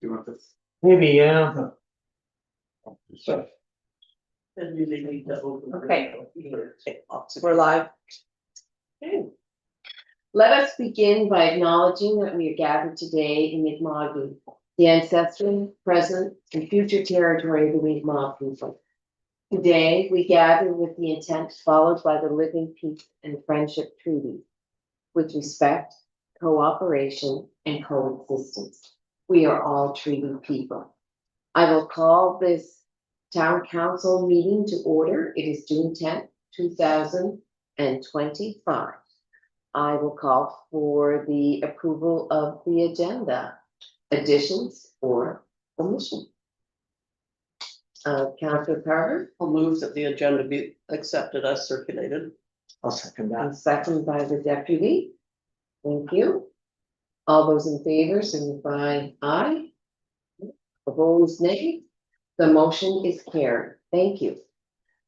you want this? Maybe, yeah. So, Okay. We're live. Okay. Let us begin by acknowledging that we are gathered today in Mi'kmaq, the ancestral, present, and future territory of the Mi'kmaq people. Today, we gather with the intent followed by the Living Peace and Friendship Treaty, with respect, cooperation, and coexistence. We are all treaty people. I will call this town council meeting to order. It is June 10th, 2025. I will call for the approval of the agenda, additions or omission. Councillor Carter, I'll move that the agenda be accepted as circulated. I'll second that. and second by the deputy. Thank you. All those in favor signify aye. Opposed, nay. The motion is carried. Thank you.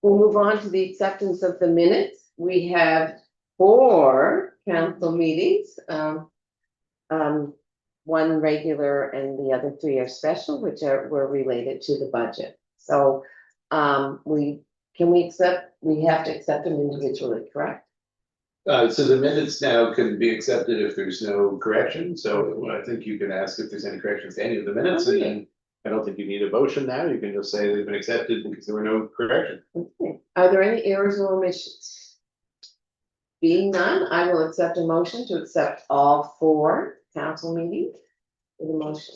We'll move on to the acceptance of the minutes. We have 4 council meetings. One regular and the other 3 are special, which were related to the budget. So we have to accept them individually, correct? so the minutes now can be accepted if there's no correction, so I think you can ask if there's any corrections to any of the minutes, and then I don't think you need a motion now, you can just say they've been accepted because there were no corrections. Okay. Are there any errors or omissions? Being none, I will accept a motion to accept all 4 council meetings. With a motion.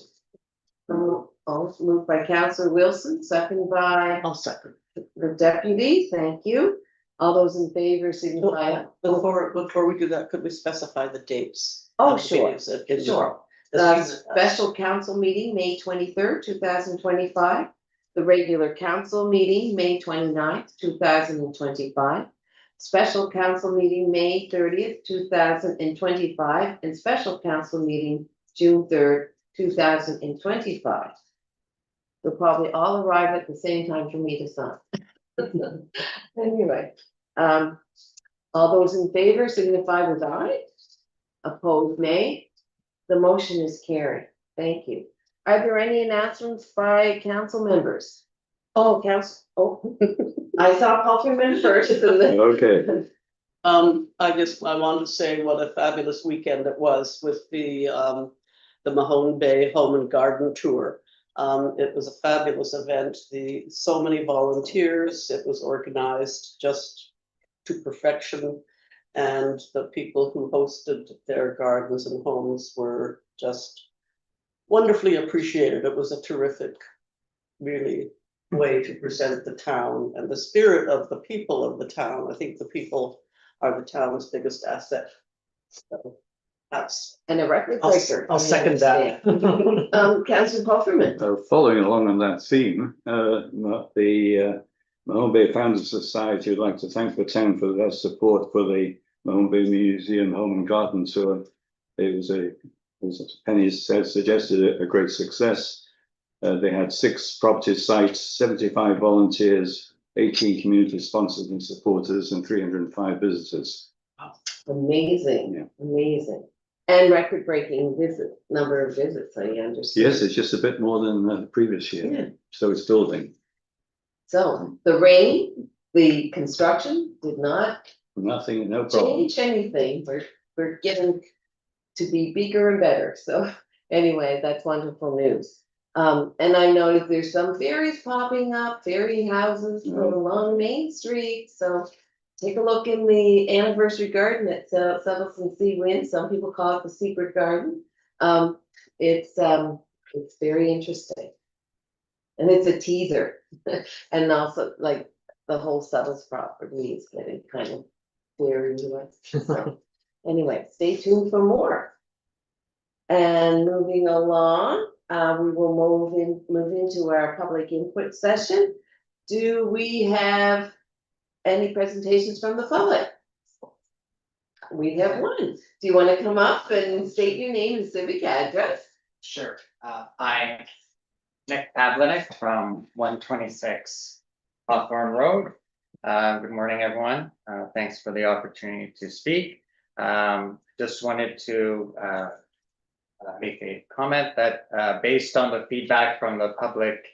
Moved by Councillor Wilson, second by I'll second. the deputy. Thank you. All those in favor signify. Before we do that, could we specify the dates? Oh, of the sure, meetings that get- sure. This- Special council meeting, May 23rd, 2025. The regular council meeting, May 29th, 2025. Special council meeting, May 30th, 2025, and special council meeting, June 3rd, 2025. They'll probably all arrive at the same time for me to sign. Anyway, all those in favor signify with aye. Opposed, nay. The motion is carried. Thank you. Are there any announcements by council members? Oh, I saw Alderman first and then. Okay. I wanted to say what a fabulous weekend it was with the Mahone Bay Home and Garden Tour. It was a fabulous event, so many volunteers, it was organized just to perfection. And the people who hosted their gardens and homes were just wonderfully appreciated. It was a terrific, really, way to present the town and the spirit of the people of the town. I think the people are the town's biggest asset. So that's. And a record breaker. I'll second that. Councillor Pufferman. Following along on that theme, the Mahone Bay Founders Society would like to thank the town for their support for the Mahone Bay Museum Home and Garden Tour. It was as Penny said, suggested a great success. They had 6 property sites, 75 volunteers, 18 community sponsors and supporters, and 305 visitors. Amazing, Yeah. amazing. And record breaking number of visits, I understand. Yes, it's just a bit more than the previous year, Yeah. so it's building. So the rain, the construction did not Nothing, no problem. change anything. We're getting to be bigger and better. So anyway, that's wonderful news. And I noticed there's some ferries popping up, ferry houses along Main Street. So take a look in the anniversary garden at Suttleton Sea Wind. Some people call it the secret garden. It's very interesting. And it's a teaser. And also like the whole Suttles property is getting kind of very US. So anyway, stay tuned for more. And moving along, we will move into our public input session. Do we have any presentations from the public? We have one. Do you want to come up and state your name and civic address? Sure. I'm Nick Pavlinik from 126 Hawthorne Road. Good morning, everyone. Thanks for the opportunity to speak. Just wanted to make a comment that based on the feedback from the public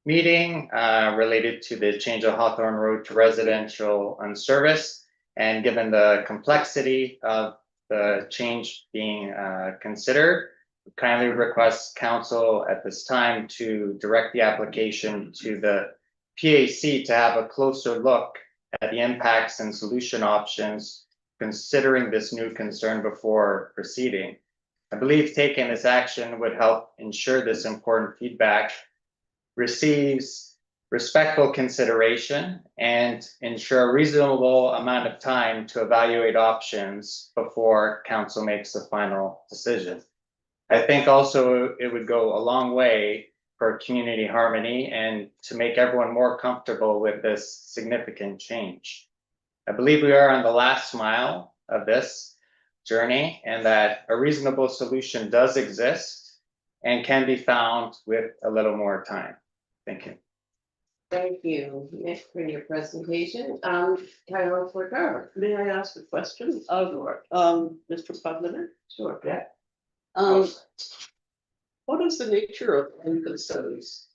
meeting related to the change of Hawthorne Road to residential and service, and given the complexity of the change being considered, kindly request council at this time to direct the application to the PAC to have a closer look at the impacts and solution options, considering this new concern before proceeding. I believe taking this action would help ensure this important feedback receives respectful consideration and ensure a reasonable amount of time to evaluate options before council makes the final decision. I think also it would go a long way for community harmony and to make everyone more comfortable with this significant change. I believe we are on the last mile of this journey and that a reasonable solution does exist and can be found with a little more time. Thank you. Thank you, Nick, for your presentation. Councilor Carver. May I ask a question of Mr. Pavliner? Sure. Yeah. What is the nature of concerns?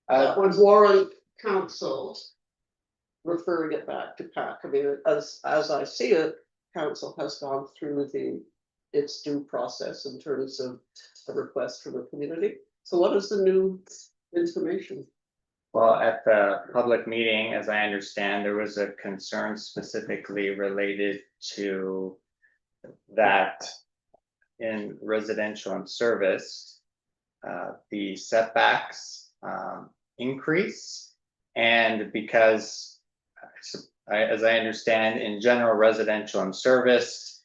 Uh, Would warrant council referring it back to PAC? I mean, as I see it, council has gone through its due process in terms of a request from the community. So what is the new information? Well, at the public meeting, as I understand, there was a concern specifically related to that in residential and service, the setbacks increase. And because, as I understand, in general, residential and service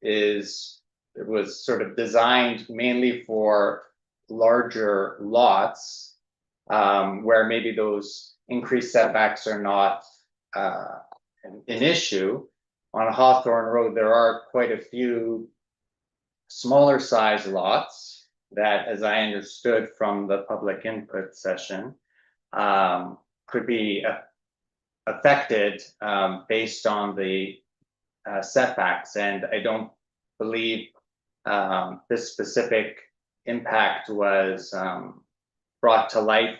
it was sort of designed mainly for larger lots, where maybe those increased setbacks are not an issue. On Hawthorne Road, there are quite a few smaller size lots that, as I understood from the public input session, could be affected based on the setbacks. And I don't believe this specific impact was brought to light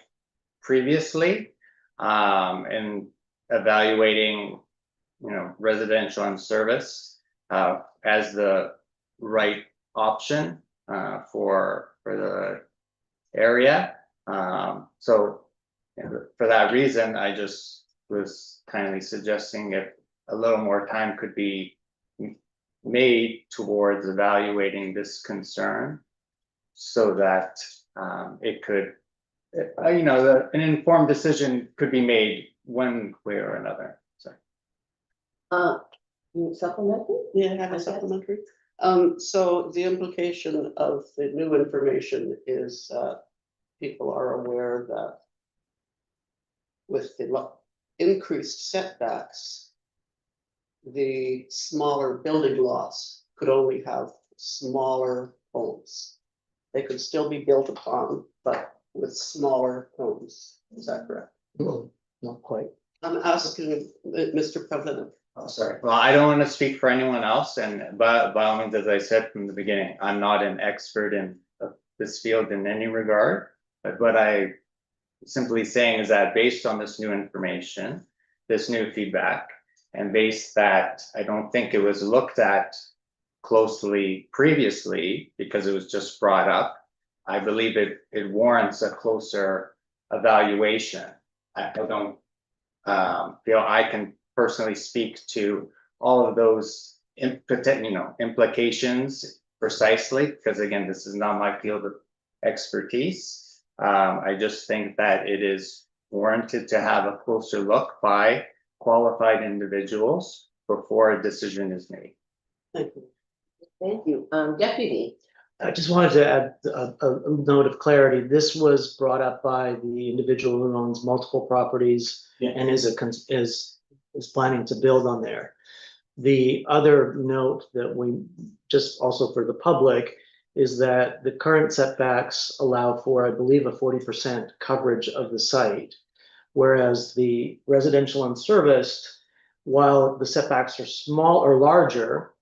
previously in evaluating, residential and service as the right option for the area. So for that reason, I just was kindly suggesting if a little more time could be made towards evaluating this concern so that it could, an informed decision could be made one way or another. Supplementary? Yeah, I have a supplementary. So the implication of the new information is people are aware that with the increased setbacks, the smaller building lots could only have smaller homes. They could still be built upon, but with smaller homes. Is that correct? Not quite. I'm asking Mr. Pavliner. Oh, sorry. Well, I don't want to speak for anyone else, and by all means, as I said from the beginning, I'm not an expert in this field in any regard. But what I simply saying is that based on this new information, this new feedback, and based that I don't think it was looked at closely previously because it was just brought up, I believe it warrants a closer evaluation. I don't feel I can personally speak to all of those implications precisely, because again, this is not my field of expertise. I just think that it is warranted to have a closer look by qualified individuals before a decision is made. Thank you. Thank you. Deputy. I just wanted to add a note of clarity. This was brought up by the individual who owns multiple properties and is planning to build on there. The other note that we just also for the public is that the current setbacks allow for, I believe, a 40% coverage of the site, whereas the residential and serviced, while the setbacks are small or larger,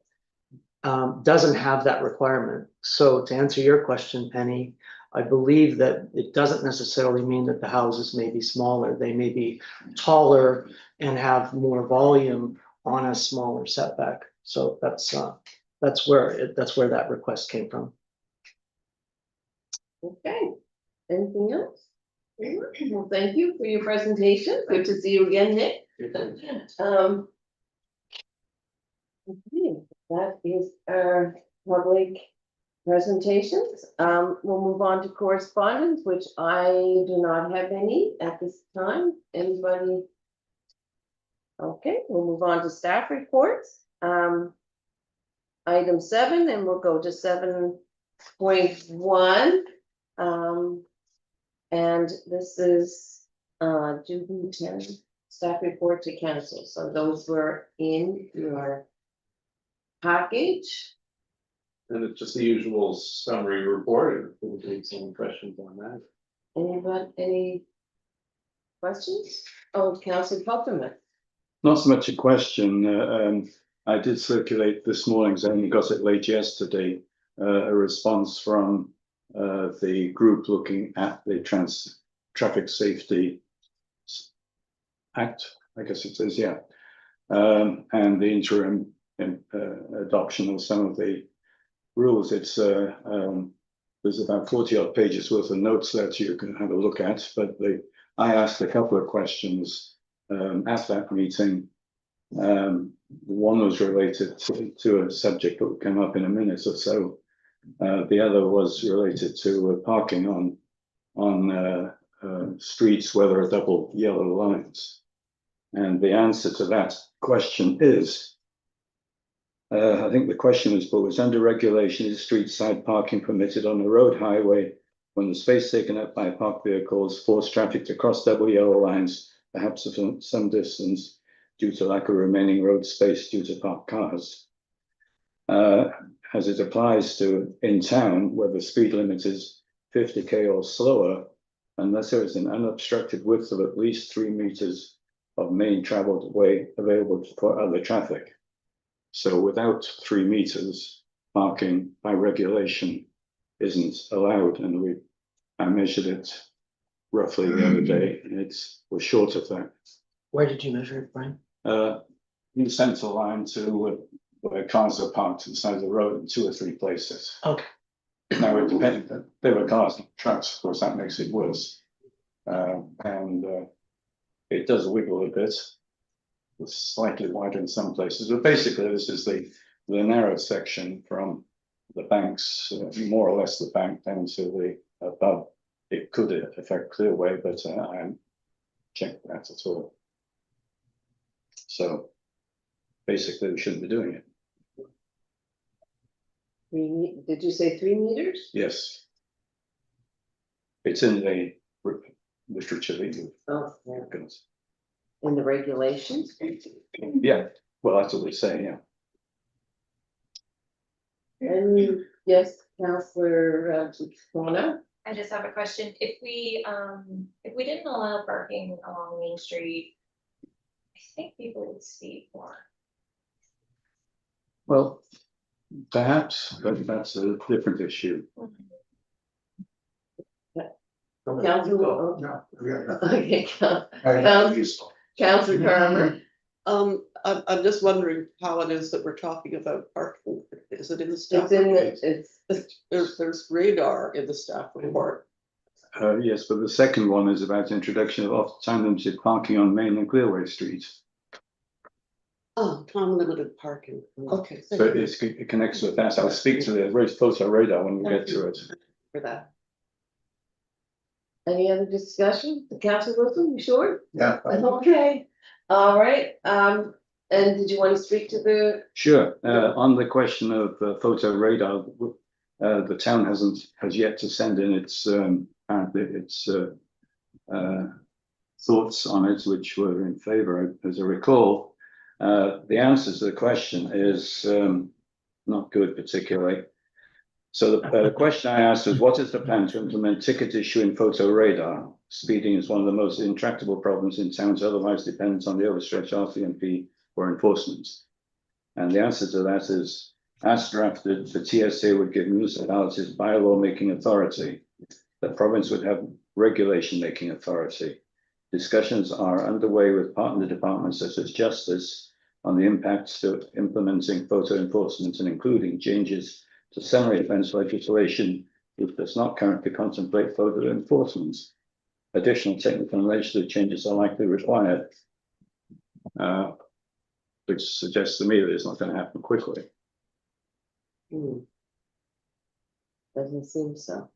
doesn't have that requirement. So to answer your question, Penny, I believe that it doesn't necessarily mean that the houses may be smaller. They may be taller and have more volume on a smaller setback. So that's where that request came from. Okay, anything else? Well, thank you for your presentation. Good to see you again, Nick. Okay, that is our public presentations. We'll move on to correspondence, which I do not have any at this time. Anybody? Okay, we'll move on to staff reports. Item 7, and we'll go to 7.1. And this is June 10 staff report to council. So those were in your package. And it's just the usual summary report, if we'll take some questions on that. Anybody, any questions? Oh, Councillor Popperman. Not so much a question. I did circulate this morning, so I only got it late yesterday, a response from the group looking at the Traffic Safety Act, I guess it is, yeah. And the interim adoption of some of the rules. It's there's about 40 odd pages worth of notes that you can have a look at, but I asked a couple of questions at that meeting. One was related to a subject that will come up in a minute or so. The other was related to parking on streets where there are double yellow lines. And the answer to that question is, I think the question was posed, under regulation, is street side parking permitted on a road highway when the space taken up by parked vehicles force traffic to cross double yellow lines, perhaps of some distance, due to lack of remaining road space due to parked cars? As it applies to in town, where the speed limit is 50 km or slower, unless there is an unobstructed width of at least 3 meters of main traveled way available for other traffic. So without 3 meters, parking by regulation isn't allowed, and I measured it roughly the other day, and we're short of that. Where did you measure it, Brian? In the centre line to where cars are parked to the side of the road in 2 or 3 places. Okay. Now, it depended, there were cars and trucks, of course, that makes it worse. And it does wiggle a bit. It's slightly wider in some places, but basically this is the narrow section from the banks, more or less the bank down to the above. It could affect Clearway, but I haven't checked that at all. So basically we shouldn't be doing it. Did you say 3 meters? Yes. It's in the literature that you've Oh, yeah. got. In the regulations? Yeah, well, that's what they say, yeah. And yes, Councillor Swana? I just have a question. If we didn't allow parking along Main Street, I think people would speed more. Well, perhaps, but that's a different issue. Councillor. No, we got nothing. Okay, Very useful. Councillor Carver. I'm just wondering how it is that we're talking about parking. Is it in the staff? It's in report? the, There's radar in the staff report. Yes, but the second one is about introduction of off-time limited parking on Main and Clearway Street. Oh, time limited parking. Okay. So it connects with that. I'll speak to the photo radar when we get to it. For that. any other discussion? Councillor Wilson, you sure? Yeah. Okay, all right, and did you want to speak to the? Sure. On the question of photo radar, the town has yet to send in its thoughts on it, which were in favour. As I recall, the answer to the question is not good particularly. So the question I asked was, what is the plan to implement ticket issuing photo radar? Speeding is one of the most intractable problems in towns, otherwise dependent on the overstretched RCMP for enforcement. And the answer to that is As drafted, the TSA would give municipalities bylaw making authority. The province would have regulation making authority. Discussions are underway with partner departments such as Justice on the impacts to implementing photo enforcement and including changes to summary offence legislation which does not currently contemplate photo enforcement. Additional technical and legislative changes are likely required. Which suggests to me that it's not going to happen quickly. Hmm. Doesn't seem so.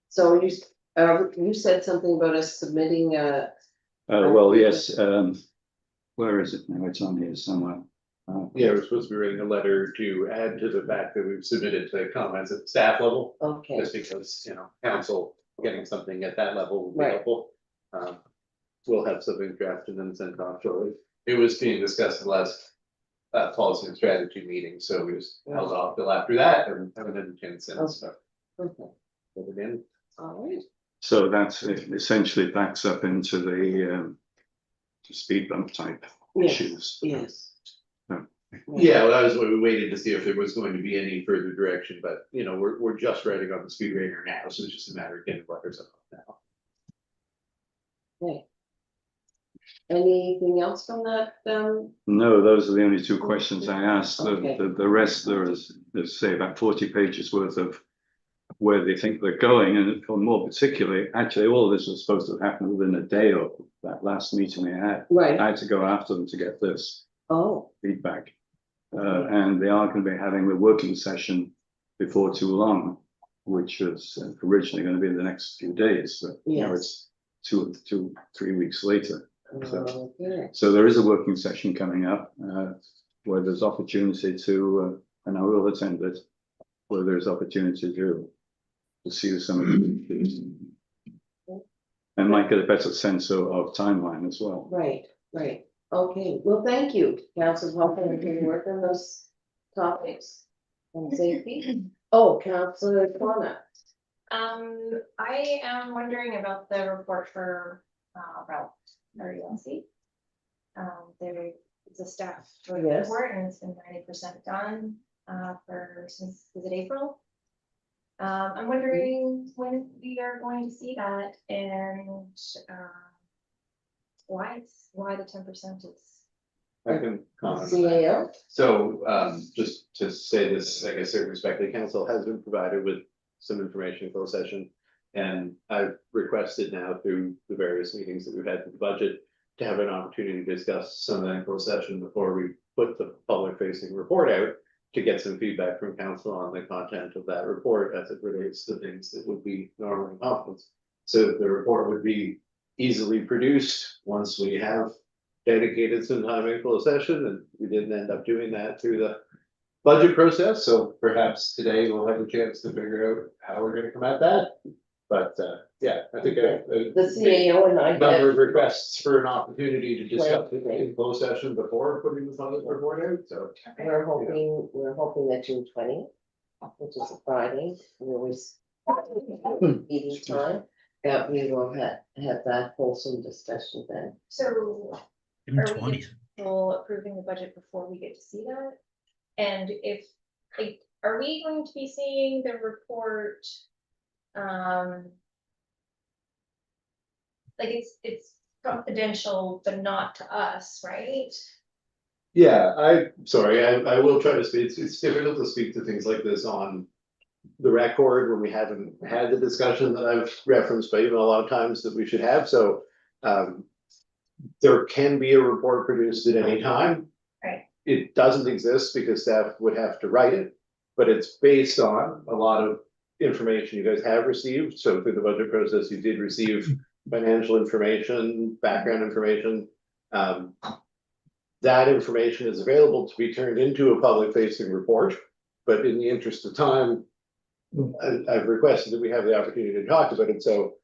So you said something about us submitting Well, yes, where is it now? It's on here somewhere. Yeah, we're supposed to be writing a letter to add to the fact that we've submitted the comments at the staff level, okay, just because, council getting something at that level would be Right. helpful. We'll have something drafted and sent off shortly. It was being discussed in the last policy and strategy meeting, so we just held off till after that and haven't had a chance since, so. okay, Put it in. all right. So that's essentially backs up into the speed bump type Yes. issues. Yes. Yeah, well, that was what we waited to see if there was going to be any further direction, but we're just writing on the speed radar now, so it's just a matter of getting letters up now. Okay. Anything else from that? No, those are the only two questions I asked. Okay. The rest, there is, let's say, about 40 pages worth of where they think they're going, and more particularly, actually, all of this was supposed to happen within a day of that last meeting we had. Right. I had to go after them to get this Oh, feedback. And they are going to be having the working session before too long, which was originally going to be in the next few days, but now Yes. it's 3 weeks later. okay. So there is a working session coming up where there's opportunity to, and I will attend it, where there's opportunity to see some of the issues. And might get a better sense of timeline as well. Right, right. Okay, well, thank you, Council Hopper, for your work on those topics on safety. Oh, Councilor Kwana. I am wondering about the report for, Ralph, RULC. It's a staff Yes. report and it's been 90% done, since, was it April? I'm wondering when we are going to see that and, why the 10% is. I can comment on that. CAO? So, just to say this, I guess, respectfully, council has been provided with some information in closed session. And I've requested now through the various meetings that we've had with the budget to have an opportunity to discuss some of that in closed session before we put the public facing report out, to get some feedback from council on the content of that report as it relates to things that would be normally confidence. So the report would be easily produced once we have dedicated some time in closed session, and we didn't end up doing that through the budget process, so perhaps today we'll have a chance to figure out how we're gonna come at that. But yeah, I think The CAO and I number had, of requests for an opportunity to discuss it Right. in closed session before putting the public report out, so. we're hoping that June 20th, which is a Friday, we always meeting time, that we will have that wholesome discussion then. So are we comfortable approving the budget before we get to see that? And if, like, are we going to be seeing the report? Like it's confidential, but not to us, right? Yeah, I will try to speak, it's difficult to speak to things like this on the record when we haven't had the discussion that I've referenced, but a lot of times that we should have, so. There can be a report produced at any time. Right. It doesn't exist because staff would have to write it, but it's based on a lot of information you guys have received, so through the budget process, you did receive financial information, background information. That information is available to be turned into a public facing report, but in the interest of time. I've requested that we have the opportunity to talk about it, so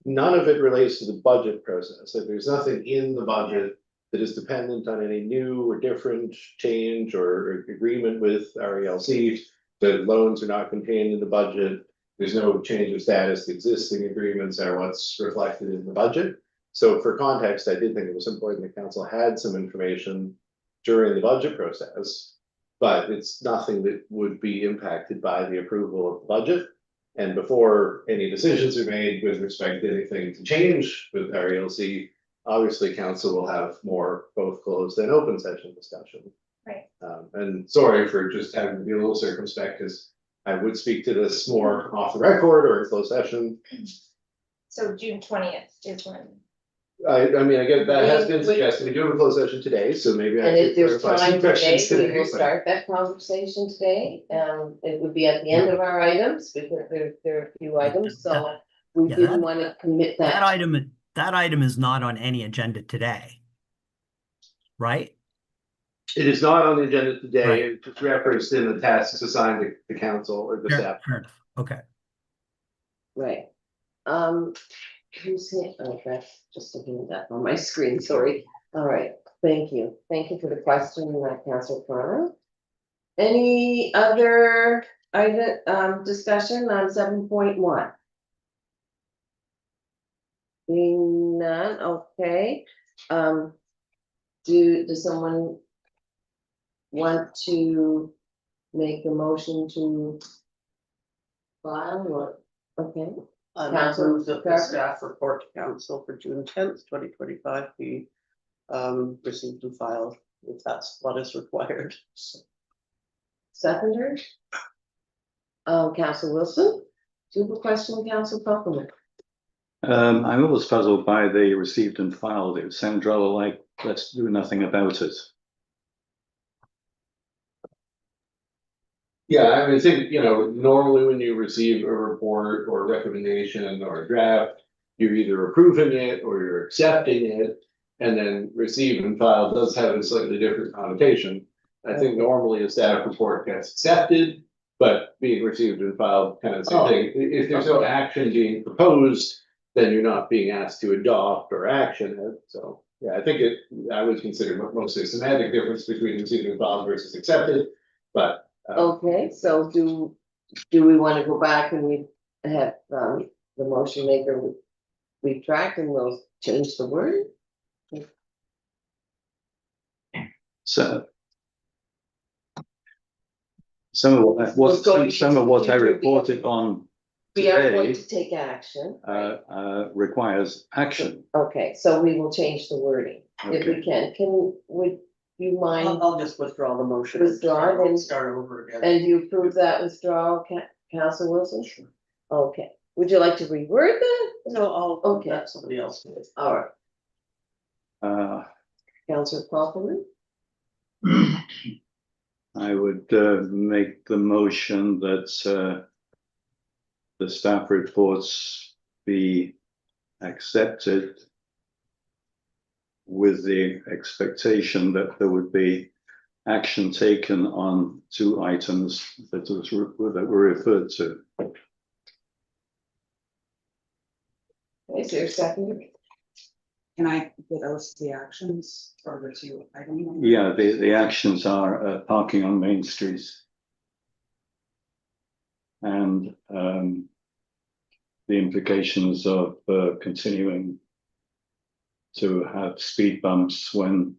none of it relates to the budget process. Like, there's nothing in the budget that is dependent on any new or different change or agreement with RELC. The loans are not contained in the budget. There's no change of status. The existing agreements are what's reflected in the budget. So for context, I did think it was important the council had some information during the budget process. But it's nothing that would be impacted by the approval of the budget. And before any decisions are made with respect to anything to change with our ELC, obviously council will have more both closed and open session discussion. Right. And sorry for just having to be a little circumspect, because I would speak to this more off the record or in closed session. So June 20th is when. I mean, I get that has been suggested. We do have a closed session today, so maybe I And if could there's clarify some time today, questions we today. will but- start that conversation today. It would be at the end of our items, because there are a few items, so we Yeah, didn't that- want to commit That that. item is not on any agenda today. Right? It is not on the agenda today, Right. it's just referenced in the tasks assigned to the council or the staff. Fair enough. Okay. Right. Who's here? Oh, that's just looking at that on my screen, sorry. All right, thank you. Thank you for the question, Councilor Cronin. Any other item, discussion on 7.1? Being none, okay. Does someone want to make a motion to file or, okay? I Council move that the Carter? staff report to council for June 10th, 2025 be received and filed, if that's what is required. Seconder? Council Wilson, do you have a question, Council Buckland? I'm always puzzled by the received and filed. It sounds rather like, let's do nothing about it. Yeah, I mean, I think, normally when you receive a report or recommendation or a draft, you're either approving it or you're accepting it. And then receive and file does have a slightly different connotation. I think normally a staff report gets accepted, but being received and filed kind of the same thing. If there's no action being proposed, then you're not being asked to adopt or action it. So, yeah, I think I would consider mostly a semantic difference between received and filed versus accepted, but. Okay, so do we want to go back and we have, the motion maker retract and we'll change the word? So. Some of what I reported on We are going today to take action. requires action. Okay, so we will change the wording if we Okay. would you mind? I'll just withdraw the motion. Withdraw it and- Start over again. And you approve that withdrawal, Council Wilson? Okay, would you like to reword that? No, I'll Okay. let somebody else do it. All right, Uh, Councilor Kaufman, I would make the motion that the staff reports be accepted with the expectation that there would be action taken on 2 items that were referred to. is there a second? Can I get those the actions or the 2 items? Yeah, the actions are parking on Main Street. And the implications of continuing to have speed bumps when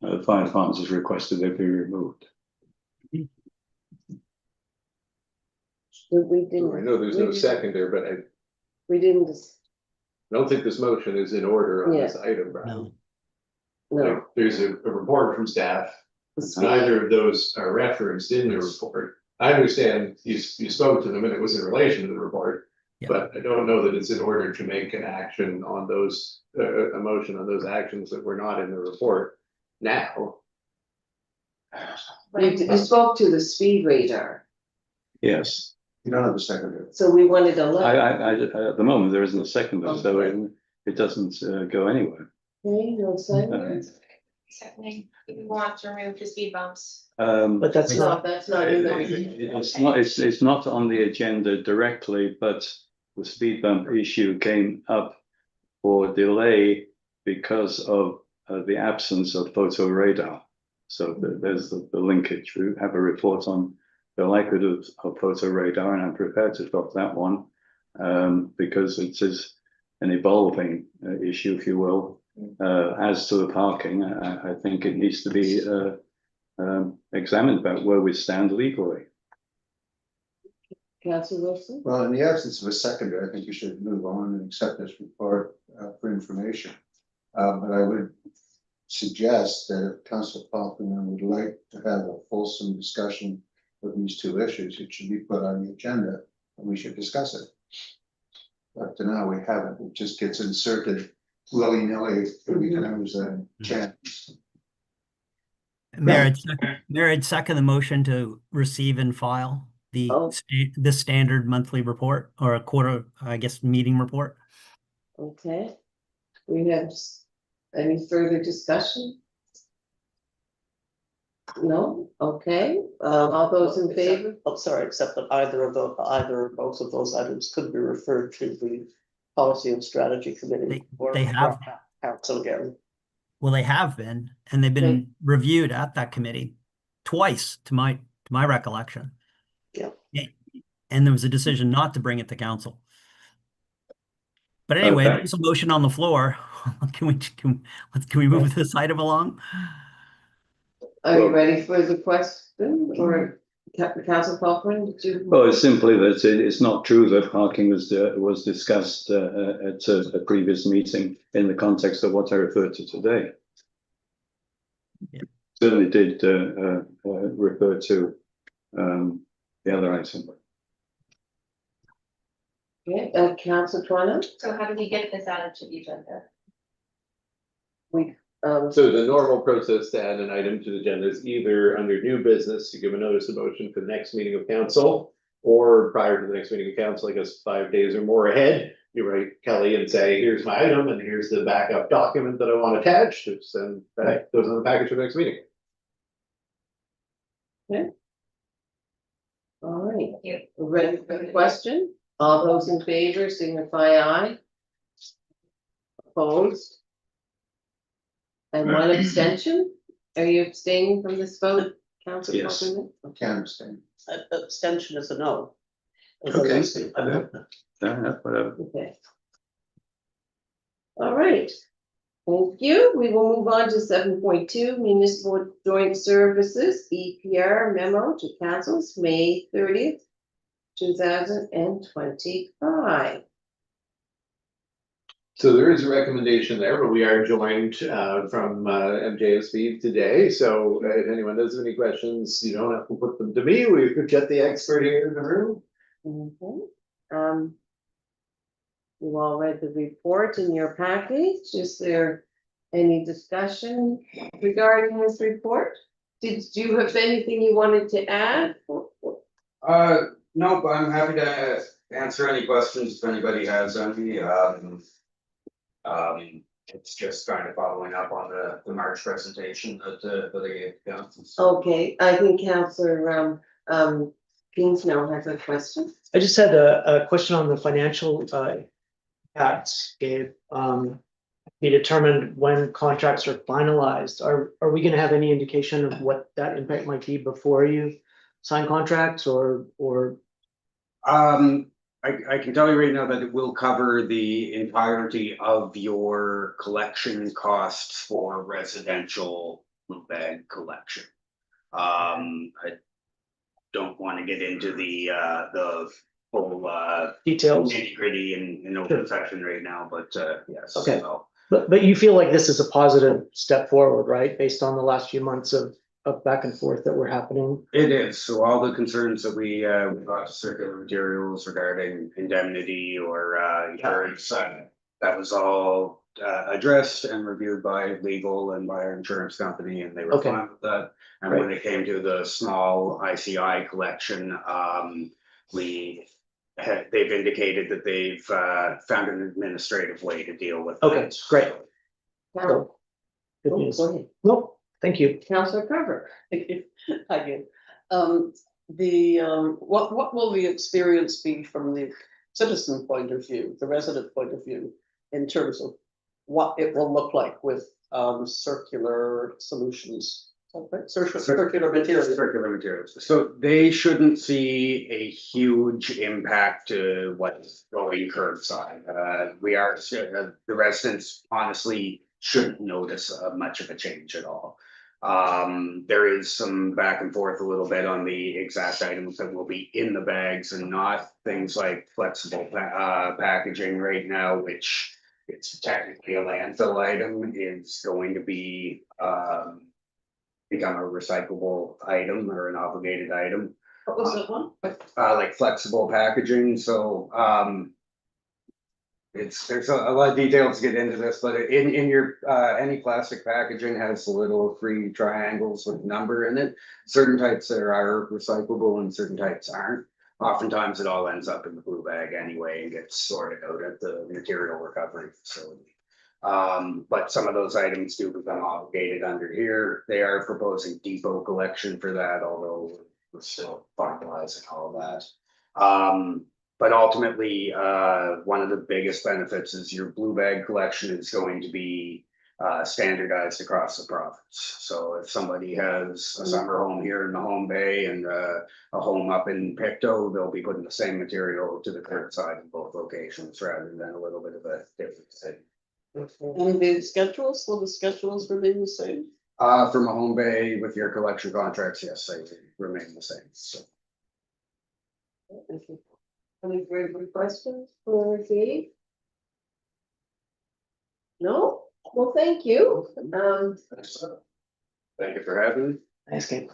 the fire department has requested they be removed. We I didn't, know there's no seconder, but I we didn't, don't think this motion is in order on this item, Brian. No. no. Like, there's a report from staff. Neither of those are referenced in the report. I understand you spoke to them and it was in relation to the report. Yeah. But I don't know that it's in order to make an action on those, a motion on those actions that were not in the report now. You spoke to the speed radar, Yes, You don't have a second. so we wanted a I, letter. at the moment, there isn't a seconder, so it doesn't go anywhere. Okay, no second? Seconding, we want to remove the speed bumps. But that's No, not, that's not in there. It's not on the agenda directly, but the speed bump issue came up for delay because of the absence of photo radar. So there's the linkage. We have a report on the likelihood of photo radar, and I'm prepared to drop that one because it is an evolving issue, if you will. As to the parking, I think it needs to be examined about where we stand legally. Councillor Wilson? Well, in the absence of a seconder, I think you should move on and accept this report for information. But I would suggest that if Councillor Kaufman would like to have a fulsome discussion of these two issues, it should be put on the agenda and we should discuss it. Up to now, we haven't. It just gets inserted willy-nilly every time there's a chance. Mayor, I'd second the motion to receive and file the Oh. the standard monthly report or a quarter, I guess, meeting report. Okay. We have any further discussion? No? Okay, all those in favor? I'm sorry, except that either or both of those items could be referred to the Policy and Strategy Committee. They have. Council again. Well, they have been, and they've been reviewed at that committee twice, to my recollection. Yeah. And there was a decision not to bring it to council. But anyway, Okay. there's a motion on the floor. Can we move this item along? Are you ready for the question or Councillor Kaufman, did you? Well, it's simply that it's not true that parking was discussed at a previous meeting in the context of what I referred to today. Yeah. Certainly did refer to the other item. Okay, Councillor Twiner? So how do we get this added to the agenda? So the normal process to add an item to the agenda is either under new business, you give a notice of motion for the next meeting of council, or prior to the next meeting of council, I guess 5 days or more ahead, you write Kelly and say, here's my item and here's the backup document that I want attached, and that goes in the package for the next meeting. All right, Thank you. ready for the question? All those in favor signify aye. Opposed? And one abstention? Are you abstaining from this vote, Councillor Yes. Kaufman? I can't understand. Abstention is a no. Is a Okay. Whatever. Okay. All right. Thank you. We will move on to 7.2 municipal joint services, EPR memo to councils, May 30th, 2025. So there is a recommendation there, but we are joined from MJSB today. So if anyone has any questions, you don't have to put them to me. We could get the expert here in the room. Okay. You all read the report in your package. Is there any discussion regarding this report? Did you have anything you wanted to add? No, but I'm happy to answer any questions if anybody has any. It's just kind of following up on the March presentation that I gave to council. Okay, I think Councillor Kingsmill has a question. I just had a question on the financial impacts, Gabe. Be determined when contracts are finalized. Are we gonna have any indication of what that impact might be before you sign contracts or? I can tell you right now that it will cover the entirety of your collection costs for residential bag collection. I don't want to get into the full Details. nitty-gritty in open session right now, but yes. Okay. So, But you feel like this is a positive step forward, right? Based on the last few months of back and forth that were happening. it is, so all the concerns that we got to circular materials regarding indemnity or insurance, that was all addressed and reviewed by legal and by our insurance company, and they were Okay. fine with that. And when it came to the small ICI collection, they've indicated that they've found an administrative way to deal with Okay, that. great. Councillor- Good news. Go ahead. Nope, thank you. Councillor Carver. Again, what will the experience be from the citizen point of view, the resident point of view, in terms of what it will look like with circular solutions Circular materials. Circular materials. So they shouldn't see a huge impact to what's going curbside. The residents honestly shouldn't notice much of a change at all. There is some back and forth a little bit on the exact items that will be in the bags and not things like flexible packaging right now, which it's technically a landfill item, is going to be become a recyclable item or an obligated item. What was that one? Like flexible packaging, so there's a lot of details to get into this, but in your any plastic packaging has little free triangles with number in it. Certain types there are recyclable and certain types aren't. Oftentimes it all ends up in the blue bag anyway and gets sorted out at the material recovery facility. But some of those items do become obligated under here. They are proposing depot collection for that, although we're still finalizing all of that. But ultimately, one of the biggest benefits is your blue bag collection is going to be standardized across the province. So if somebody has a summer home here in the Mahone Bay and a home up in Pictou, they'll be putting the same material to the curbside in both locations rather than a little bit of a difference. And the schedules, will the schedules remain the same? For Mahone Bay with your collection contracts, yes, they remain the same, so. Any further questions for Dave? No? Well, thank you. Thank you for having me. Thanks, Kate.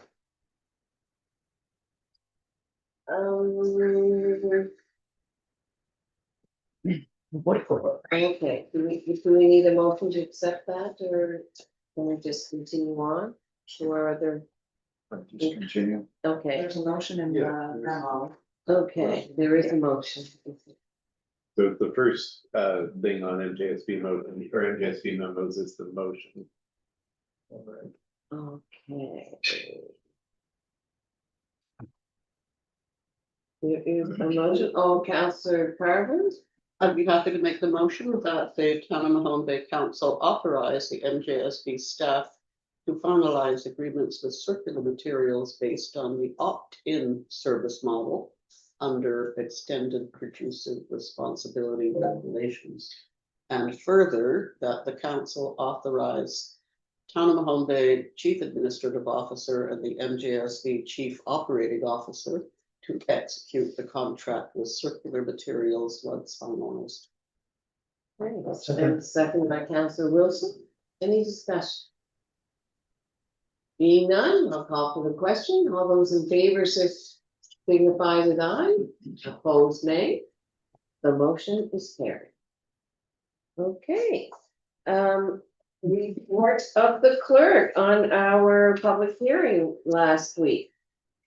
Okay, do we need a motion to accept that, or can we just continue on to our other? Just continue. Okay, There's a motion in the memo. okay, there is a motion. The first thing on NJSB motion or NJSB memos is the motion. Okay. There is a motion, Councillor Carver? I'd be happy to make the motion that the Town of Mahone Bay Council authorize the NJSB staff to finalize agreements with Circular Materials based on the opt-in service model under extended producer responsibility regulations. And further, that the council authorize Town of Mahone Bay Chief Administrative Officer and the NJSB Chief Operating Officer to execute the contract with Circular Materials once finalized. And second by Councillor Wilson. Any discussion? Being none, I'll call for the question. All those in favor signify with aye. Opposed, nay. The motion is carried. Okay. Report of the clerk on our public hearing last week.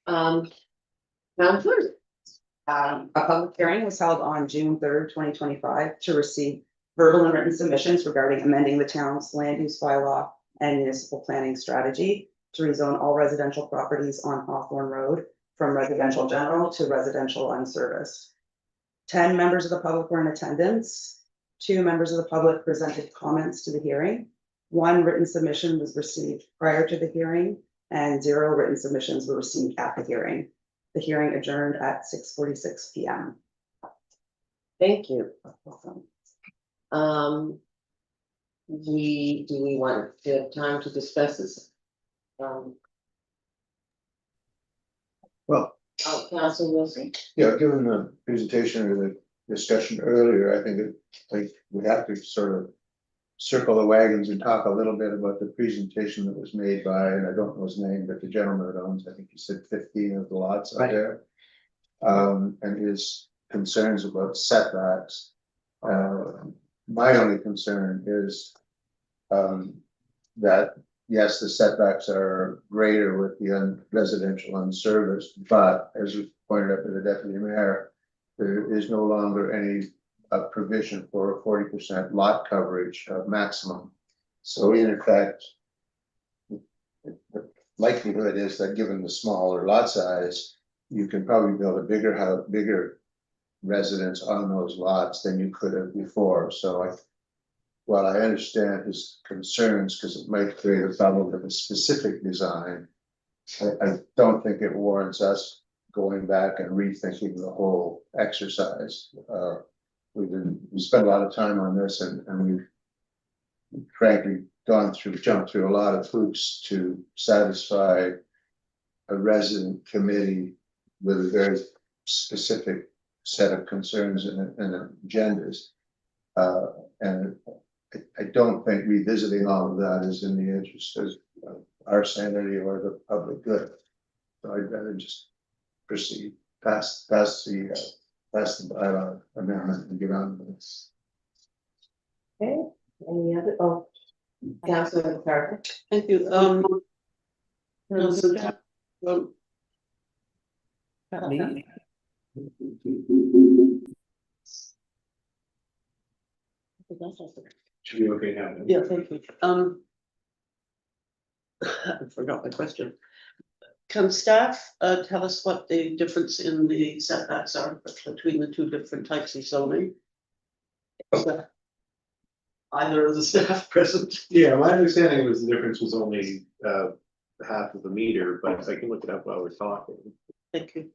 Councillor? A public hearing was held on June 3rd, 2025 to receive verbal and written submissions regarding amending the town's land use bylaw and municipal planning strategy to rezone all residential properties on Hawthorne Road from residential general to residential unserviced. 10 members of the public were in attendance. 2 members of the public presented comments to the hearing. 1 written submission was received prior to the hearing and 0 written submissions were received at the hearing. The hearing adjourned at 6:46 p.m. Thank you. Do we want to have time to discuss this? Well, Councillor Wilson? yeah, given the presentation or the discussion earlier, I think we have to sort of circle the wagons and talk a little bit about the presentation that was made by, and I don't know his name, but the gentleman that owns, I think you said 15 of the lots out Right. there. And his concerns about setbacks. My only concern is that, yes, the setbacks are greater with the residential unserviced, but as was pointed out by the deputy mayor, there is no longer any provision for a 40% lot coverage maximum. So in effect, the likelihood is that given the smaller lot size, you can probably build a bigger house, bigger residence on those lots than you could have before. So while I understand his concerns, because it might create a problem with a specific design, I don't think it warrants us going back and rethinking the whole exercise. We spent a lot of time on this and we've frankly jumped through a lot of hoops to satisfy a resident committee with a very specific set of concerns and agendas. And I don't think revisiting all of that is in the interest of our sanity or the public good. So I'd rather just proceed past the bylaw amendment and get on with this. Okay, any other, Councilor McCarthy? Thank you. Councillor Jack- Me? Should be okay now. Yeah, thank you. I forgot my question. Can staff tell us what the difference in the setbacks are between the two different types of zoning? Either of the staff present. Yeah, my understanding was the difference was only half of a meter, but I can look it up while we're talking. Thank you.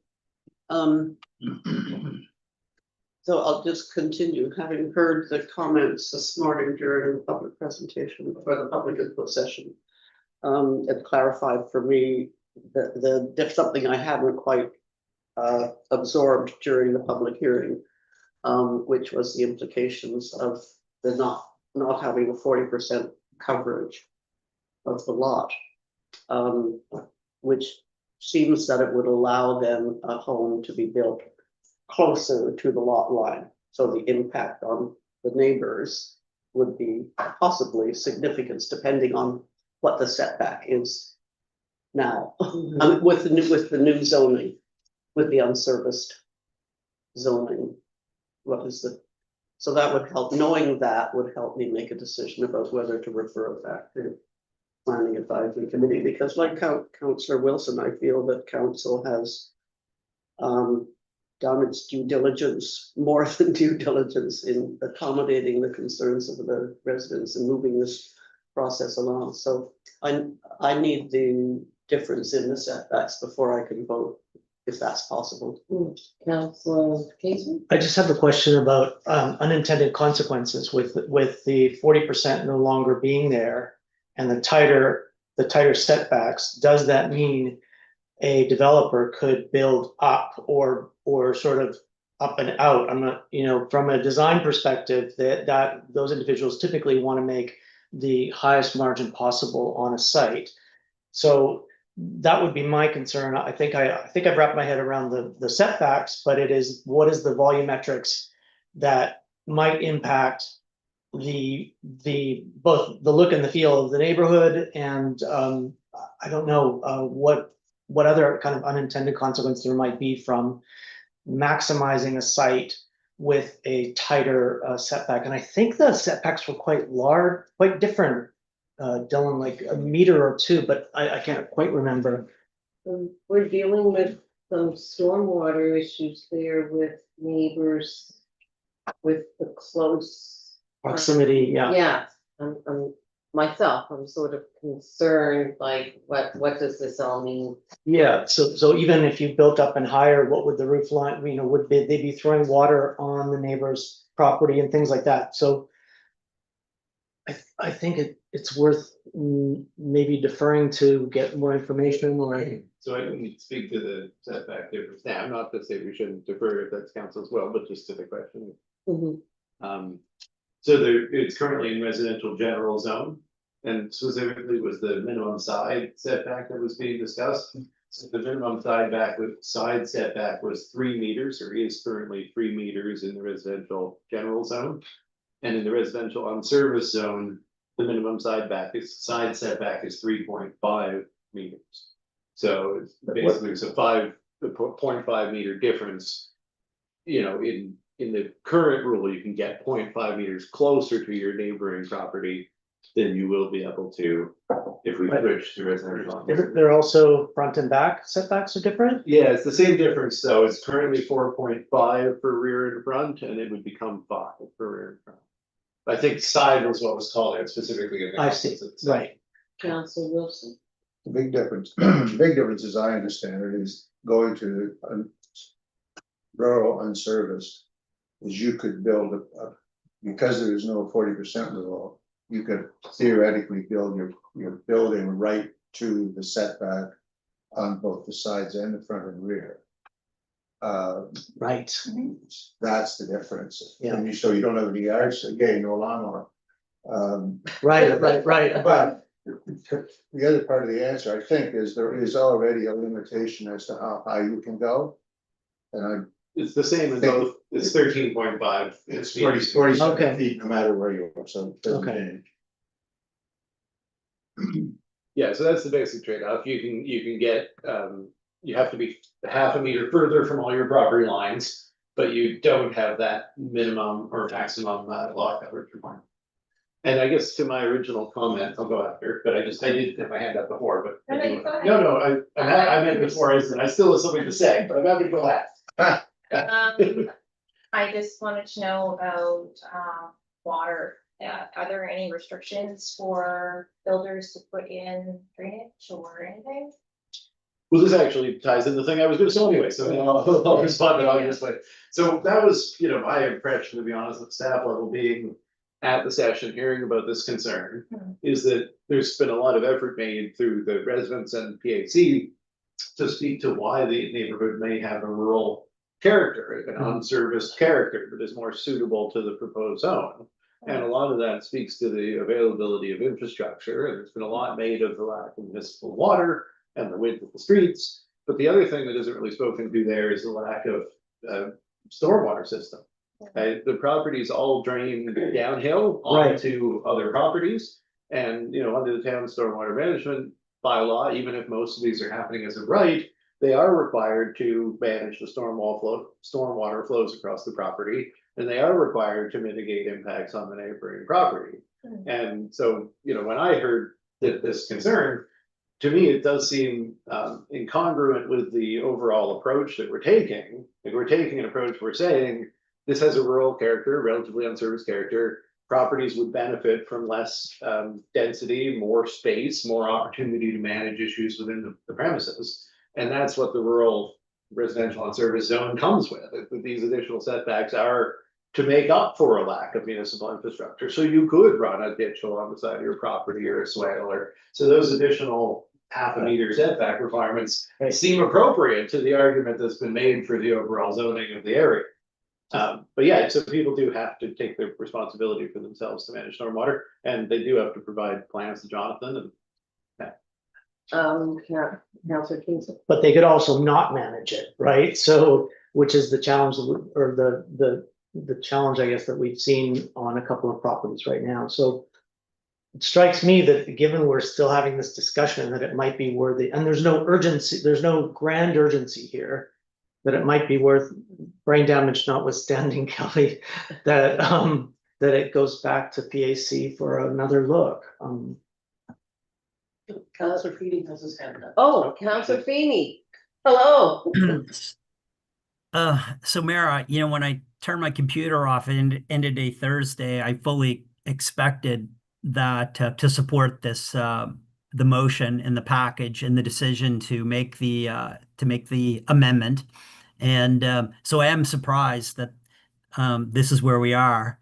So I'll just continue, having heard the comments this morning during the public presentation for the public input session. It clarified for me that something I hadn't quite absorbed during the public hearing, which was the implications of the not having a 40% coverage of the lot, which seems that it would allow then a home to be built closer to the lot line. So the impact on the neighbors would be possibly significant depending on what the setback is now. With the new zoning, with the unserviced zoning. So that would help, knowing that would help me make a decision about whether to refer it back to planning advisory committee, because like Councillor Wilson, I feel that council has done its due diligence, more than due diligence, in accommodating the concerns of the residents and moving this process along. So I need the difference in the setbacks before I can vote, if that's possible. Councilor Casey? I just have a question about unintended consequences with the 40% no longer being there and the tighter setbacks. Does that mean a developer could build up or sort of up and out? I'm not, from a design perspective, that those individuals typically want to make the highest margin possible on a site. So that would be my concern. I think I've wrapped my head around the setbacks, but what is the volumetrics that might impact both the look and the feel of the neighborhood, and I don't know what other kind of unintended consequence there might be from maximizing a site with a tighter setback. And I think the setbacks were quite large, quite different, Dylan, like a meter or two, but I can't quite remember. We're dealing with some stormwater issues there with neighbors, with the close Proximity, yeah. Yeah, I'm sort of concerned, like, what does this all mean? Yeah, so even if you built up and higher, what would the roof line, would they be throwing water on the neighbor's property and things like that? So I think it's worth maybe deferring to get more information, or. So I can speak to the setback difference now, not to say we shouldn't defer if that's council as well, but just to the question. So it's currently in residential general zone, and specifically was the minimum side setback that was being discussed. So the minimum side setback was 3 meters, or is currently 3 meters in the residential general zone. And in the residential unserviced zone, the minimum side setback is 3.5 meters. So it's basically it's a 0.5 meter difference. In the current rule, you can get 0.5 meters closer to your neighboring property than you will be able to if we switch to residential. They're also front and back setbacks are different? Yeah, it's the same difference. So it's currently 4.5 for rear and front, and it would become 5 for rear and front. I think side was what was called out specifically in the. I see, right. Council Wilson. The big difference, the big difference as I understand it is going to rural unserviced. Is you could build because there is no 40% rural, you could theoretically build your building right to the setback on both the sides and the front and rear. Right. That's the difference. Yeah. And so you don't have any yards, again, no lawnmower. Right. But the other part of the answer, I think, is there is already a limitation as to how high you can go. And It's the same in both, it's 13.5. it's 47 Okay. feet, no matter where you are, so. it doesn't Okay. change. Yeah, so that's the basic trade-off. You can get, you have to be half a meter further from all your property lines, but you don't have that minimum or maximum lot coverage requirement. And I guess to my original comment, I'll go after, but I did have my hand up before, but. No, no, you go ahead. No, I meant before, I still have something to say, but I'm happy to go last. I just wanted to know about, water. Are there any restrictions for builders to put in drainage or anything? Well, this actually ties in the thing I was gonna say anyway, so I'll respond to all this way. So that was, my impression, to be honest, at staff level, being at the session, hearing about this concern, is that there's been a lot of effort made through the residents and PAC to speak to why the neighborhood may have a rural character, an unserviced character that is more suitable to the proposed zone. And a lot of that speaks to the availability of infrastructure, and there's been a lot made of the lack of municipal water and the width of the streets. But the other thing that isn't really spoken to there is the lack of stormwater system. The properties all drain downhill onto other properties. And, under the town stormwater management bylaw, even if most of these are happening as of right, they are required to manage the stormwater flows across the property. And they are required to mitigate impacts on the neighboring property. And so, when I heard this concern, to me, it does seem incongruent with the overall approach that we're taking. Like, we're taking an approach, we're saying, this has a rural character, relatively unserviced character. Properties would benefit from less density, more space, more opportunity to manage issues within the premises. And that's what the rural residential unserviced zone comes with. These additional setbacks are to make up for a lack of municipal infrastructure. So you could run a ditch along the side of your property or a swale, or so those additional half a meter setback requirements seem appropriate to the argument that's been made for the overall zoning of the area. But yeah, so people do have to take the responsibility for themselves to manage stormwater, and they do have to provide plans to Jonathan and. Councilor Kingston. But they could also not manage it, right? So, which is the challenge, or the challenge, I guess, that we've seen on a couple of properties right now. So it strikes me that given we're still having this discussion, that it might be worthy, and there's no urgency, there's no grand urgency here, that it might be worth, brain damage notwithstanding, Kelly, that that it goes back to PAC for another look. Councillor Feeny has his hand up. Oh, Councilor Feeney. Hello. So Mara, when I turned my computer off and ended a Thursday, I fully expected that to support this, the motion and the package and the decision to make the amendment. And so I am surprised that this is where we are.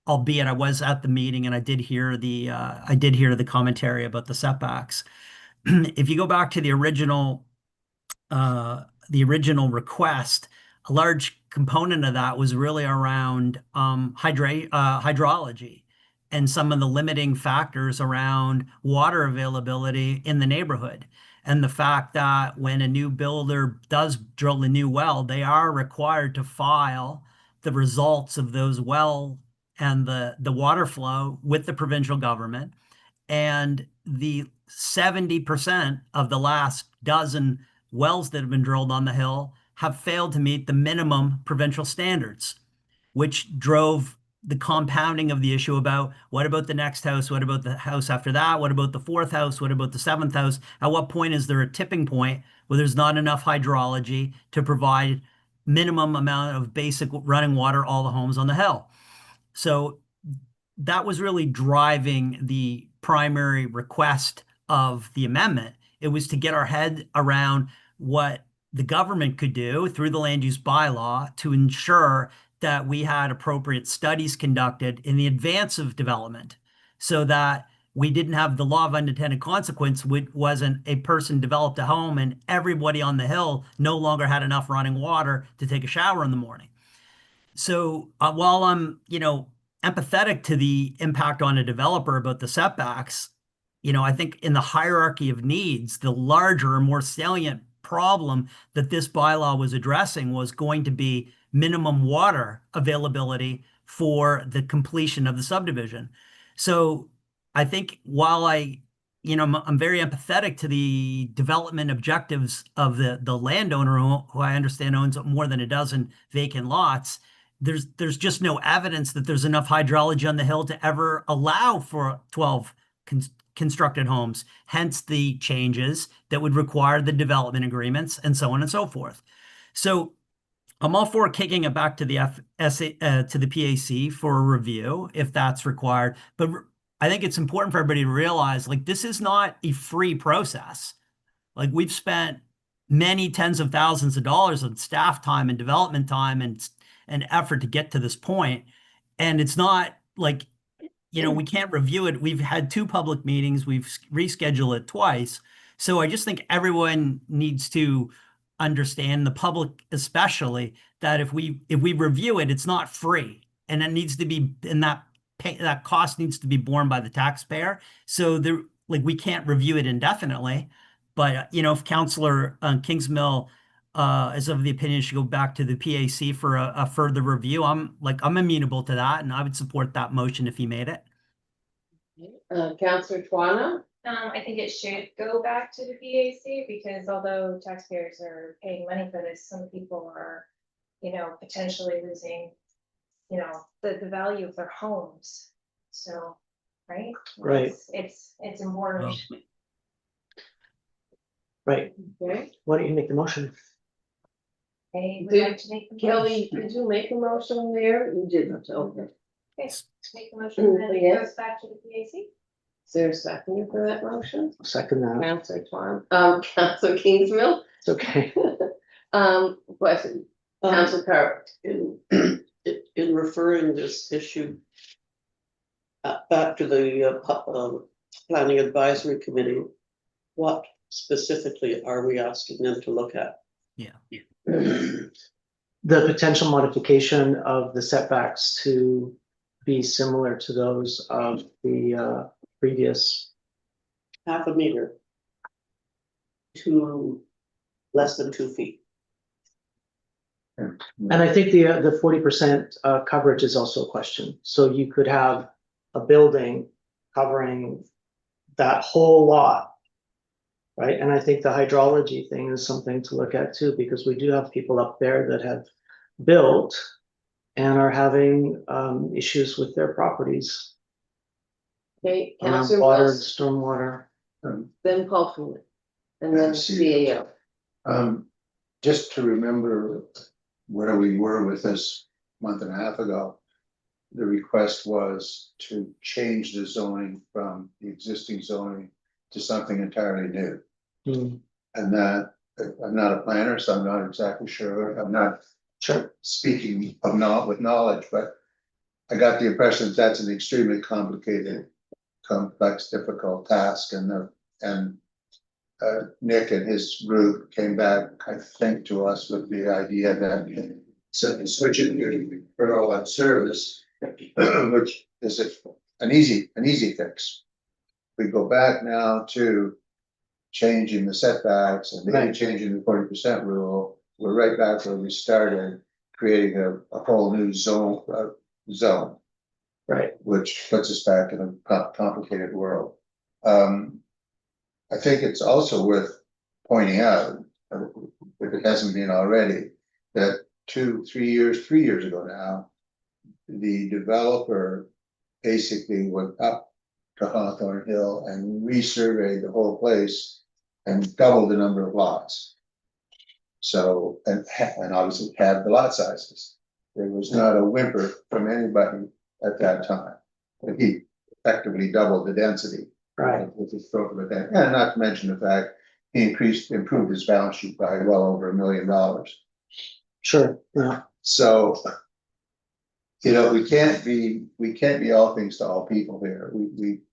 Albeit I was at the meeting and I did hear the commentary about the setbacks. If you go back to the original request, a large component of that was really around hydrology and some of the limiting factors around water availability in the neighborhood. And the fact that when a new builder does drill a new well, they are required to file the results of those well and the water flow with the provincial government. And the 70% of the last dozen wells that have been drilled on the hill have failed to meet the minimum provincial standards, which drove the compounding of the issue about what about the next house? What about the house after that? What about the fourth house? What about the seventh house? At what point is there a tipping point where there's not enough hydrology to provide minimum amount of basic running water all the homes on the hill? So that was really driving the primary request of the amendment. It was to get our head around what the government could do through the land use bylaw to ensure that we had appropriate studies conducted in the advance of development, so that we didn't have the law of unintended consequence, which wasn't a person developed a home and everybody on the hill no longer had enough running water to take a shower in the morning. So while I'm, empathetic to the impact on a developer about the setbacks, I think in the hierarchy of needs, the larger and more salient problem that this bylaw was addressing was going to be minimum water availability for the completion of the subdivision. So I think while I'm very empathetic to the development objectives of the landowner, who I understand owns more than a dozen vacant lots, there's just no evidence that there's enough hydrology on the hill to ever allow for 12 constructed homes, hence the changes that would require the development agreements and so on and so forth. So I'm all for kicking it back to the to the PAC for a review if that's required. But I think it's important for everybody to realize, like, this is not a free process. Like, we've spent many tens of thousands of dollars on staff time and development time and effort to get to this point. And it's not like, we can't review it. We've had 2 public meetings. We've rescheduled it twice. So I just think everyone needs to understand, the public especially, that if we review it, it's not free, and it needs to be, and that cost needs to be borne by the taxpayer. So we can't review it indefinitely. But if Councillor Kingsmill is of the opinion it should go back to the PAC for a further review, I'm amenable to that, and I would support that motion if he made it. Councillor Twana? I think it should go back to the PAC, because although taxpayers are paying money for this, some people are, potentially losing, the value of their homes. So, right? Right. It's important. Right. Okay. Why don't you make the motion? I would Did- like to make the Kelly, motion. did you make a motion there? You didn't, okay. Okay, make the motion, then it Yes. goes back to the PAC. Is there a second for that motion? Second that. Councillor Twan, Councillor Kingsmill? It's okay. Question, Um, Councillor Carver? in referring this issue back to the Planning Advisory Committee, what specifically are we asking them to look at? The potential modification of the setbacks to be similar to those of the previous. Half a meter to less than 2 feet. And I think the 40% coverage is also a question. So you could have a building covering that whole lot, right? And I think the hydrology thing is something to look at too, because we do have people up there that have built and are having issues with their properties Okay, around Councillor water and Wilson, stormwater. then Paul Foley, and then CAO. Just to remember where we were with this month and a half ago. The request was to change the zoning from the existing zoning to something entirely new. Hmm. And that, I'm not a planner, so I'm not exactly sure, I'm not Sure. speaking of with knowledge, but I got the impression that that's an extremely complicated, complex, difficult task, and Nick and his group came back, I think, to us with the idea that switch it to rural and service, which is an easy fix. We go back now to changing the setbacks and maybe Right. changing the 40% rule. We're right back where we started, creating a whole new zone, Right. which puts us back in a complicated world. I think it's also worth pointing out, if it hasn't been already, that 3 years ago now, the developer basically went up to Hawthorne Hill and resurveyed the whole place and doubled the number of lots. So, and obviously had the lot sizes. There was not a whimper from anybody at that time. But he effectively doubled the density. Right. With his stroke of a pen, and not to mention the fact he improved his balance sheet by well over $1 million. Sure, yeah. So, you know, we can't be all things to all people here.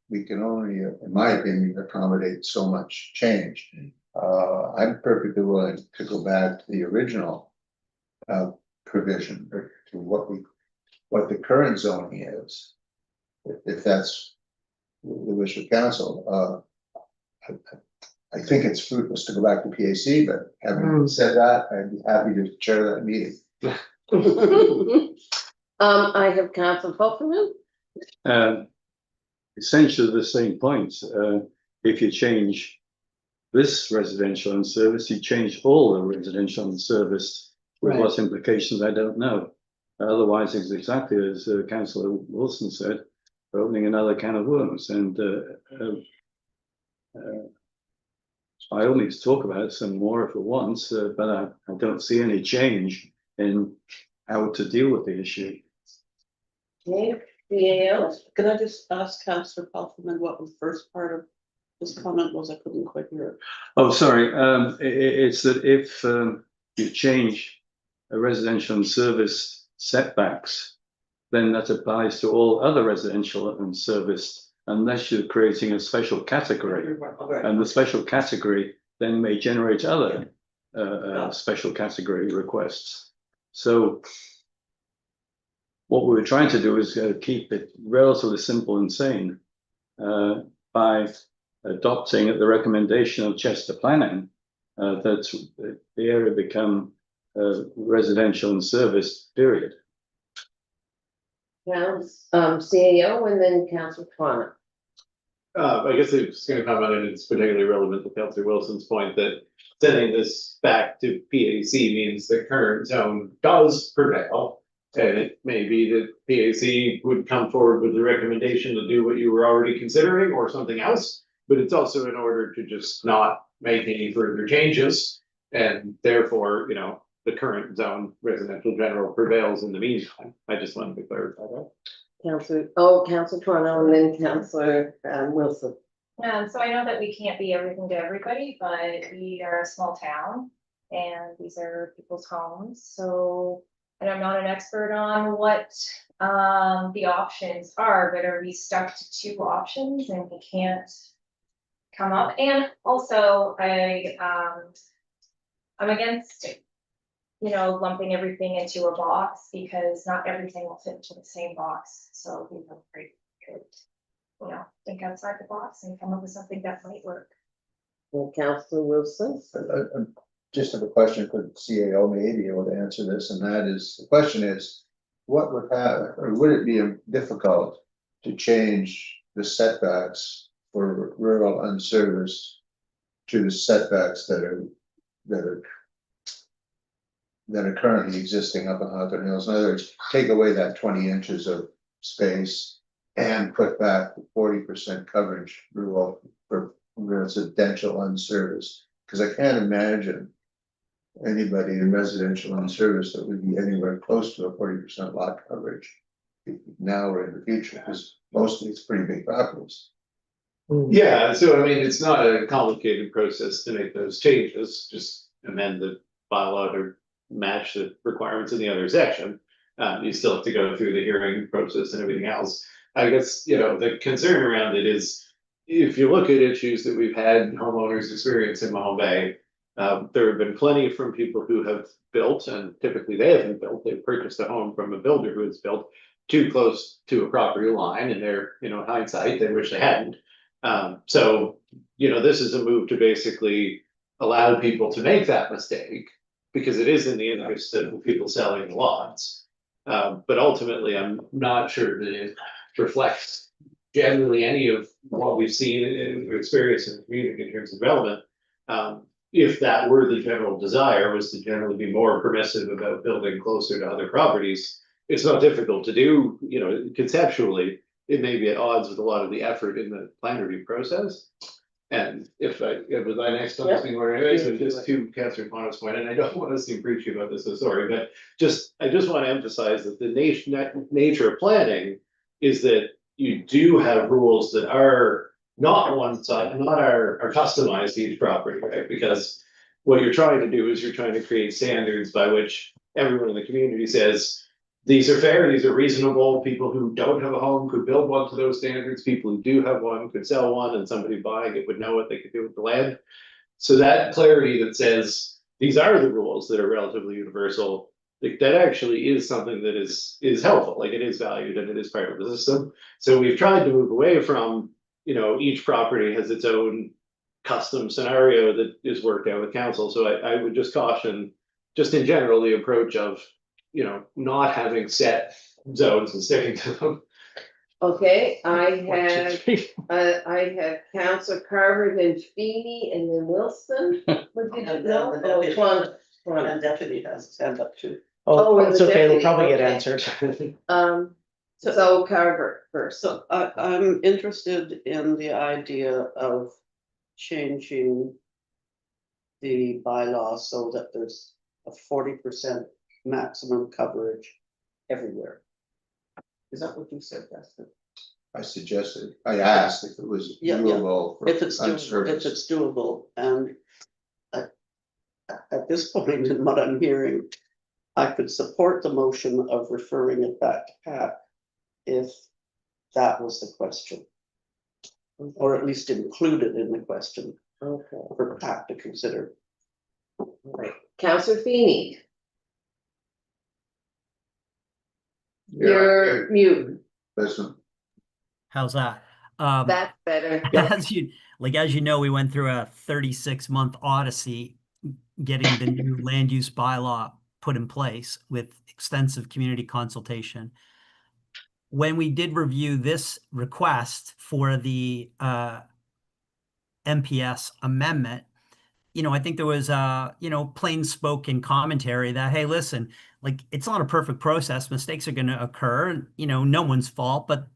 We can only, in my opinion, accommodate so much change. I'm perfectly willing to go back to the original provision, or to what the current zoning is. If that's the wish of council. I think it's fruitless to go back to PAC, but having said that, I'd be happy to chair that meeting. I have Council Pokemon. Essentially the same point. If you change this residential and service, you change all the residential and service. With Right. what implications, I don't know. Otherwise, it's exactly as Councillor Wilson said, opening another can of worms. And by all means, talk about it some more if it wants, but I don't see any change in how to deal with the issue. Okay, CAO. Can I just ask Councillor Kaufman what the first part of his comment was? I couldn't quite hear it. Oh, sorry. It's that if you change a residential and service setbacks, then that applies to all other residential and service, unless you're creating a special category. And the special category then may generate other special category requests. So what we were trying to do is keep it relatively simple and sane by adopting at the recommendation of Chester Planning that the area become residential and service, period. CAO and then Council Connor. I guess it's gonna comment, and it's particularly relevant to Councillor Wilson's point that sending this back to PAC means the current zone does prevail. And it may be that PAC would come forward with the recommendation to do what you were already considering or something else. But it's also in order to just not make any further changes. And therefore, you know, the current zone residential general prevails in the meantime. I just wanted to clarify that. Council Toronto and then Councillor Wilson. So I know that we can't be everything to everybody, but we are a small town and these are people's homes, so. And I'm not an expert on what the options are, but are we stuck to two options and we can't come up? And also I'm against, you know, lumping everything into a box because not everything will fit into the same box. So we could, you know, think outside the box and come up with something that might work. And Councillor Wilson. Just have a question for the CAO, may be able to answer this, and that is, the question is, what would have, or would it be difficult to change the setbacks for rural unserviced to the setbacks that are currently existing up on Hawthorne Hills? In other words, take away that 20 inches of space and put back 40% coverage rural for residential unserviced, because I can't imagine anybody in residential and service that would be anywhere close to a 40% lot coverage now or in the future, because mostly it's pretty big properties. Yeah, so I mean, it's not a complicated process to make those changes, just amend the bylaw to match the requirements in the other section. You still have to go through the hearing process and everything else. I guess, you know, the concern around it is, if you look at issues that we've had homeowners experience in Mahone Bay, there have been plenty from people who have built, and typically they haven't built, they've purchased a home from a builder who has built too close to a property line, and they're, you know, in hindsight, they wish they hadn't. So, you know, this is a move to basically allow people to make that mistake, because it is in the interest of the people selling the lots. But ultimately, I'm not sure that it reflects generally any of what we've seen and experienced in the community in terms of development. If that were the general desire, was to generally be more permissive about building closer to other properties, it's not difficult to do, you know, conceptually. It may be at odds with a lot of the effort in the plan review process. And if was my next on this thing, or anyways, but just to Councillor Connor's point, and I don't want to seem preachy about this, so sorry, but I just want to emphasize that the nature of planning is that you do have rules that are not one side, not are customized to each property, right? Because what you're trying to do is you're trying to create standards by which everyone in the community says, these are fair, these are reasonable, people who don't have a home could build one to those standards, people who do have one could sell one, and somebody buying it would know what they could do with the land. So that clarity that says, these are the rules that are relatively universal, like, that actually is something that is helpful, like, it is valued and it is part of the system. So we've tried to move away from, you know, each property has its own custom scenario that is worked out with council. So I would just caution, just in general, the approach of, you know, not having set zones and sticking to them. Okay, I have Councillor Carver, then Feeney, and then Wilson. What did you And know? then the Oh, deputy. Twana. And deputy has his hand up too. Oh, Oh, and it's the okay, it'll deputy, probably get okay. answered. So Carver first. So I'm interested in the idea of changing the bylaw so that there's a 40% maximum coverage everywhere. Is that what you said, Dustin? I suggested, I asked if it was Yeah, yeah. doable for If it's doable, if unserviced. it's doable, and at this point in what I'm hearing, I could support the motion of referring it back to Pat if that was the question. Or at least include it in the question Okay, for Pat to consider. right. Councillor Feeney. You're mute. Listen, How's that? That's better. As you know, we went through a 36-month odyssey getting the new land use bylaw put in place with extensive community consultation. When we did review this request for the MPS amendment, you know, I think there was plain spoken commentary that, hey, listen, like, it's not a perfect process. Mistakes are going to occur. You know, no one's fault, but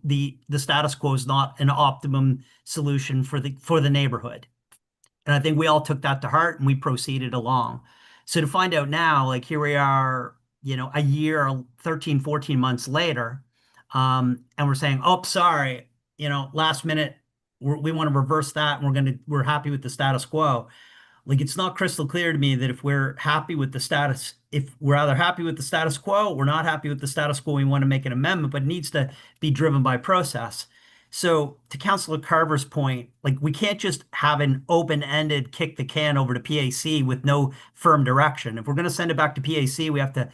the status quo is not an optimum solution for the neighborhood. And I think we all took that to heart and we proceeded along. So to find out now, like, here we are, you know, a year, 13, 14 months later, and we're saying, oh, sorry, you know, last minute, we want to reverse that and we're happy with the status quo. Like, it's not crystal clear to me that if we're happy with the status, if we're either happy with the status quo, we're not happy with the status quo, we want to make an amendment, but it needs to be driven by process. So to Councillor Carver's point, like, we can't just have an open-ended kick the can over to PAC with no firm direction. If we're going to send it back to PAC, we have to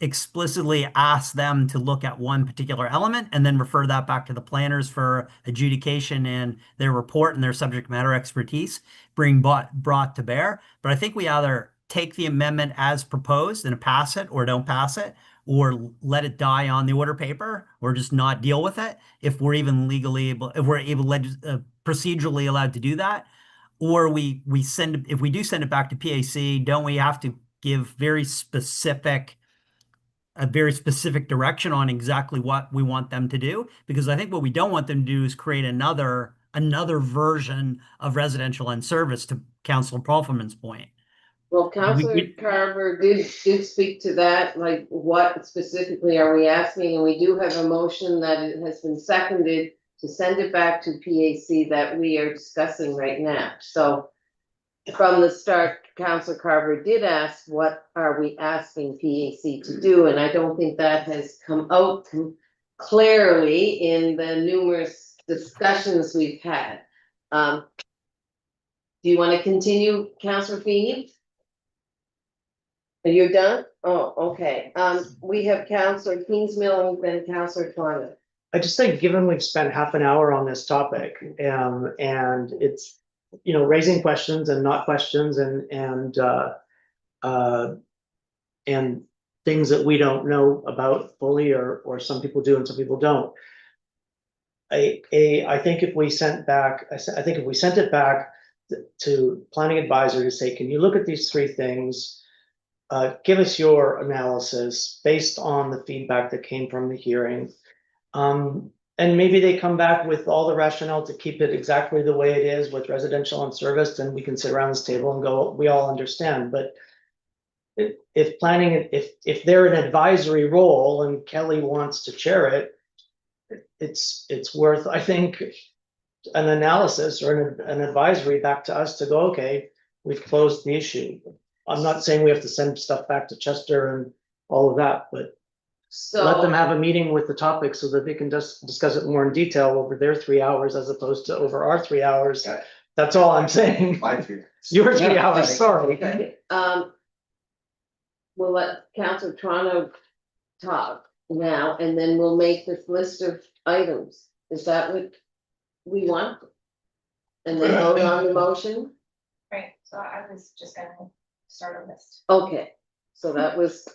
explicitly ask them to look at one particular element and then refer that back to the planners for adjudication and their report and their subject matter expertise brought to bear. But I think we either take the amendment as proposed and pass it, or don't pass it, or let it die on the order paper, or just not deal with it if we're even legally able, if we're able procedurally allowed to do that. Or if we do send it back to PAC, don't we have to give a very specific direction on exactly what we want them to do? Because I think what we don't want them to do is create another version of residential and service, to Councillor Paulferman's point. Well, Councillor Carver did speak to that, like, what specifically are we asking? And we do have a motion that it has been seconded to send it back to PAC that we are discussing right now. So from the start, Councillor Carver did ask, what are we asking PAC to do? And I don't think that has come out clearly in the numerous discussions we've had. Do you want to continue, Councillor Feeney? Are you done? Oh, okay. We have Councillor Kingsmill and then Councillor Twana. I just think, given we've spent half an hour on this topic, and it's, you know, raising questions and not questions, and things that we don't know about fully, or some people do and some people don't. I think if we sent it back to planning advisor to say, can you look at these three things? Give us your analysis based on the feedback that came from the hearing. And maybe they come back with all the rationale to keep it exactly the way it is with residential and service, and we can sit around this table and go, we all understand. But if they're an advisory role and Kelly wants to chair it, it's worth, I think, an analysis or an advisory back to us to go, okay, we've closed the issue. I'm not saying we have to send stuff back to Chester and all of that, but let them So, have a meeting with the topic so that they can just discuss it more in detail over their 3 hours as opposed to over our 3 hours. Okay. That's all I'm saying. My fear. Your 3 hours, sorry. okay, we'll let Councilor Toronto talk now, and then we'll make this list of items. Is that what we want? And then vote on the motion? Right, so I was just gonna start a list. Okay, so that was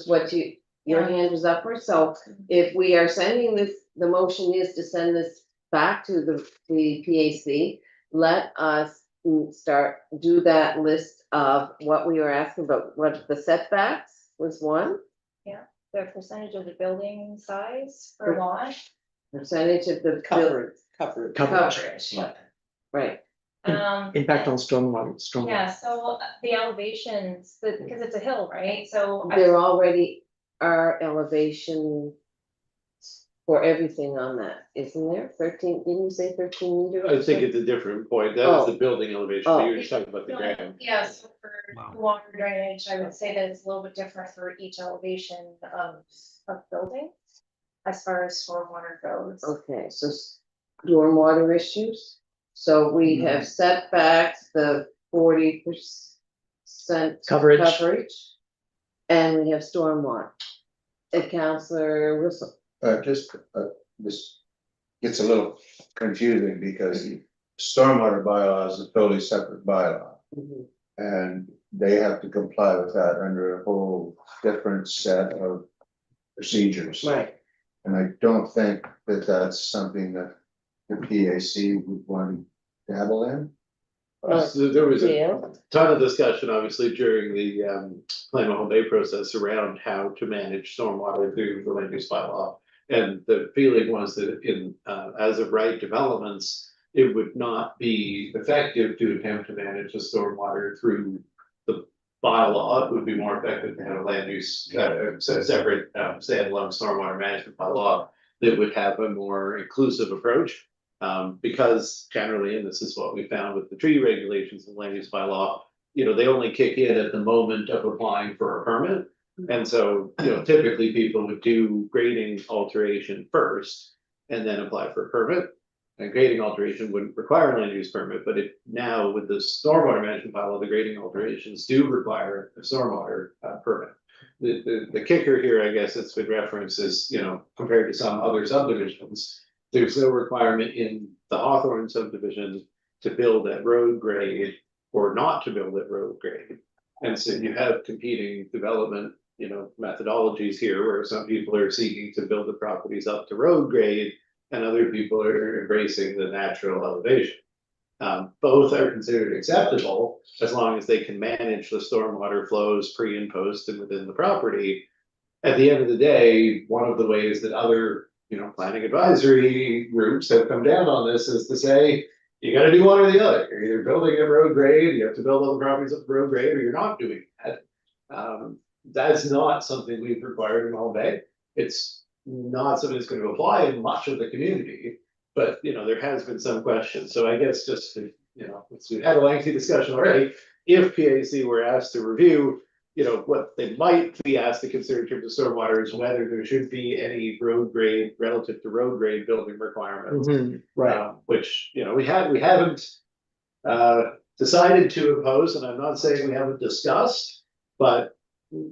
what your Yeah. hand was up for, so if we are sending this, the motion is to send this back to the PAC. Let us do that list of what we were asking about, what the setbacks was one, The percentage of the building size per lot. percentage of the Coverage. Coverage, yeah. right, Impact on and- stormwater. Yeah, so the elevations, because it's a hill, right, so. there already are elevation for everything on that, isn't there? 13, didn't you say 13 meters? I think it's a different point. That was the building elevation, but you're just talking about the ground. Yes, for Wow. water drainage, I would say that it's a little bit different for each elevation of building. As far as stormwater goes. Okay, so stormwater issues, so we have setbacks, the 40% Coverage. and we have stormwater. And Councillor Russell, This gets a little confusing because stormwater bylaw is a totally separate bylaw. And they have to comply with that under a whole different set of procedures. right, And I don't think that that's something that the PAC would want to dabble in. So there was a Dale, ton of discussion, obviously, during the Plan Mahone Bay process around how to manage stormwater through the land use bylaw. And the feeling was that in as of right developments, it would not be effective to attempt to manage the stormwater through the bylaw. It would be more effective to have a land use separate standalone stormwater management bylaw that would have a more inclusive approach. Because generally, and this is what we found with the tree regulations and land use bylaw, they only kick in at the moment of applying for a permit. And so, typically people would do grading alteration first and then apply for a permit. And grading alteration wouldn't require a land use permit, but now with the stormwater management bylaw, the grading alterations do require a stormwater permit. The kicker here, I guess, it's been referenced is, compared to some other subdivisions, there's no requirement in the Hawthorne subdivision to build at road grade or not to build at road grade. And so you have competing development, methodologies here where some people are seeking to build the properties up to road grade and other people are embracing the natural elevation. Both are considered acceptable as long as they can manage the stormwater flows pre and post and within the property. At the end of the day, one of the ways that other planning advisory groups have come down on this is to say, you gotta do one or the other. You're either building at road grade, you have to build all the properties up to road grade, or you're not doing that. That's not something we've required in Mahone Bay. It's not something that's gonna apply in much of the community, but there has been some question. So I guess just to, we've had a lengthy discussion already. If PAC were asked to review, what they might be asked to consider in terms of stormwater is whether there should be any road grade relative to road grade building requirements. Right. Which, we haven't decided to impose, and I'm not saying we haven't discussed, but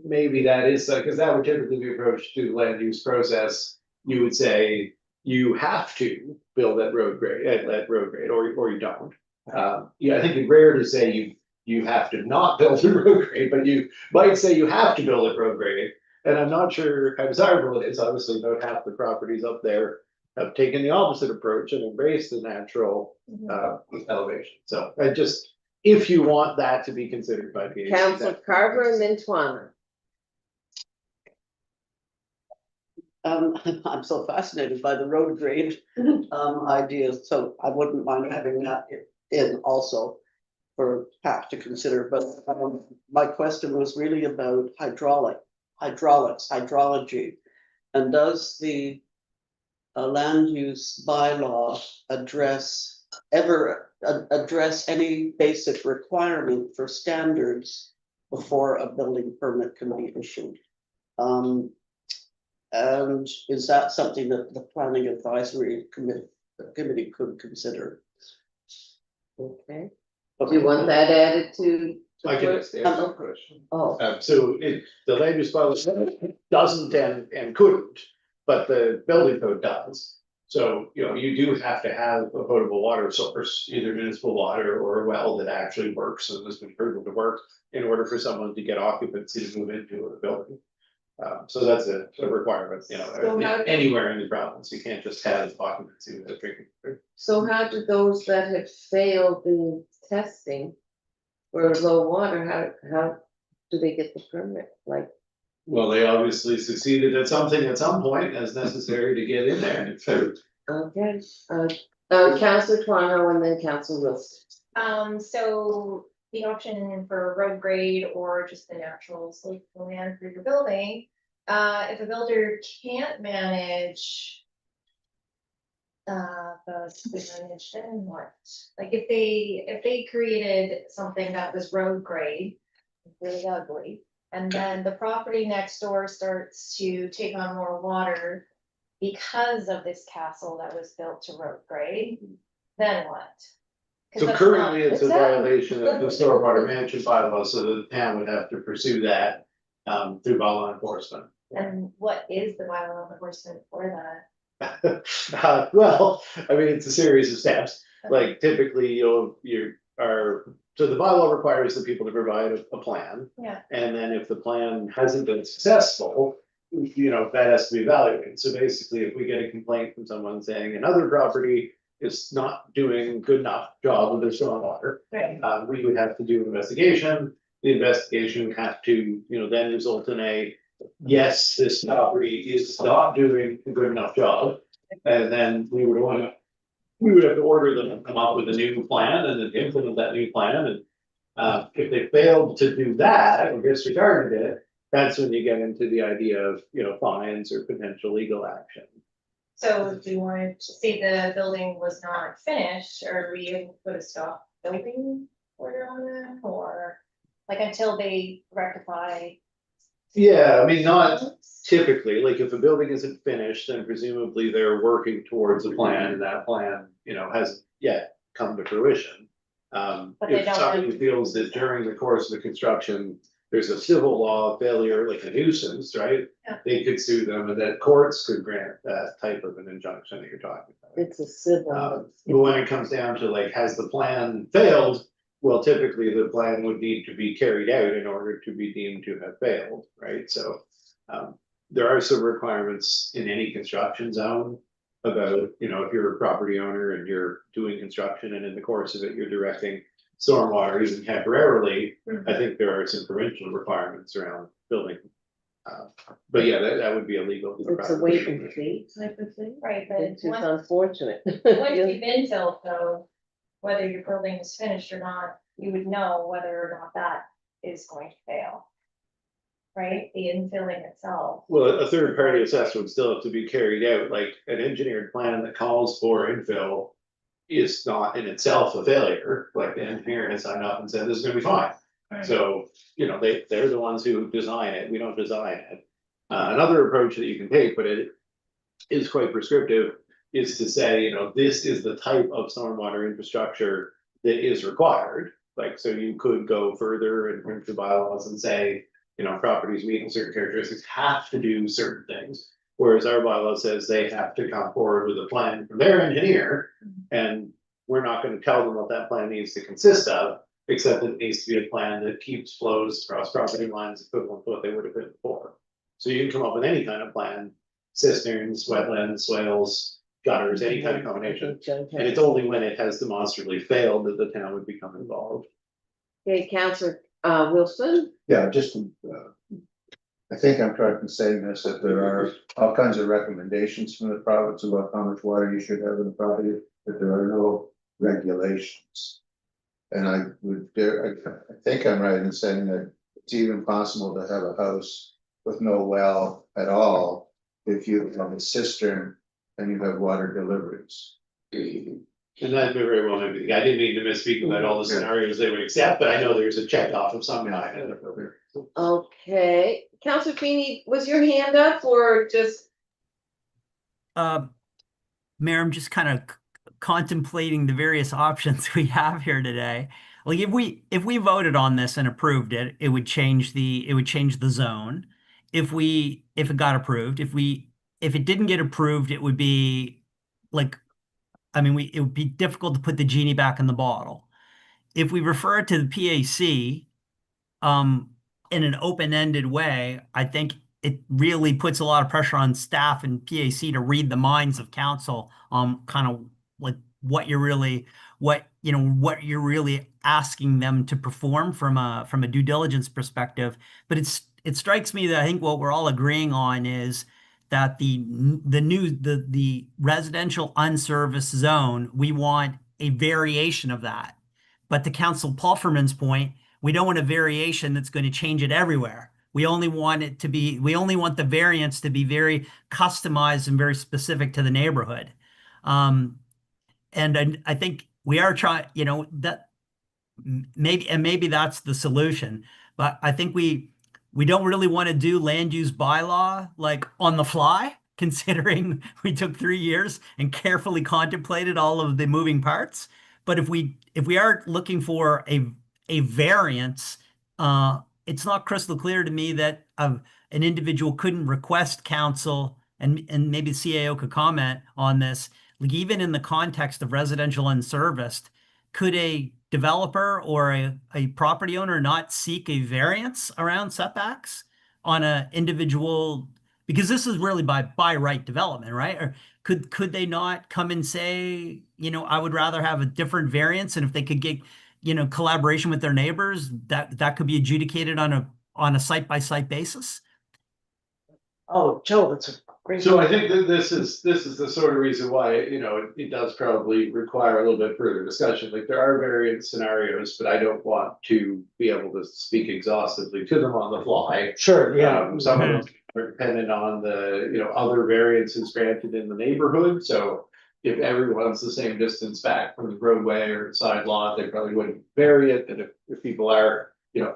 maybe that is, because that would typically be approached to the land use process. You would say you have to build at road grade, or you don't. I think it's rare to say you have to not build at road grade, but you might say you have to build at road grade. And I'm not sure how desirable it is. Obviously, about half the properties up there have taken the opposite approach and embraced the natural elevation. So if you want that to be considered by PAC. Councillor Carver and then Twana. I'm so fascinated by the road grade ideas, so I wouldn't mind having that in also for PAC to consider, but my question was really about hydraulics, hydrology. And does the a land use bylaw address any basic requirement for standards before a building permit can be issued. And is that something that the planning advisory committee could consider? Okay, do you want that added to? I can answer Uh-oh. the question. Oh, So the land use bylaw doesn't and couldn't, but the building code does. So, you know, you do have to have a potable water source, either municipal water or a well that actually works and has been proven to work in order for someone to get occupancy to move into a building. So that's a requirement, you So know, how- anywhere in the province, you can't just have occupancy without drinking. so how do those that have failed the testing for low water, how do they get the permit? Like, Well, they obviously succeeded at something at some point as necessary to get in there. So okay, Councillor Twano and then Councillor Wilson. So the option for road grade or just the natural slope of the land for your building, if a builder can't manage the manage, then what? Like if they created something that was road grade, really ugly, and then the property next door starts to take on more water because of this castle that was built to road grade, then what? 'Cause So that's currently not- it's a violation of the stormwater management bylaw, so the town would have to pursue that through bylaw enforcement. And what is the bylaw enforcement for that? Well, I mean, it's a series of steps, like typically so the bylaw requires the people to provide a plan. Yeah. And then if the plan hasn't been successful, you know, that has to be evaluated. So basically, if we get a complaint from someone saying another property is not doing good enough job with their stormwater, Right. we would have to do an investigation. The investigation would have to, you know, then result in a, yes, this property is not doing a good enough job. And then we would have to order them to come up with a new plan and then implement that new plan. And if they failed to do that or disregarded it, that's when you get into the idea of, you know, fines or potential legal action. So do you want to say the building was not finished, or we able to put a stop building order on that, or like until they rectify? Yeah, I mean, not typically, like if a building isn't finished, then presumably they're working towards a plan and that plan, you know, hasn't yet come to fruition. But they If don't somebody have- feels that during the course of the construction, there's a civil law failure, like a nuisance, right? Yeah. They could sue them and that courts could grant that type of an injunction that you're talking about. It's a civil. But when it comes down to like, has the plan failed? Well, typically the plan would need to be carried out in order to be deemed to have failed, right? So there are some requirements in any construction zone about, you know, if you're a property owner and you're doing construction and in the course of it, you're directing stormwater even temporarily. I think there are some provincial requirements around building. But yeah, that would be illegal. It's a wait and see type of thing. Right, but It's once unfortunate. once you've been built though, whether your building is finished or not, you would know whether or not that is going to fail. Right, the infilling itself. Well, a third party assessment would still have to be carried out, like an engineered plan that calls for infill. Is not in itself a failure, like the engineer has signed off and said this is gonna be fine. So, you know, they're the ones who design it, we don't design it. Another approach that you can take, but it is quite prescriptive, is to say, you know, this is the type of stormwater infrastructure that is required. Like, so you could go further and print the bylaws and say, you know, properties meeting certain characteristics have to do certain things. Whereas our bylaw says they have to come forward with a plan from their engineer, and we're not gonna tell them what that plan needs to consist of. Except that it needs to be a plan that keeps flows across property lines equivalent to what they would have been before. So you can come up with any kind of plan, cisterns, wetlands, swales, gutters, any kind of combination. And it's only when it has demonstrably failed that the town would become involved. Okay, Councillor Wilson, Yeah, just, I think I'm correct in saying this, that there are all kinds of recommendations from the province about how much water you should have in the property, but there are no regulations. And I think I'm right in saying that it's even possible to have a house with no well at all if you have a cistern then you have water deliveries. And that very well maybe, I didn't mean to misspeak about all the scenarios they would accept, but I know there's a check off of some kind. Okay, Counselor Feeney, was your hand up or just, Mayor, I'm just kind of contemplating the various options we have here today. Like if we voted on this and approved it, it would change the zone. If it got approved, if it didn't get approved, it would be like, I mean, it would be difficult to put the genie back in the bottle. If we refer it to the PAC, in an open-ended way, I think it really puts a lot of pressure on staff and PAC to read the minds of council on kind of like what you're really asking them to perform from a due diligence perspective. But it strikes me that I think what we're all agreeing on is that the residential unserviced zone, we want a variation of that. But to Council Pulverman's point, we don't want a variation that's going to change it everywhere. We only want the variance to be very customized and very specific to the neighborhood. And I think we are trying, that maybe that's the solution, but I think we don't really want to do land use bylaw like on the fly, considering we took 3 years and carefully contemplated all of the moving parts. But if we are looking for a variance, it's not crystal clear to me that an individual couldn't request counsel, and maybe the CAO could comment on this. Like even in the context of residential unserviced, could a developer or a property owner not seek a variance around setbacks on an individual? Because this is really by right development, right? Or could they not come and say, I would rather have a different variance, and if they could get collaboration with their neighbors, that could be adjudicated on a site-by-site basis? Oh, Joe, that's a great. So I think that this is the sort of reason why, it does probably require a little bit further discussion. Like there are various scenarios, but I don't want to be able to speak exhaustively to them on the fly. Sure, yeah. Some of them are dependent on the, other variances granted in the neighborhood. So if everyone's the same distance back from the roadway or the side lot, they probably wouldn't vary it. And if people are,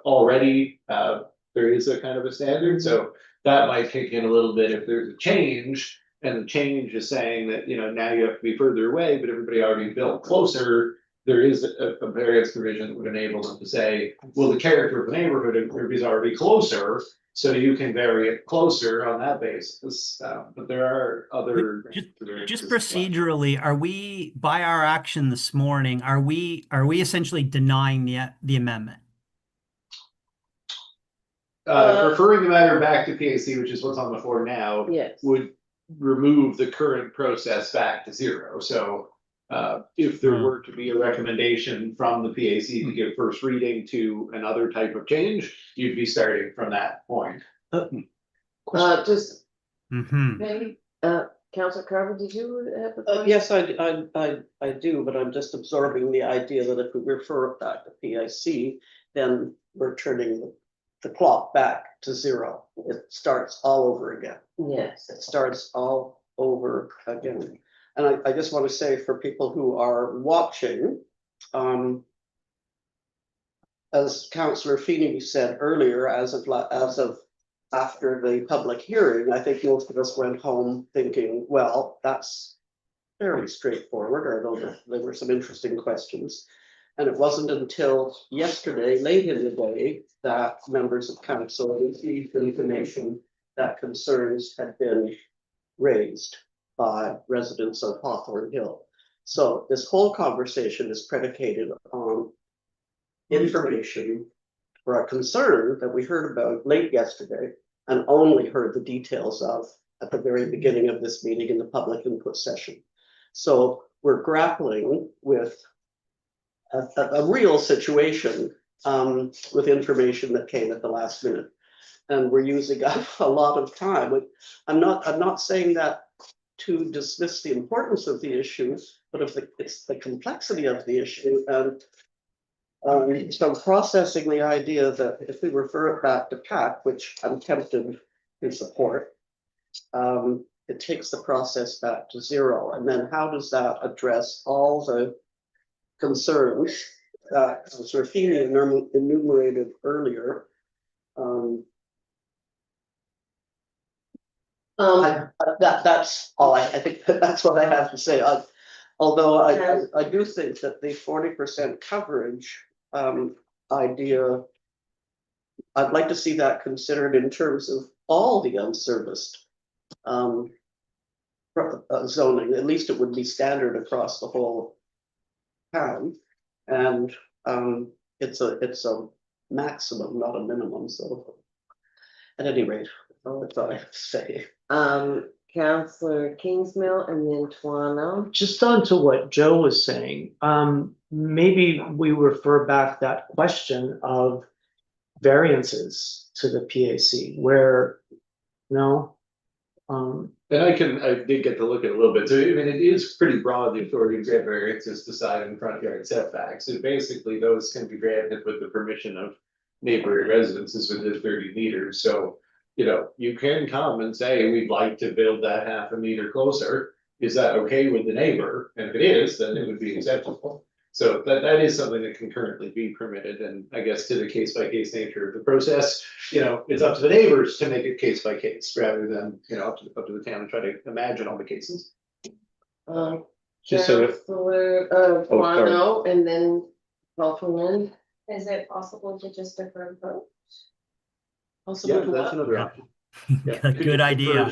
already, there is a kind of a standard. So that might kick in a little bit if there's a change, and the change is saying that, now you have to be further away, but everybody already built closer. There is a variance provision that would enable them to say, well, the character of the neighborhood is already closer, so you can vary it closer on that basis. But there are other. Just procedurally, are we, by our action this morning, are we essentially denying the amendment? Referring the matter back to PAC, which is what's on the floor now, yes, would remove the current process back to zero. So if there were to be a recommendation from the PAC to give first reading to another type of change, you'd be starting from that point. just, Mm-hmm. maybe, Counselor Carver, did you have a question? Yes, I do, but I'm just absorbing the idea that if we refer it back to PIC, then we're turning the clock back to zero. It starts all over again. Yes. It starts all over again. And I just want to say for people who are watching, as Councillor Feeney said earlier, as of after the public hearing, I think most of us went home thinking, well, that's fairly straightforward, although there were some interesting questions. And it wasn't until yesterday, late in the day, that members of council received information that concerns had been raised by residents of Hawthorne Hill. So this whole conversation is predicated on information or a concern that we heard about late yesterday and only heard the details of at the very beginning of this meeting in the public input session. So we're grappling with a real situation with information that came at the last minute, and we're using up a lot of time. I'm not saying that to dismiss the importance of the issue, but it's the complexity of the issue, and so processing the idea that if we refer it back to PAC, which I'm tempted to support, it takes the process back to zero, and then how does that address all the concerns that Rafini enumerated earlier? That's all I think that's what I have to say. Although I do think that the 40% coverage idea, I'd like to see that considered in terms of all the unserviced zoning. At least it would be standard across the whole town. And it's a maximum, not a minimum. So at any rate, that's all I have to say. Counselor Kingsmill and then Tuano. Just on to what Joe was saying, maybe we refer back that question of variances to the PAC where, no? And I did get to look at it a little bit, so I mean, it is pretty broad, the authority to grant variances to side and front yard setbacks, and basically those can be granted with the permission of neighboring residences within 30 meters, so. You know, you can come and say, we'd like to build that half a meter closer, is that okay with the neighbor? And if it is, then it would be acceptable. So that is something that can currently be permitted, and I guess to the case by case nature of the process, you know, it's up to the neighbors to make it case by case rather than, you know, up to the town and try to imagine all the cases. Just so that- Counselor sorry. Tuano and then Copeland. Is it possible to just defer the vote? Yeah, that's another option. Yeah, you could Good just idea.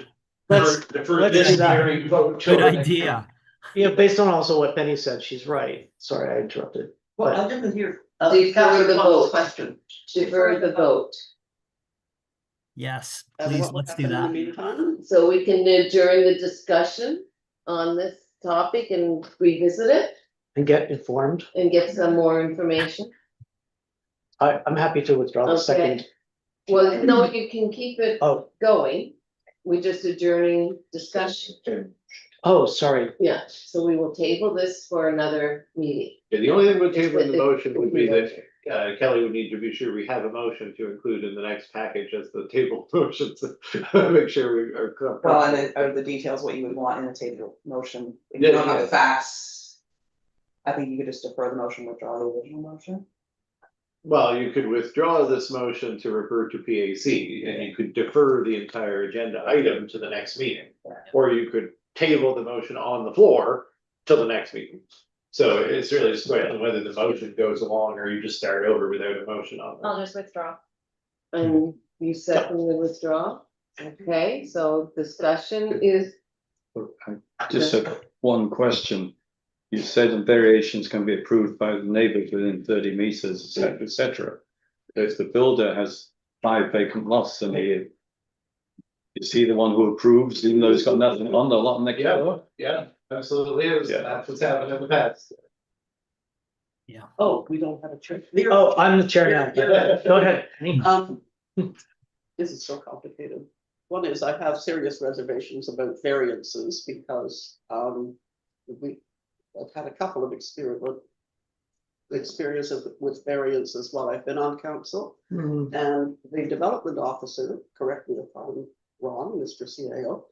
defer let's this do that. hearing vote till Good the next hearing. idea. Yeah, based on also what Penny said, she's right. Sorry, I interrupted. Well, I didn't hear. Defer the vote. Question. Defer the vote. Yes, And please, what will let's do happen in the that. meantime? So we can adjourn the discussion on this topic and revisit it And get informed. and get some more information. I'm happy to withdraw the Okay. second. Well, no, you can keep it Oh, going. We're just adjourning discussion. oh, sorry. Yeah, so we will table this for another meeting. Yeah, the only thing with tabling the motion would be that Kelly would need to be sure we have a motion to include in the next package as the table motion to make sure we are. Well, and then are the details what you would want in a table motion, if you Yeah, don't have yeah. the facts. I think you could just defer the motion, withdraw the original motion. Well, you could withdraw this motion to refer to PAC and you could defer the entire agenda item to the next meeting. Or you could table the motion on the floor till the next meeting. So it's really just a question of whether the motion goes along or you just start over without a motion on I'll it. just withdraw. And you second the withdrawal? Okay, so discussion is, I just have one question. You said that variations can be approved by the neighbours within 30 meters, et cetera, et cetera. If the builder has 5 vacant lots and is he the one who approves, even though he's got nothing on the lot next door? Yeah, absolutely is. Yeah. That's what's happened in the past. Oh, we don't have a chair. Oh, I'm the chair now. Go ahead. Penny. This is so complicated. One is I have serious reservations about variances because, I've had a couple of experiences with variances while I've been on council. Mhm. And the development officer, correct me if I'm wrong, Mr. CAO,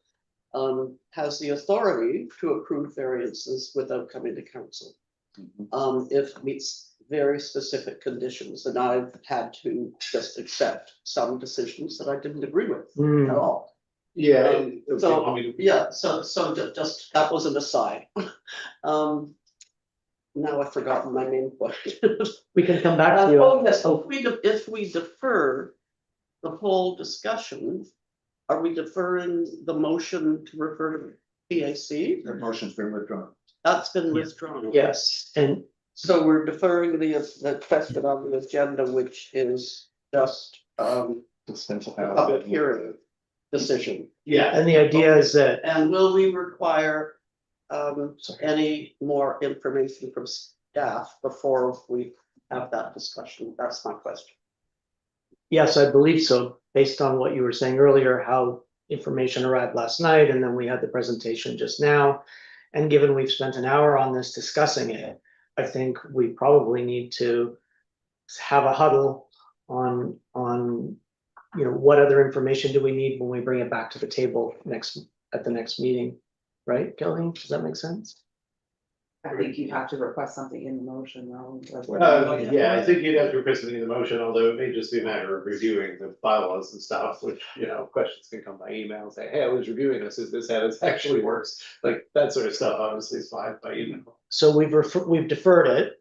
has the authority to approve variances without coming to council. If it meets very specific conditions, and I've had to just accept some decisions that I didn't agree with at Mm. all. Yeah. So, yeah, so just, that was an aside. Now I've forgotten my main question. We can come back to you. Oh, yes, if we defer the whole discussion, are we deferring the motion to refer to PAC? That motion's been withdrawn. That's been withdrawn. Yes, and So we're deferring the question on the agenda, which is just public hearing decision. Yeah, the idea is that, And will we require any more information from staff before we have that discussion? That's my question. yes, I believe so, based on what you were saying earlier, how information arrived last night, and then we had the presentation just now. And given we've spent an hour on this discussing it, I think we probably need to have a huddle on, you know, what other information do we need when we bring it back to the table next at the next meeting, right, Kelly? Does that make sense? I think you have to request something in the motion, though. Yeah, I think you'd have to request something in the motion, although it may just be a matter of reviewing the bylaws and stuff, which, you know, questions can come by email, say, hey, I was reviewing this, is this how this actually works? Like, that sort of stuff obviously is fine by email. So we've deferred it.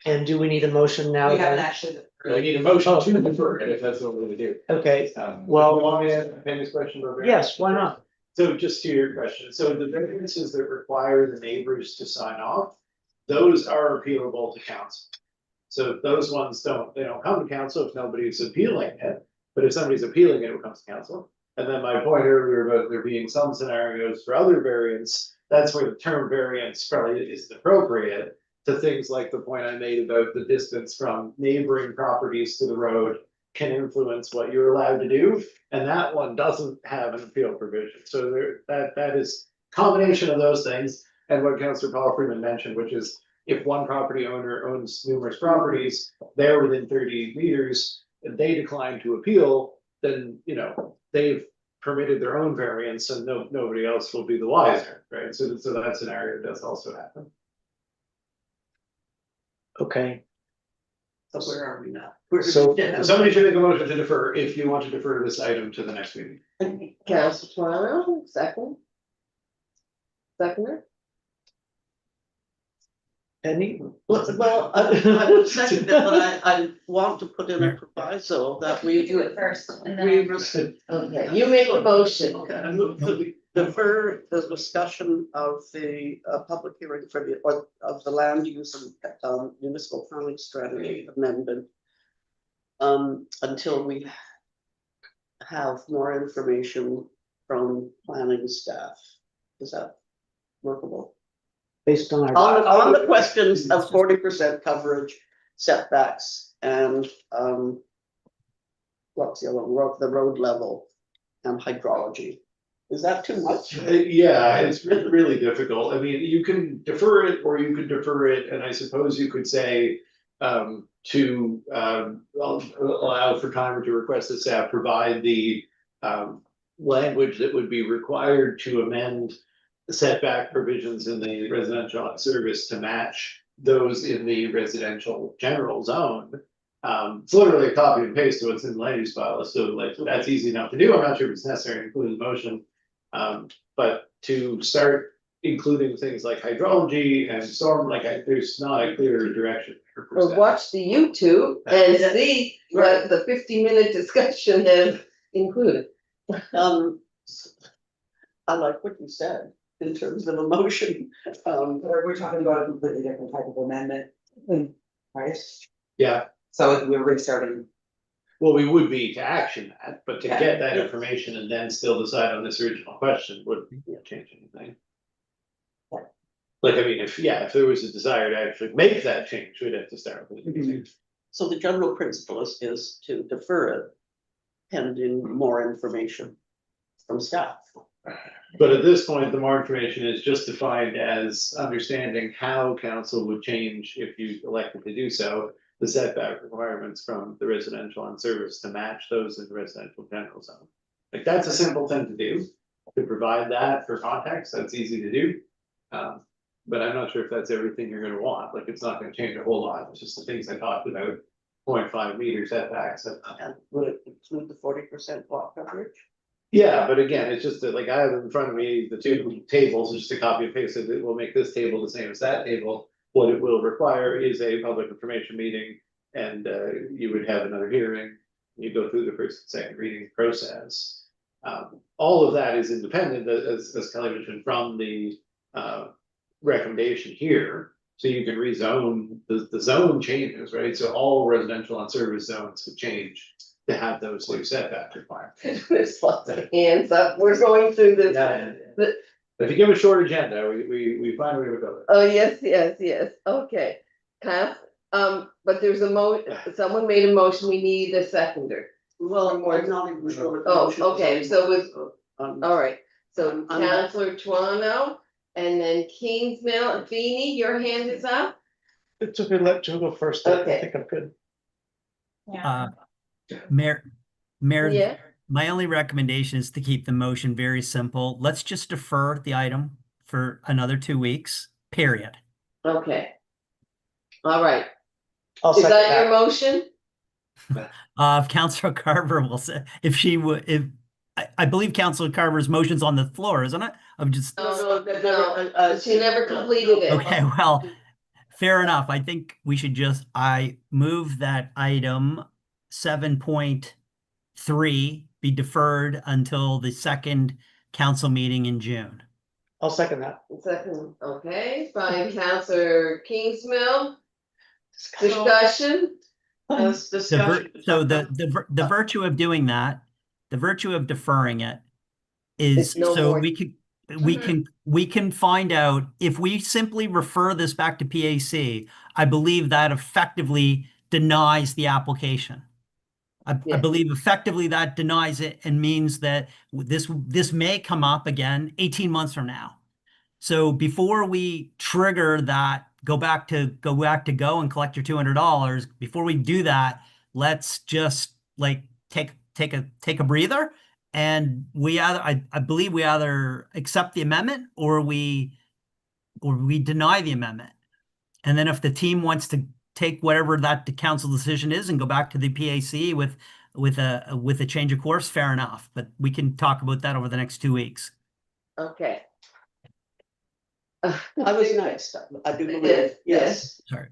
And do we need a motion now? We haven't then? actually. I need a motion to defer it, if that's what we're gonna do. Okay, Well, you want me to ask Penny's question about variance? yes, why not? So just to your question, so the variances that require the neighbors to sign off, those are appealable to council. So those ones they don't come to council if nobody's appealing it, but if somebody's appealing it, it comes to council. And then my point earlier about there being some scenarios for other variants, that's where the term variance probably isn't appropriate. To things like the point I made about the distance from neighboring properties to the road can influence what you're allowed to do. And that one doesn't have an appeal provision. So that is combination of those things. And what Councillor Paul Freeman mentioned, which is if one property owner owns numerous properties, they're within 30 meters, and they decline to appeal, then, you know, they've permitted their own variance and nobody else will be the wiser, right? So that scenario does also happen. Okay, So where are we now? So- Somebody should make a motion to defer if you want to defer this item to the next meeting. Council Toronto, second. Seconder, Penny? Well, I would second it, but I want to put in a proviso that We we do it first and we then. receive. okay, you make a motion. Okay, I move to defer the discussion of the public hearing for the, or of the land use and municipal planning strategy amendment. Until we have more information from planning staff. Is that workable? Based on On the questions of 40% coverage, setbacks, and what's the other one, the road level and hydrology. Is that too much? Yeah, it's really difficult. I mean, you can defer it or you could defer it, and I suppose you could say. To allow for time to request that staff provide the language that would be required to amend the setback provisions in the residential service to match those in the residential general zone. It's literally a copy and paste to what's in the land use bylaw, so like that's easy enough to do. I'm not sure if it's necessary to include in the motion. But to start including things like hydrology and storm, there's not a clear direction. for Or staff. watch the YouTube and see what the 50-minute discussion has included. I like what you said in terms of emotion. We're talking about a completely different type of amendment, right? Yeah, So we're restarting. well, we would be to action that, but to Yeah. get that information and then still decide on this original question wouldn't change anything. Like, I mean, if there was a desire to actually make that change, we'd have to start with. So the general principle is to defer it pending more information from staff. But at this point, the more information is just defined as understanding how council would change if you elected to do so. The setback requirements from the residential and service to match those in the residential general zone. Like, that's a simple thing to do, to provide that for context, that's easy to do. But I'm not sure if that's everything you're gonna want, like, it's not gonna change a whole lot, it's just the things I talked about. 0.5 meter setbacks. And would it include the 40% block coverage? Yeah, but again, it's just that, like, I have in front of me the two tables, it's just a copy and paste, it will make this table the same as that table. What it will require is a public information meeting, and you would have another hearing, you go through the first and second reading process. All of that is independent, as Kelly mentioned, from the recommendation here. So you can rezone, the zone changes, right? So all residential and service zones would change to have those new setback requirements. There's lots of hands up, we're going through this. If you give a short agenda, we find a way to go there. Oh, yes, okay. Kath, but there's someone made a motion, we need a seconder. Well, I'm not even sure. what the Oh, motion is okay, so with, on. all right, so I'm- Councillor Toronto, and then Kingsmill, Feeny, your hand is up? It's okay, let Joe go first. Okay. I think I'm good. Yeah. Mayor, Yeah, My only recommendation is to keep the motion very simple. Let's just defer the item for another 2 weeks, period. Okay. All right, I'll is second that your motion? If Councilor Carver will say, if she would, if, I believe Councilor Carver's motion's on the floor, isn't it? I'm just, No, she never completed it. okay, well, fair enough. I think we should just, I move that item 7.3 be deferred until the second council meeting in June. I'll second that. Second, okay, by Counselor Kingsmill, discussion, As discussion. So the virtue of doing that, the virtue of deferring it is It's no so more- we can find out if we simply refer this back to PAC. I believe that effectively denies the application. I Yes. believe effectively that denies it and means that this may come up again 18 months from now. So before we trigger that, go back to go and collect your $200. Before we do that, let's just like take a breather, and I believe we either accept the amendment or we deny the amendment. And then if the team wants to take whatever that the council decision is and go back to the PAC with a change of course, fair enough. But we can talk about that over the next 2 weeks. okay. I was nice, I do Yes, believe, yes. Sorry.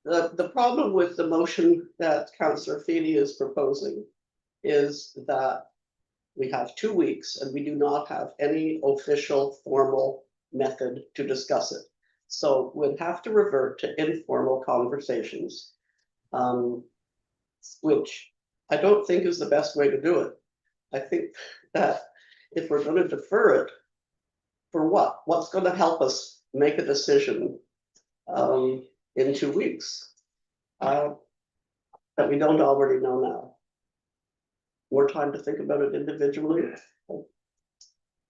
The problem with the motion that Councillor Feeny is proposing is that we have 2 weeks and we do not have any official formal method to discuss it. So we'll have to revert to informal conversations, which I don't think is the best way to do it. I think that if we're going to defer it, for what? What's going to help us make a decision in 2 weeks that we don't already know now? More time to think about it individually.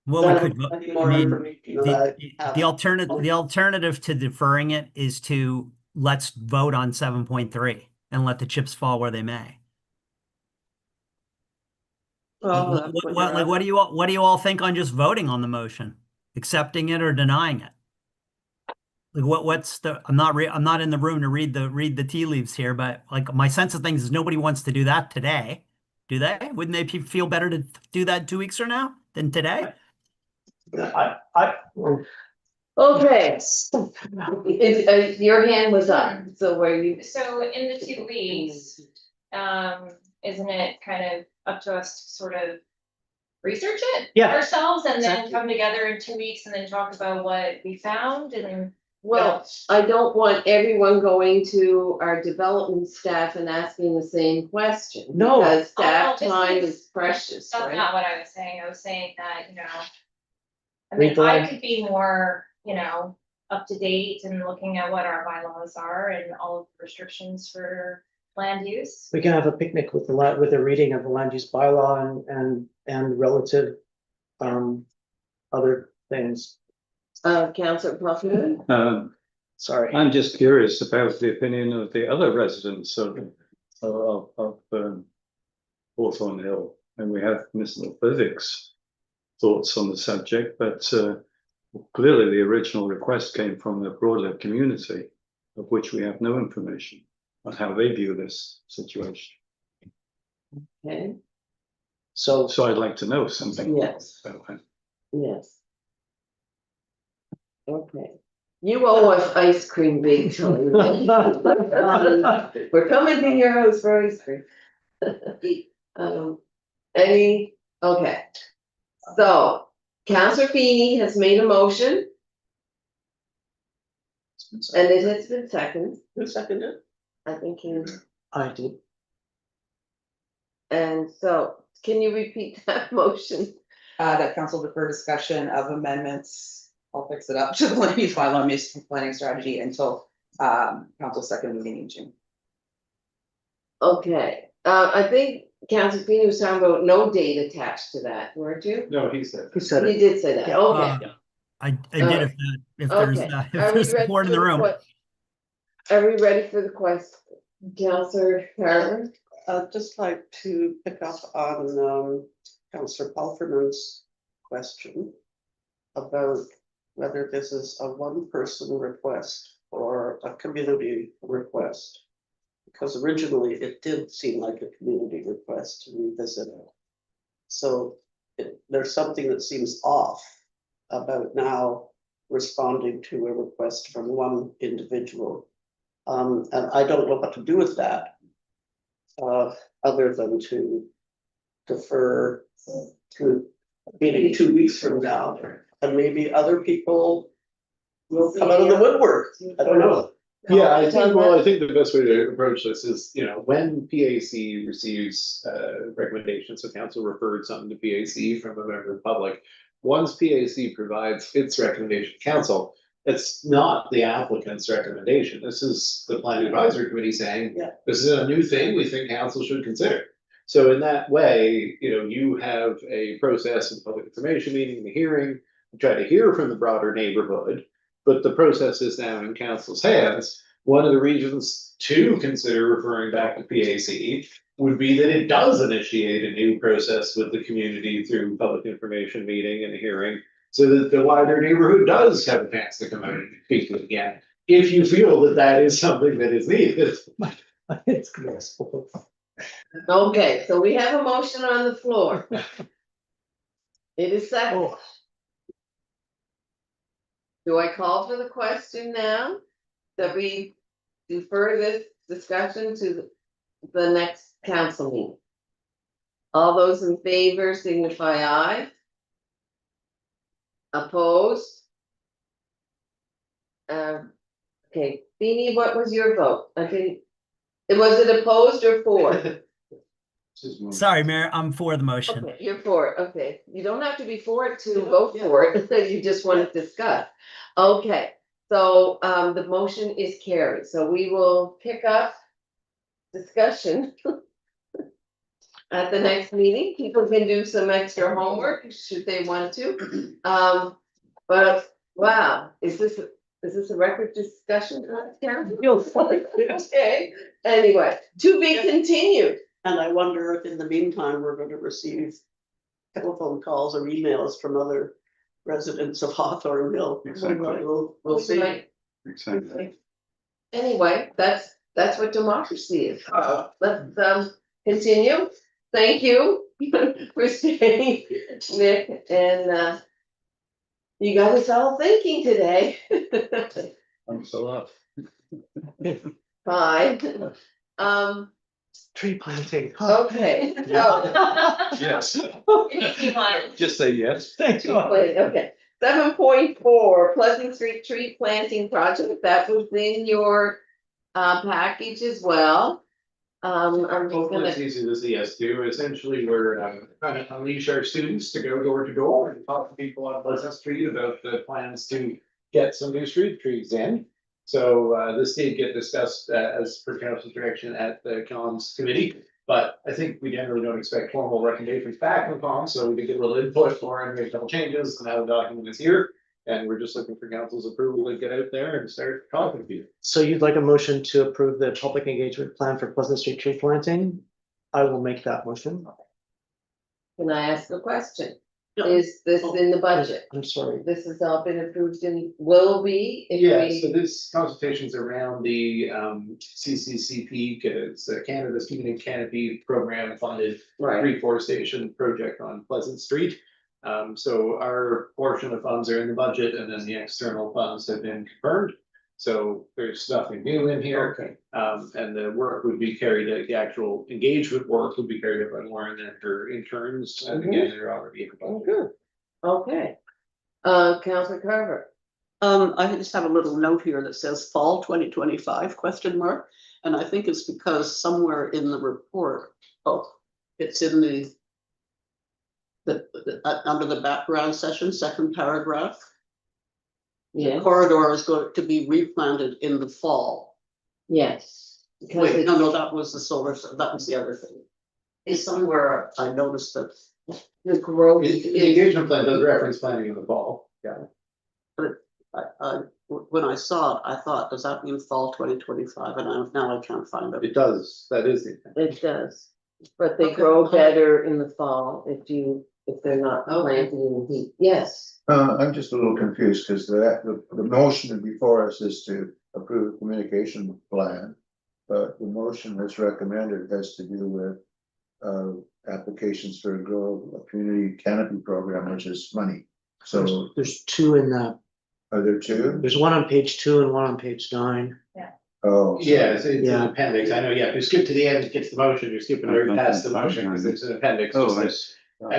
Well, we could, More I mean, information than I have. the alternative to deferring it is to let's vote on 7.3 and let the chips fall where they may. Well, What do you all think on just voting on the motion, accepting it or denying it? Like what's the, I'm not in the room to read the tea leaves here, but like my sense of things is nobody wants to do that today, do they? Wouldn't they feel better to do that 2 weeks from now than today? Okay. Your hand was up, so where you, So in the 2 weeks, isn't it kind of up to us to sort of research it Yeah, ourselves and then exactly. come together in 2 weeks and then talk about what we found and well, I don't want everyone going to our development staff and asking the same question. No. Because staff Oh, this time is- is precious, that's right? not what I was saying. I was saying that, I Read mean, the I line. could be more, up to date and looking at what our bylaws are and all of the restrictions for land use. We can have a picnic with with a reading of the land use bylaw and relative other things. Counselor Puffin, Sorry. I'm just curious about the opinion of the other residents of Hawthorne Hill, and we have Mr. Livick's thoughts on the subject, but clearly the original request came from the broader community, of which we have no information on how they view this situation. okay, So So I'd like to know something. yes, about that. yes. Okay, you owe us ice cream big time. We're coming to your house for ice cream. Okay, so Counselor Feeney has made a motion and it has been seconded. Who seconded? I think you, I did. and so can you repeat that motion? That council defer discussion of amendments, I'll fix it up, to the land use bylaw municipal planning strategy until council second meeting in June. Okay, I think Counselor Feeney was talking about no date attached to that, weren't you? No, he said. Who said He it? did say that, okay. I did if there's Okay. if Are we there's ready support in for the room. Are we ready for the question? Counselor Carver? I'd just like to pick up on Councillor Palfreyman's question about whether this is a one-person request or a community request. Because originally it did seem like a community request to revisit it. So there's something that seems off about now responding to a request from one individual. And I don't know what to do with that. Other than to defer to meeting 2 weeks from now, and maybe other people will come out of the woodwork. I don't know. Yeah, I think, well, I think the best way to approach this is, you know, when PAC receives recommendations, so council referred something to PAC from a member of the public. Once PAC provides its recommendation to council, it's not the applicant's recommendation. This is the planning advisory committee saying, Yeah. this is a new thing we think council should consider. So in that way, you know, you have a process of public information meeting, the hearing, try to hear from the broader neighborhood. But the process is now in council's hands. One of the reasons to consider referring back to PAC would be that it does initiate a new process with the community through public information meeting and hearing. So that the wider neighborhood does have a chance to come out and speak again, if you feel that that is something that is needed. It's possible. Okay, so we have a motion on the floor. It is second. Oh. Do I call for the question now? That we defer this discussion to the next council meeting? All those in favor signify aye. Opposed? Okay, Beanie, what was your vote? I think, was it opposed or for? Sorry, Mayor, I'm for the motion. Okay, you're for it, okay, you don't have to be for it to vote for it, you just want to discuss. Okay, so the motion is carried, so we will pick up discussion. At the next meeting, people can do some extra homework should they want to. But wow, is this a record discussion? Okay, anyway, to be continued. And I wonder if in the meantime, we're going to receive telephone calls or emails from other residents of Hawthornville. Exactly. We'll see. Right. Exactly. Anyway, that's what democracy is. Let's continue. Thank you for staying, Nick, and you got us all thinking today. Thanks a lot. Fine. Tree planting. Okay, so, Yes. Easy one. Just say yes. Thank you. okay, 7.4 Pleasant Street Tree Planting Project, that was in your package as well. I'm just Hopefully gonna, it's easy to see us do. Essentially, we're trying to unleash our students to go door to door and talk to people on Pleasant Street about the plans to get some new street trees in. So this did get discussed as per council's direction at the comms committee. But I think we generally don't expect formal recommendations back from comms, so we can get a little input for and make some changes, and now the document is here. And we're just looking for council's approval to get out there and start talking to people. So you'd like a motion to approve the public engagement plan for Pleasant Street tree planting? I will make that motion. can I ask a question? Yeah. Is this in the budget? I'm sorry. This has all been approved and will be if Yeah, we. so this consultation's around the CCCP, it's Canada's Community Canopy Program funded Right, reforestation project on Pleasant Street. So our portion of funds are in the budget and then the external funds have been confirmed. So there's nothing new in here. okay, And the work would be carried out, the actual engagement work would be carried out by Lauren and her interns. And again, they're already in the oh, budget. good, okay. Councilor Carver, I just have a little note here that says fall 2025 question mark, and I think it's because somewhere in the report, it's in the under the background session, second paragraph. The yes, corridor is going to be replanted in the fall. yes. Because Wait, it's no, that was the solar, that was the other thing. It's somewhere I noticed that, the growth The is, engagement plan does reference planning in the fall. Yeah. When I saw it, I thought, does that mean fall 2025? And now I can't find it. It does, that is the intent. It does, but they Okay. grow better in the fall if they're not Okay. planted in the heat. Yes, I'm just a little confused, because the motion before us is to approve a communication plan. But the motion that's recommended has to do with applications for a community canopy program, which is money. So There's two in the, are there two? there's one on page 2 and one on page 9. Oh. Yeah, it's an Yeah. appendix, I know, yeah, if you skip to the end, it gets the motion, you're skipping right past the motion, because there's an appendix. Oh, just I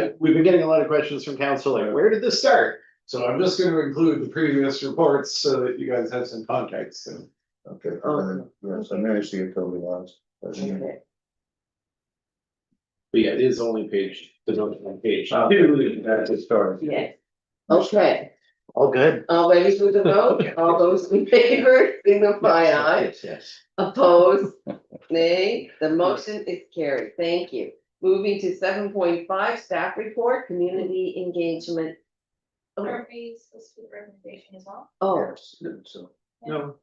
that- see. We've been getting a lot of questions from council, like, where did this start? So I'm just gonna include the previous reports so that you guys have some context, so. Okay, Okay. yes, I managed to get totally lost. okay, But yeah, it is only the note on page 2, that's the start. yes, okay, All good. all ready for the vote, all those in favor, signify aye. Yes. Opposed, nay, the motion is carried, thank you. Moving to 7.5, staff report, community engagement. Are we supposed to do the recommendation as well? Oh, So, No,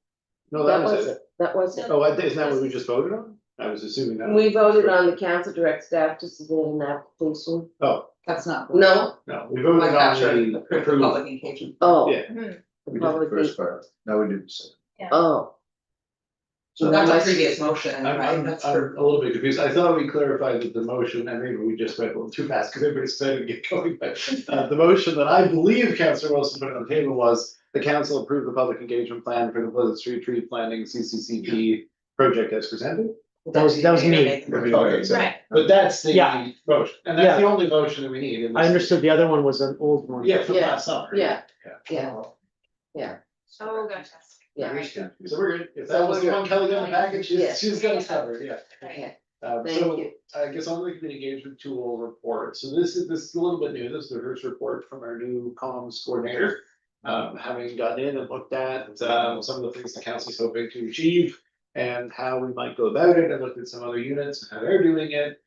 no, that that was was it. it, that was it. Oh, isn't that what we just voted on? I was assuming that. We voted on the council direct staff to submit an application. Oh, That's not. No, no, we voted Like on actually the approve the approval. public engagement. oh. Yeah. the we did public the first part, now we do the second. Oh. So that's a previous motion, I'm right? That's a for. little bit confused. I thought we clarified that the motion, and maybe we just went a little too fast because everybody's excited to get going, but the motion that I believe Councillor Wilson put on the table was the council approved the public engagement plan for the Pleasant Street Tree Planting CCCP project as presented. That was me. Okay, so, Right. but that's the Yeah. motion, and that's the only motion that we need. in this- I understood the other one was an old one. Yeah, from Yeah, last summer. yeah. Yeah. Yeah, Oh, gotcha. yeah, So we're good. If So that was the we're one Kelly got in the package, Yeah. she's got us covered, yeah. okay, So thank you. I guess on the community engagement tool report, so this is a little bit new, this is the first report from our new comms coordinator. Having gotten in and looked at some of the things the council's hoping to achieve and how we might go about it, and looked at some other units and how they're doing it.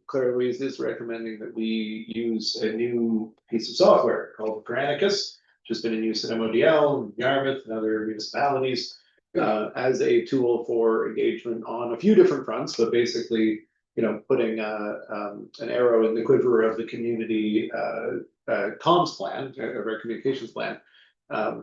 Claire Louise is recommending that we use a new piece of software called Granicus, which has been in use at MODL, Yarmouth, and other municipalities. As a tool for engagement on a few different fronts, but basically, putting an arrow in the quiver of the community comms plan, of our communications plan.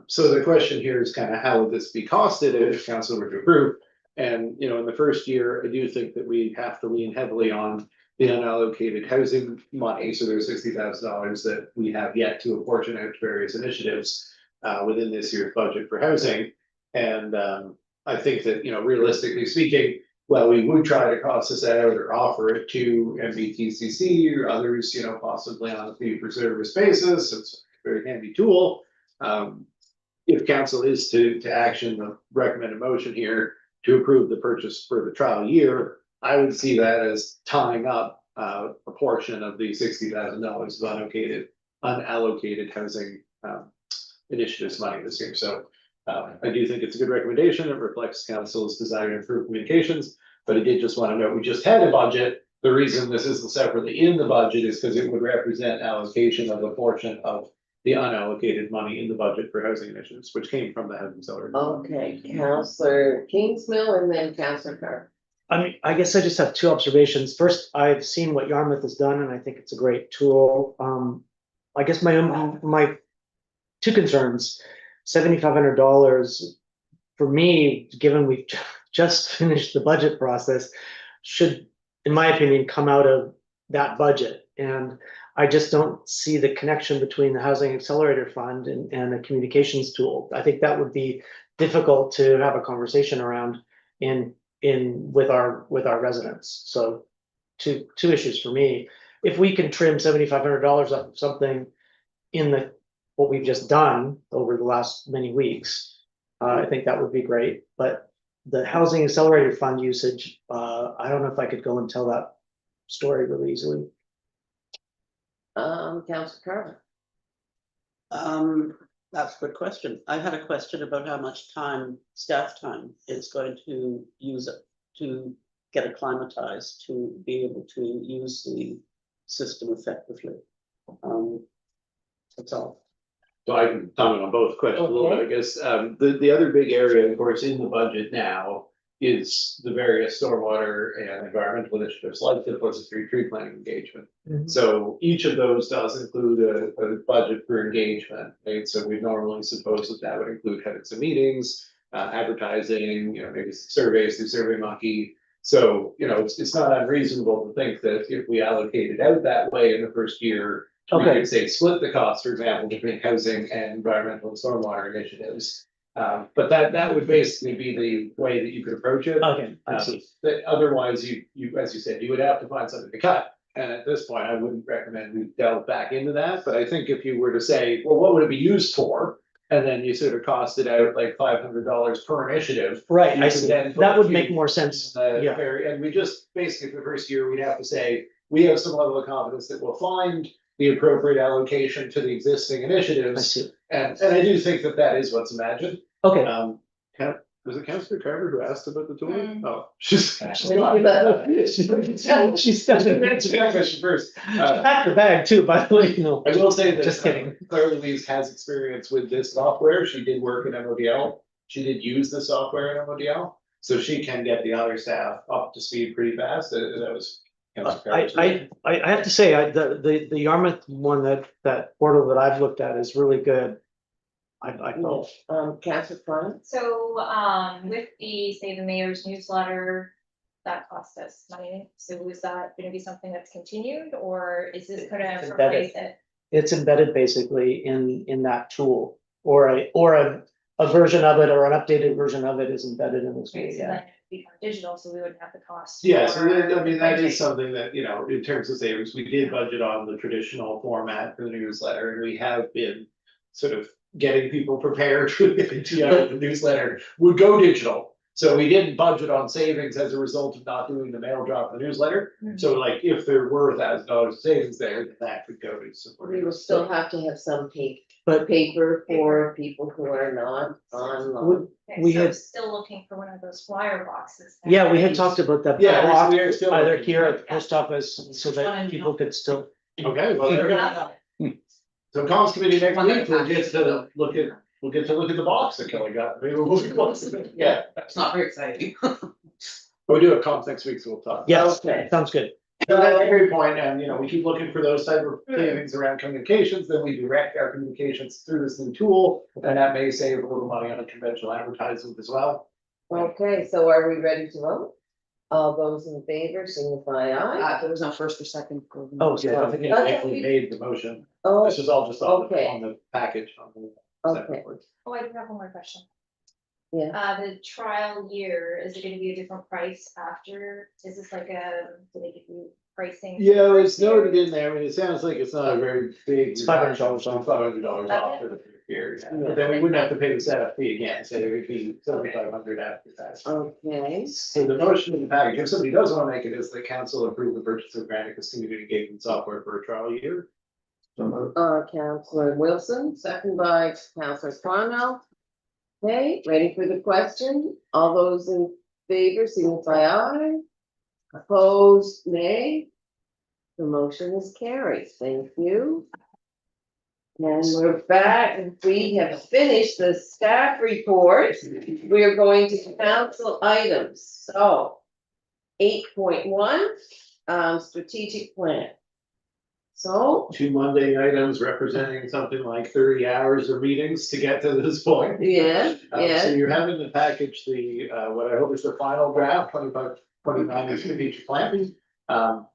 So the question here is kind of how would this be costed if council were to approve? And, in the first year, I do think that we have to lean heavily on the unallocated housing money. So there's $60,000 that we have yet to apportion out to various initiatives within this year's budget for housing. And I think that, realistically speaking, well, we would try to cost this out or offer it to MBTCC or others, possibly on a fee for service basis. It's a very handy tool. If council is to action the recommended motion here to approve the purchase for the trial year, I would see that as tying up a portion of the $60,000 of unallocated housing initiatives money this year. So I do think it's a good recommendation. It reflects council's desire to improve communications, but I did just want to note, we just had a budget. The reason this isn't separately in the budget is because it would represent allocation of a portion of the unallocated money in the budget for housing initiatives, which came from the housing accelerator. Okay, Counselor Kingsmill and then Counselor Carr. I guess I just have two observations. First, I've seen what Yarmouth has done, and I think it's a great tool. I guess my two concerns, $7,500 for me, given we've just finished the budget process, should, in my opinion, come out of that budget. And I just don't see the connection between the Housing Accelerator Fund and the communications tool. I think that would be difficult to have a conversation around with our residents. So two issues for me. If we can trim $7,500 off of something in what we've just done over the last many weeks, I think that would be great. But the Housing Accelerator Fund usage, I don't know if I could go and tell that story really easily. Counselor Carr. That's a good question. I had a question about how much staff time is going to use it to get acclimatized to be able to use the system effectively. That's all. So I can comment on both questions a little bit, I guess. The other big area, of course, in the budget now is the various stormwater and environmental initiatives like the Pleasant Street tree planting engagement. Mhm. So each of those does include a budget for engagement, right? So we normally suppose that that would include headings of meetings, advertising, maybe surveys through SurveyMonkey. So, it's not unreasonable to think that if we allocate it out that way in the first year, we Okay. could say split the cost, for example, between housing and environmental and stormwater initiatives. But that would basically be the way that you could approach it. Okay, I see. But otherwise, you, as you said, you would have to find something to cut. And at this point, I wouldn't recommend we delve back into that, but I think if you were to say, well, what would it be used for? And then you sort of cost it out like $500 per initiative. Right, You I could see. then put That a would few make more sense. Yeah. And we just, basically, for the first year, we'd have to say, we have some level of confidence that we'll find the appropriate allocation to the existing I initiatives. see. And I do think that that is what's imagined. Okay. Was it Councillor Carver who asked about the tool? Mm. Oh, she's. She's studying. Answer that question first. She packed her bag too, by the way, no. I will say that. Just kidding. Claire Louise has experience with this software. She did work at MODL. She did use the software at MODL. So she can get the other staff up to speed pretty fast. That was. Councillor Carver's I have to say, the Yarmouth one that portal that I've looked at is really good. I thought, Councillor Cronin? So, with the Say the Mayor's newsletter, that cost us money. So is that gonna be something that's continued, or is this gonna It's embedded. replace it? it's embedded basically in that tool. Or a version of it or an updated version of it is embedded in this. Right, so Yeah. then it'd become digital, so we wouldn't have the cost. Yeah, so for that is printing. something that, in terms of savings, we did budget on the traditional format for the newsletter, and we have been sort of getting people prepared for the idea that the newsletter would go digital. So we didn't budget on savings as a result of not doing the mail drop of the newsletter. Mhm. So like, if there were $1,000 savings there, then that could go to support. We will still have to have some But paper for people who are not online. Okay, we so had- still looking for one of those flyer boxes. then. yeah, we had talked about that. Yeah, block, we're still either looking. here at the post office so that people could still. Okay, well, there we go. So comms committee next week, we'll get to look at the box that Kelly got. Maybe we'll be close to it. Yeah, It's not very exciting. we do have comms next week, so we'll talk. Yes, Okay. sounds good. So that's a great point, and we keep looking for those type of savings around communications, then we direct our communications through this new tool. And that may save a little money on a conventional advertisement as well. Okay, so are we ready to vote? All those in favor signify aye. There was no first or second. Oh, Yeah, I don't think it actually made the motion, Oh, this is all just on Okay. the package. On the okay, second one. Oh, I do have one more question. yeah. The trial year, is it gonna be a different price after? Is this like do they give you pricing? Yeah, it's noted in there, I mean, it sounds like it's not a very big. It's $500 off. $500 off for the year, yeah. But then we wouldn't have to pay the setup fee again, so it would be $7,500 after that. Okay, So the motion in the package, if somebody does wanna make it, is the council approve the purchase of Granicus community engagement software for a trial year. Councillor Wilson, second by Councillor Cornell. Okay, ready for the question? All those in favor signify aye. Opposed, nay. The motion is carried. Thank you. And we're back. We have finished the staff report. We are going to council items. So 8.1, strategic plan. So, 2 Monday items representing something like 30 hours of meetings to get to this point. yeah, So yeah, you're having the package, what I hope is the final draft, 25-29 strategic plan.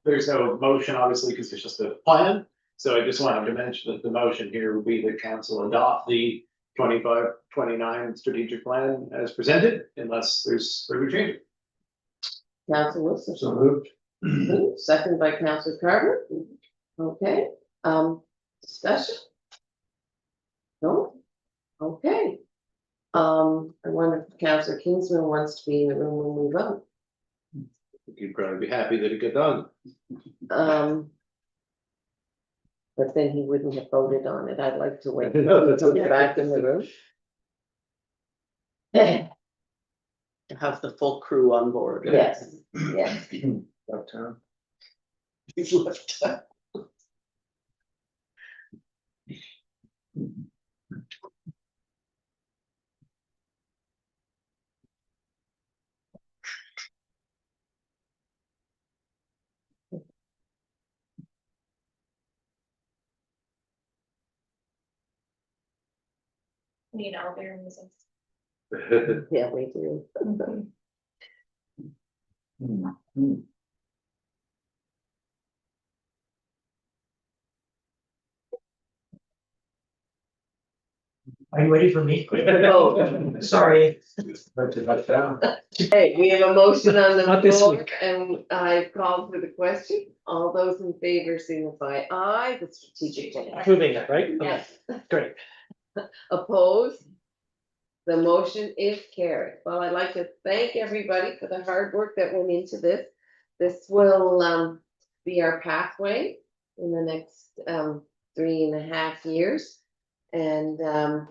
There's no motion, obviously, because it's just a plan. So I just wanted to mention that the motion here would be that council adopt the 25-29 strategic plan as presented, unless there's further change. Councillor Wilson. So moved. Second by Councillor Carter. Okay, discussion? No? Okay. I wonder if Councillor Kingsman wants to be in the room when we vote. You'd probably be happy that it got done. But then he wouldn't have voted on it. I'd like to wait. No, that's Put it okay. back in the room. To have the full crew on board. Yes, yes. Uptown. He's left. need all their reasons. Yeah, we do. Are you ready for me? Vote. Sorry. Hey, we have a motion on the Not this floor week. and I called for the question. All those in favor signify aye, the strategic plan. Approving it, right? Okay, Yes. great. Opposed? The motion is carried. Well, I'd like to thank everybody for the hard work that went into this. This will be our pathway in the next 3.5 years. And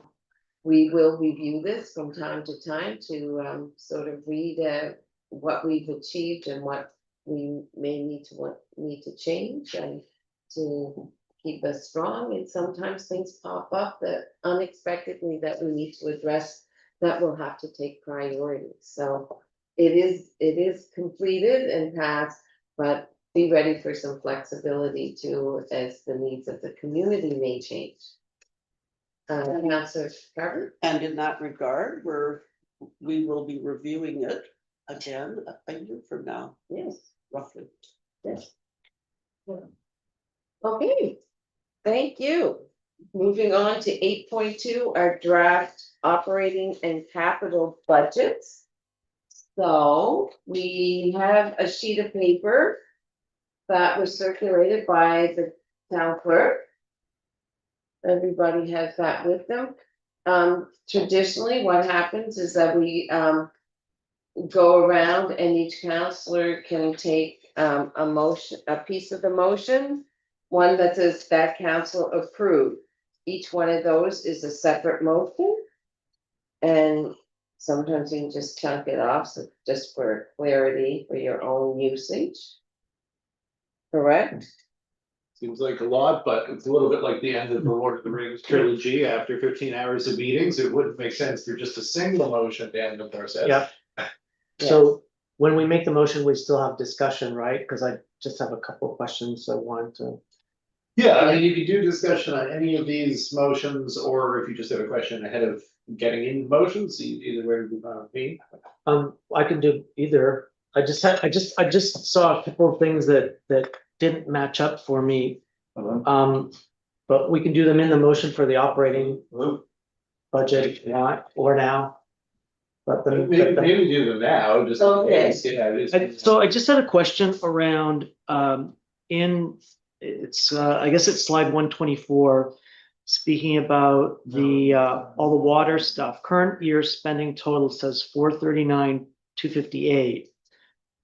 we will review this from time to time to sort of read what we've achieved and what we may need to change and to keep us strong. And sometimes things pop up that unexpectedly that we need to address that will have to take priority. So it is completed and passed, but be ready for some flexibility too, as the needs of the community may change. Councillor Carter? And in that regard, we will be reviewing it again a year from now, Yes, roughly. yes. Okay, thank you. Moving on to 8.2, our draft operating and capital budgets. So we have a sheet of paper that was circulated by the town clerk. Everybody has that with them. Traditionally, what happens is that we go around and each counselor can take a motion, a piece of the motion. One that says that council approved. Each one of those is a separate motion. And sometimes you can just chunk it off, so just for clarity for your own usage. Correct? Seems like a lot, but it's a little bit like the end of the Lord of the Rings trilogy. After 15 hours of meetings, it wouldn't make sense for just a single motion to end the process. Yeah. So when we make the motion, we still have discussion, right? Because I just have a couple of questions I wanted to. Yeah, I mean, you could do discussion on any of these motions, or if you just have a question ahead of getting in motions, either way would be fine with me. I can do either. I just saw a couple of things that didn't match up for me. But we can do them in the motion for the operating budget if you want, or now. But Maybe do them now, just in Okay. case, yeah. it is- So I just had a question around, I guess it's slide 124. Speaking about the, all the water stuff, current year spending total says 439,258.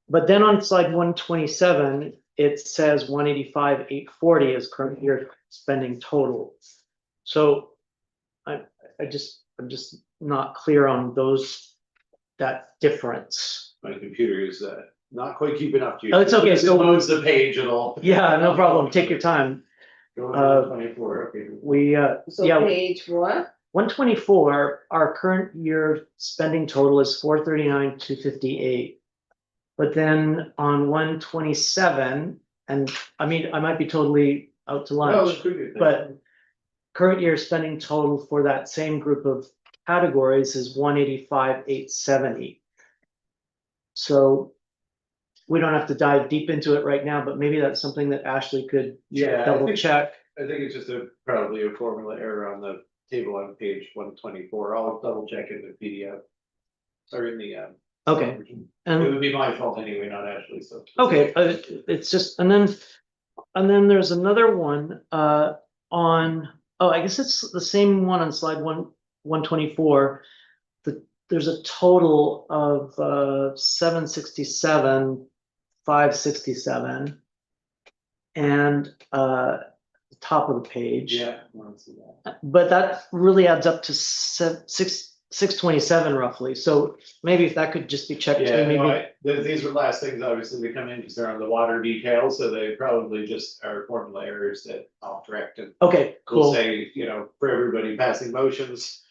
But then on slide 127, it says 185,840 is current year spending total. So I'm just not clear on that difference. My computer is not quite keeping up to you. Oh, it's okay, It so- loads the page and all. Yeah, no problem. Take your time. Go to 24, okay. We, So yeah, page what? 124, our current year spending total is 439,258. But then on 127, and I mean, I might be totally out to No, lunch, it's pretty good. but current year spending total for that same group of categories is 185,870. So we don't have to dive deep into it right now, but maybe that's something that Ashley could Yeah, I double think- check. I think it's just probably a formula error on the table on page 124. I'll double check in the PDF. Or in the Okay, It and would be my fault anyway, not Ashley, so. okay, it's just, and then there's another one on, I guess it's the same one on slide 124. There's a total of 767,567. And the top of the page. Yeah. I wanna see that. But that really adds up to 627 roughly. So maybe if that could just be checked too, Yeah, maybe. no, these are last things, obviously, they come in because they're on the water details, so they probably just are formula errors that I'll correct and Okay, we'll cool. say, for everybody passing motions,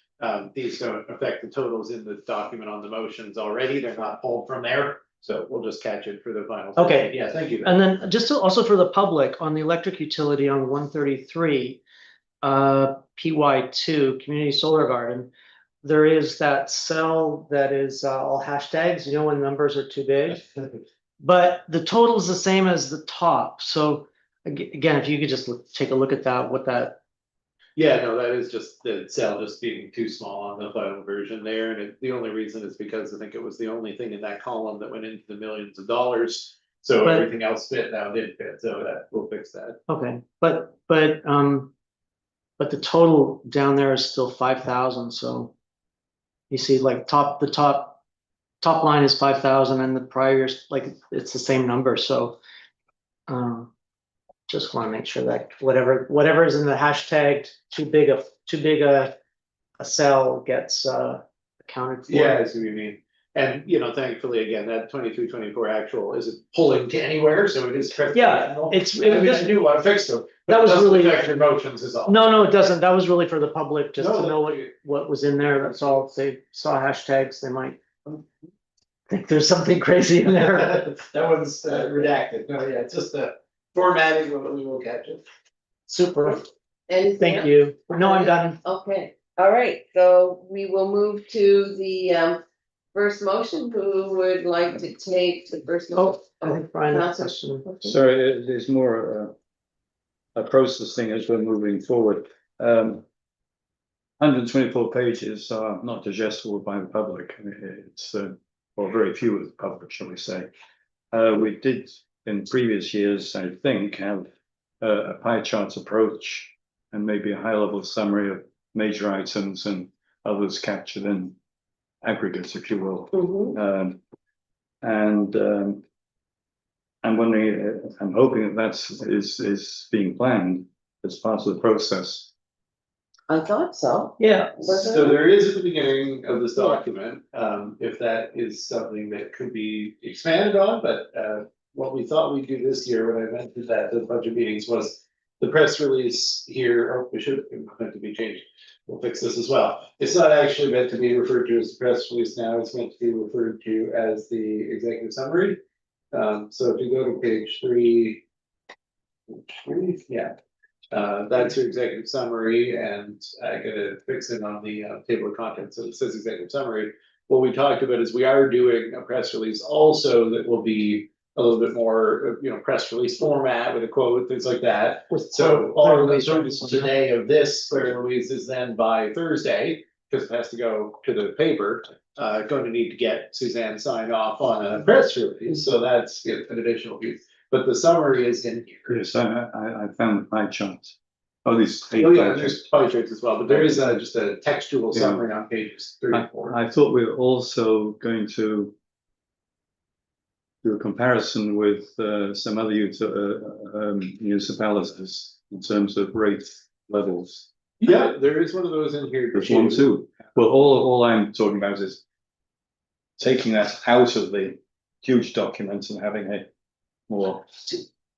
these don't affect the totals in the document on the motions already, they're not pulled from there, so we'll just catch it for the final. Okay. Yeah, thank you. And then just also for the public on the electric utility on 133, PY2, Community Solar Garden, there is that cell that is all hashtags, you know, when numbers are too big. But the total is the same as the top, so again, if you could just take a look at that, what that, Yeah, no, that is just the cell just being too small on the final version there, and the only reason is because I think it was the only thing in that column that went into the millions of dollars. So But- everything else fit now didn't fit, so that we'll fix that. okay, but the total down there is still 5,000, so you see like the top line is 5,000 and the prior year's like, it's the same number, so just want to make sure that whatever is in the hashtag too big a cell gets accounted for. Yeah, I see what you mean. And, you know, thankfully, again, that 23-24 actual isn't pulling to anywhere, so it is. Yeah, it's- I mean, I do want to fix them. That was really- Affect your motions is all. No, it doesn't. That was really for the public, just to No, know what was in there. That's all. If they saw hashtags, they might think there's something crazy in there. That one's redacted. No, yeah, it's just a formatting, we will catch it. Super. Anything Thank else? you. No, I'm done. Okay, all right, so we will move to the first motion. Who would like to take the first? motion? I think Brian has a Counselor. question. So there's more a process thing as we're moving forward. 124 pages are not digestible by the public. It's or very few of the public, shall we say. We did in previous years, I think, have a pie chart approach and maybe a high level summary of major items and others captured in aggregates, if you will. Mhm. I'm wondering, I'm hoping that is being planned as part of the process. I thought so. Yeah. Was So it? there is at the beginning of this document, if that is something that could be expanded on, but what we thought we'd do this year, when I mentioned that at the budget meetings, was the press release here, oh, it meant to be changed. We'll fix this as well. It's not actually meant to be referred to as the press release now, it's meant to be referred to as the executive summary. So if you go to page 3, yeah. That's your executive summary, and I gotta fix it on the table of contents, so it says executive summary. What we talked about is we are doing a press release also that will be a little bit more, you know, press release format with a quote, things like that. So all of the notice today of this, Claire Louise, is then by Thursday, because it has to go to the paper, going to need to get Suzanne signed off on a press release, so that's an additional piece. But the summary is in here. Yes, I found the pie charts. Oh, these. Oh, yeah, there's pie charts as well, but there is just a textual Yeah. summary on pages 3 and 4. I thought we were also going to do a comparison with some other municipalities in terms of rate levels. Yeah, there is one of those in here. There's one too. Well, all I'm talking about is taking that out of the huge document and having a more.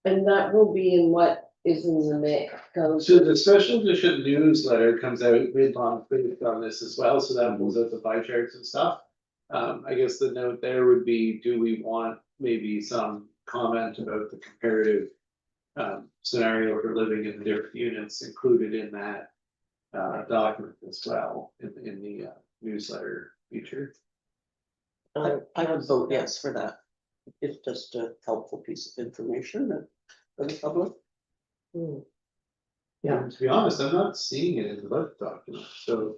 And that will be in what is in the mix. So the special edition newsletter comes out mid-month based on this as well, so that pulls out the pie charts and stuff. I guess the note there would be, do we want maybe some comment about the comparative scenario for living in the different units included in that document as well, in the newsletter feature. I would vote yes for that. It's just a helpful piece of information for the public. Yeah. To be honest, I'm not seeing it in the budget document, so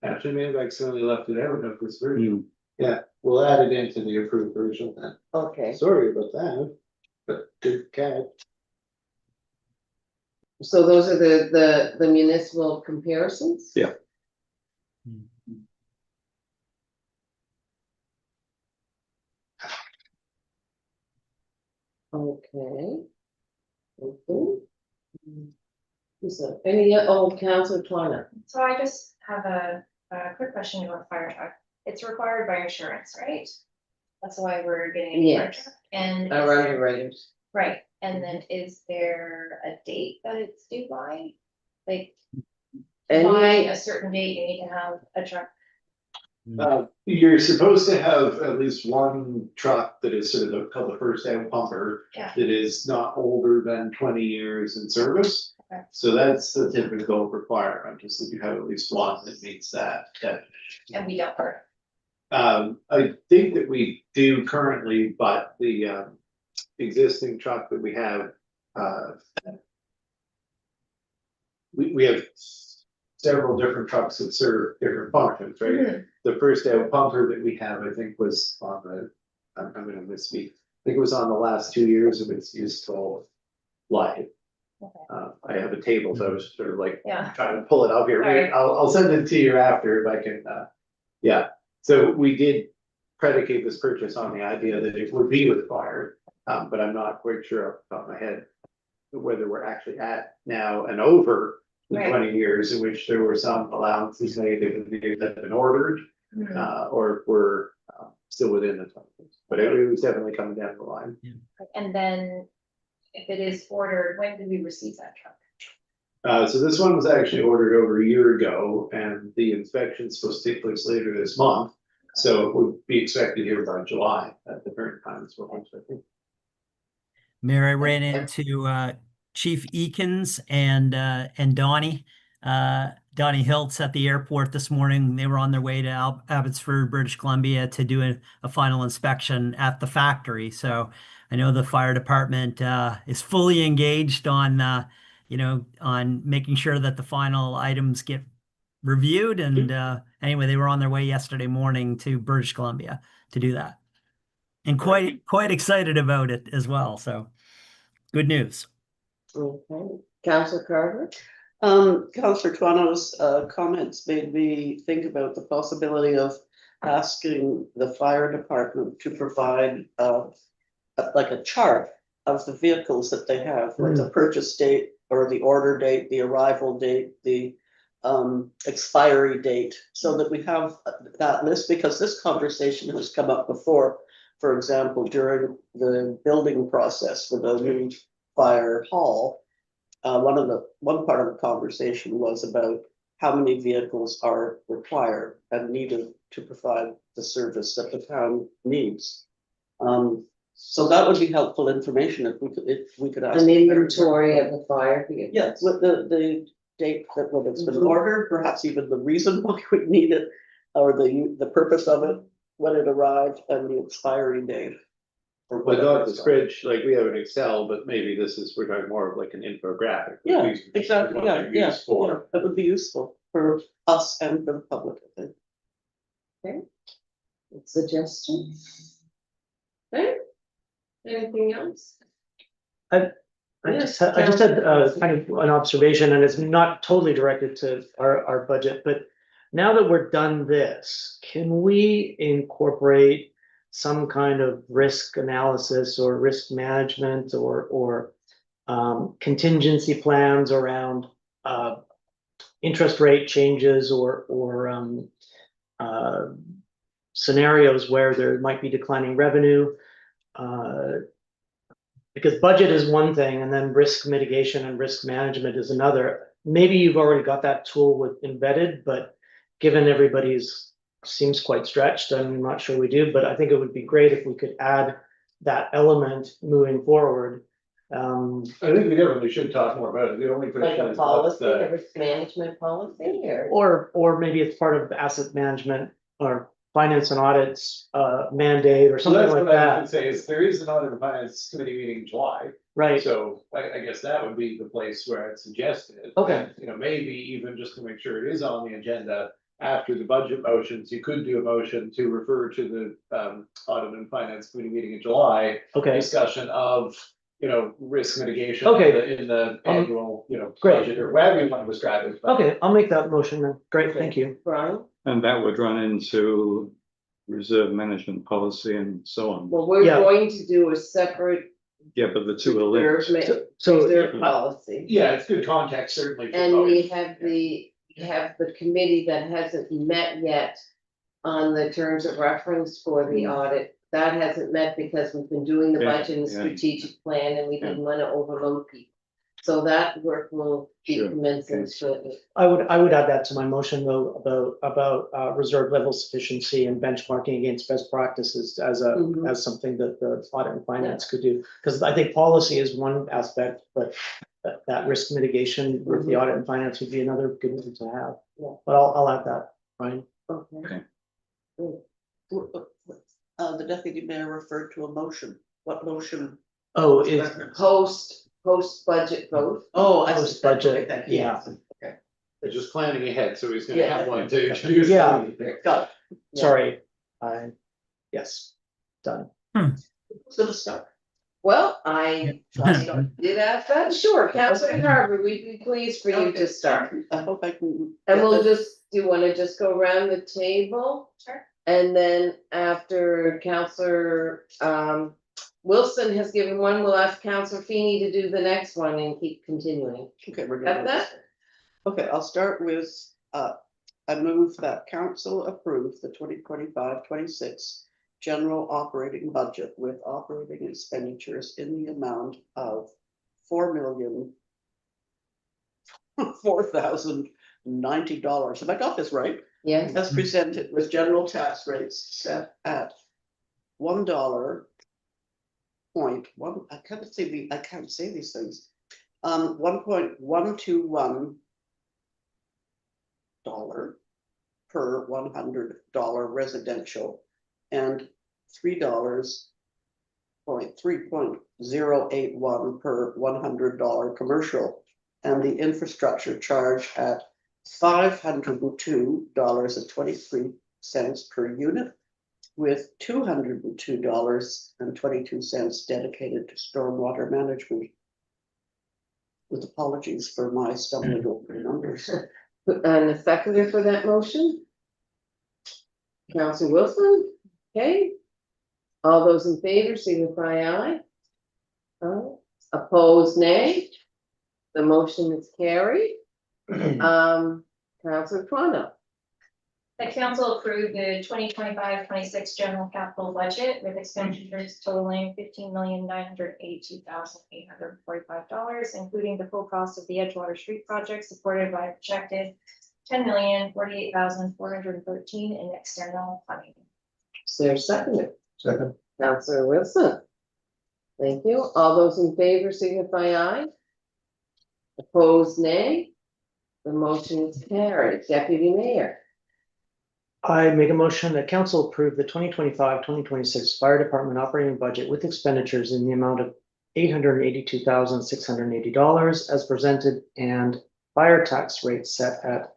actually maybe I accidentally left it out of this version. Yeah, we'll add it into the approved version then. Okay, Sorry about that, but good catch. so those are the municipal comparisons? Yeah. Okay. Okay. Is there any, Councilor Twana? So I just have a quick question about fire truck. It's required by insurance, right? That's why we're getting a fire Yes. truck. And is Our there- underwriters. right, and then is there a date that it's due by? Like, by Any, a certain date, you need to have a truck. You're supposed to have at least one truck that is sort of called the first down pumper. Yeah. That is not older than 20 years in service. So that's the typical requirement, is that you have at least one that meets that. And we don't work. I think that we do currently, but the existing truck that we have, we have several different trucks that serve different functions, right? Mhm. The first pumper that we have, I think, was on the, I'm gonna misspeak, I think it was on the last 2 years of its useful life. Okay. I have a table, so I was sort of like Yeah. trying to pull it up here. Alright. I'll send it to you after if I can, yeah. So we did predicate this purchase on the idea that it would be required, but I'm not quite sure off the top of my head whether we're actually at now and over the Right. 20 years in which there were some allowances made that have been ordered, Mhm. or if we're still within the 20 years. But it was definitely coming down the line. And then if it is ordered, when did we receive that truck? So this one was actually ordered over a year ago, and the inspection's supposed to take place later this month. So it would be expected here by July at the current time, is what I'm expecting. Mayor, I ran into Chief Eakins and Donnie. Donnie Hiltz at the airport this morning. They were on their way to Abbotsford, British Columbia to do a final inspection at the factory. So I know the fire department is fully engaged on on making sure that the final items get reviewed. And anyway, they were on their way yesterday morning to British Columbia to do that. And quite excited about it as well. So good news. Okay, Councillor Carver? Councillor Tuano's comments made me think about the possibility of asking the fire department to provide like a chart of the vehicles that they have, like the purchase date or the order date, the arrival date, the expiry date, so that we have that list, because this conversation has come up before. For example, during the building process for the new fire hall, one part of the conversation was about how many vehicles are required and needed to provide the service that the town needs. So that would be helpful information if we could ask. An inventory of the fire vehicles. Yes, with the date that when it's been ordered, perhaps even the reason why we need it, or the purpose of it, when it arrived, and the expiry date. or But whatever not the it's called. spread, like we have an Excel, but maybe we're talking more of like an infographic. Yeah, These are exactly, what yeah, they're yeah, used for. that would be useful for us and for the public, I think. Suggestion? Okay, anything else? I just had kind of an observation, and it's not totally directed to our budget, but now that we're done this, can we incorporate some kind of risk analysis or risk management or contingency plans around interest rate changes or scenarios where there might be declining revenue? Because budget is one thing, and then risk mitigation and risk management is another. Maybe you've already got that tool embedded, but given everybody's seems quite stretched, I'm not sure we do, but I think it would be great if we could add that element moving forward. I think we definitely should talk more about it. The only Like question a is what's policy, a the, risk management policy, or? Or maybe it's part of asset management or finance and audits mandate or so something that's like what I that, would say is there is an audit and finance committee meeting in July. right? So I guess that would be the place where I'd suggest it. Okay. And, maybe even just to make sure it is on the agenda after the budget motions, you could do a motion to refer to the audit and finance committee meeting in July. Okay, Discussion of, risk mitigation. Okay. In the annual, Great. budget or whatever you want to describe it. okay, I'll make that motion then. Great, thank you. Brian? And that would run into reserve management policy and so on. Well, we're Yeah. going to do a separate Yeah, but the two are linked. reserve So reserve policy. Yeah, it's good context, certainly. for And both. we have the committee that hasn't met yet on the terms of reference for the audit. That hasn't met because we've been doing the Yeah, budget and yeah. strategic plan, and we didn't wanna overload people. So that work will be Sure, commencing okay. shortly. I would add that to my motion though, about reserve level sufficiency and benchmarking against best practices as Mhm. as something that the audit and finance could do. Because I think policy is one aspect, but that risk mitigation with the audit and finance would be another good one to have. Yeah. But I'll add that, Brian. Okay. The deputy mayor referred to a motion. What motion? Oh, is Post budget vote. Oh, I post see. Okay, budget, thank you. yeah. They're just planning ahead, so he's gonna Yeah. have one to introduce. Yeah. Got Yeah. Sorry, yes, done. it. Who's gonna start? Well, I did ask that, sure, Councilor Carver, we'd be pleased for you to start. I hope I can. And get we'll this. just, do you wanna just go around the table? Sure. And then after Councilor Wilson has given one, we'll ask Councilor Feeney to do the next one and keep continuing. Okay, we're Got gonna. that? Okay, I'll start with, I move that council approve the 2025-26 general operating budget with operating expenditures in the amount of $4,004,090. Have I got this right? Yeah, As presented with general tax rates set at $1 point one, I can't say these things. 1.121 dollar per $100 residential and $3.081 per $100 commercial, and the infrastructure charge at $502.23 per unit, with $202.22 dedicated to stormwater management. With apologies for my stumbling over numbers. and the seconder for that motion? Councilor Wilson, okay? All those in favor, signify aye. Aye. Opposed, nay. The motion is carried. Councilor Toronto, The council approved the 2025-26 general capital budget with expenditures totaling $15,982,845, including the full cost of the Edgewater Street project, supported by a projected $10,048,413 in external funding. is there a seconder? Second. Councilor Wilson. Thank you. All those in favor signify aye. Opposed, nay. The motion is carried. Deputy Mayor. I make a motion that council approve the 2025-2026 fire department operating budget with expenditures in the amount of $882,680 as presented, and fire tax rate set at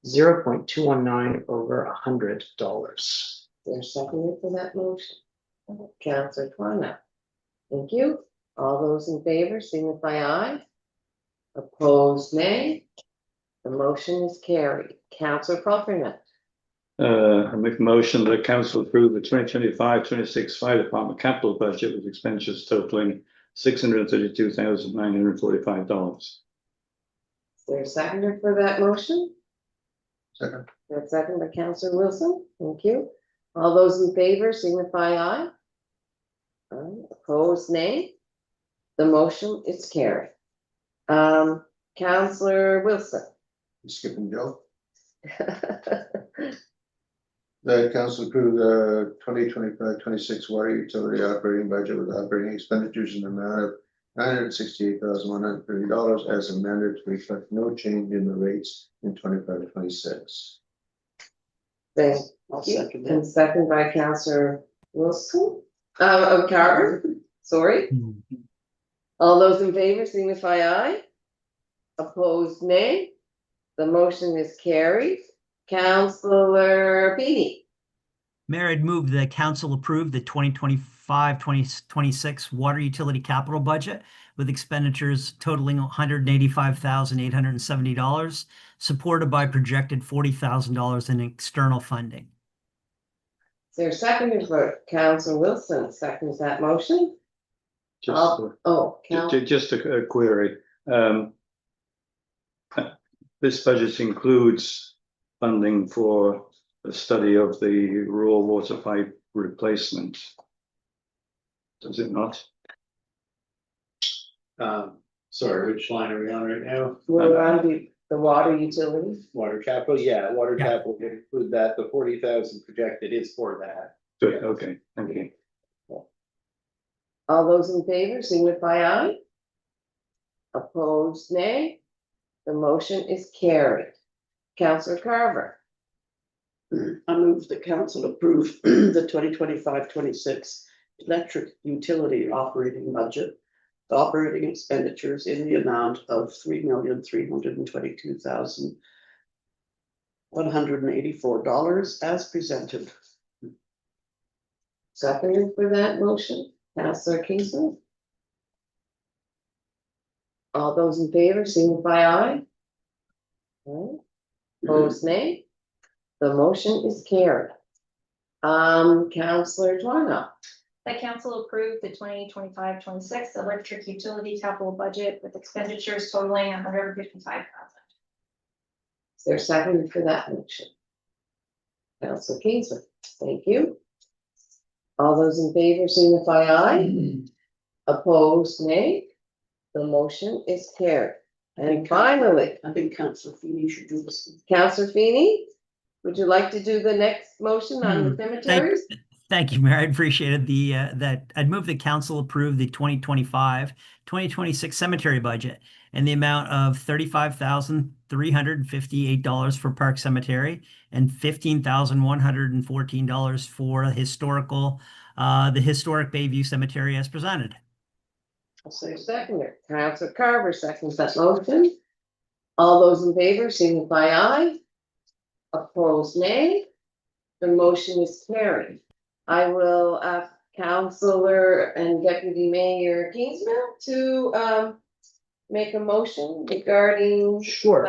0.219 over $100. Is there a seconder for that motion? Councilor Toronto. Thank you. All those in favor signify aye. Opposed, nay. The motion is carried. Councilor Propperman. I make a motion that council approve the 2025-26 fire department capital budget with expenditures totaling $632,945. Is there a seconder for that motion? Second. That's second by Councilor Wilson. Thank you. All those in favor signify aye. Aye. Opposed, nay. The motion is carried. Councilor Wilson. You skipping Joe? The council approved the 2025-26 water utility operating budget with operating expenditures in the amount of $968,130 as amended to reflect no change in the rates in 25-26. Thank I'll you. second And it. second by Councilor Wilson. Carver, sorry. All those in favor signify aye. Opposed, nay. The motion is carried. Councilor Feeney. Mayor, I'd move the council approve the 2025-2026 water utility capital budget with expenditures totaling $185,870, supported by projected $40,000 in external funding. Is there a second for Councilor Wilson? Seconds that motion? Just, just a query. This budget includes funding for a study of the raw water pipe replacement. Does it not? Sorry, which line are we on right now? We're on the water utilities. Water capital, yeah, water Yeah. capital can include that, the 40,000 projected is for that. Good, okay, thank you. All those in favor signify aye. Opposed, nay. The motion is carried. Counselor Carver, I move the council approve the 2025-26 electric utility operating budget. Operating expenditures in the amount of $3,322,184 as presented. seconded for that motion, Counselor Kingston. All those in favor, signify aye. Aye. Opposed, nay. The motion is carried. Counselor Twano, The council approved the 2025-26 electric utility capital budget with expenditures totaling $155,000. is there a second for that motion? Counselor Kingston, thank you. All those in favor, signify aye. Opposed, nay. The motion is carried. And finally, I think Councillor Feeney should do this. Counselor Feeney, would you like to do the next motion on the cemeteries? Thank you, Mayor. I appreciated that I'd move the council approve the 2025-2026 cemetery budget and the amount of $35,358 for Park Cemetery and $15,114 for the historic Bayview Cemetery as presented. I'll say a Seconder, Counselor Carver seconds that motion. All those in favor signify aye. Opposed, nay. The motion is carried. I will ask Counselor and Deputy Mayor Kingsmill to make a motion regarding Sure.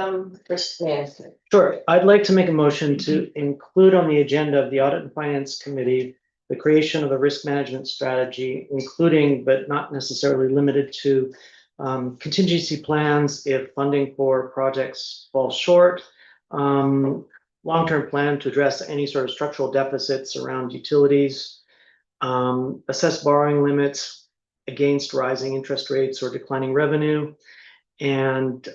risk management. Sure, I'd like to make a motion to include on the agenda of the Audit and Finance Committee the creation of a risk management strategy, including but not necessarily limited to contingency plans if funding for projects falls short, long-term plan to address any sort of structural deficits around utilities, assess borrowing limits against rising interest rates or declining revenue, and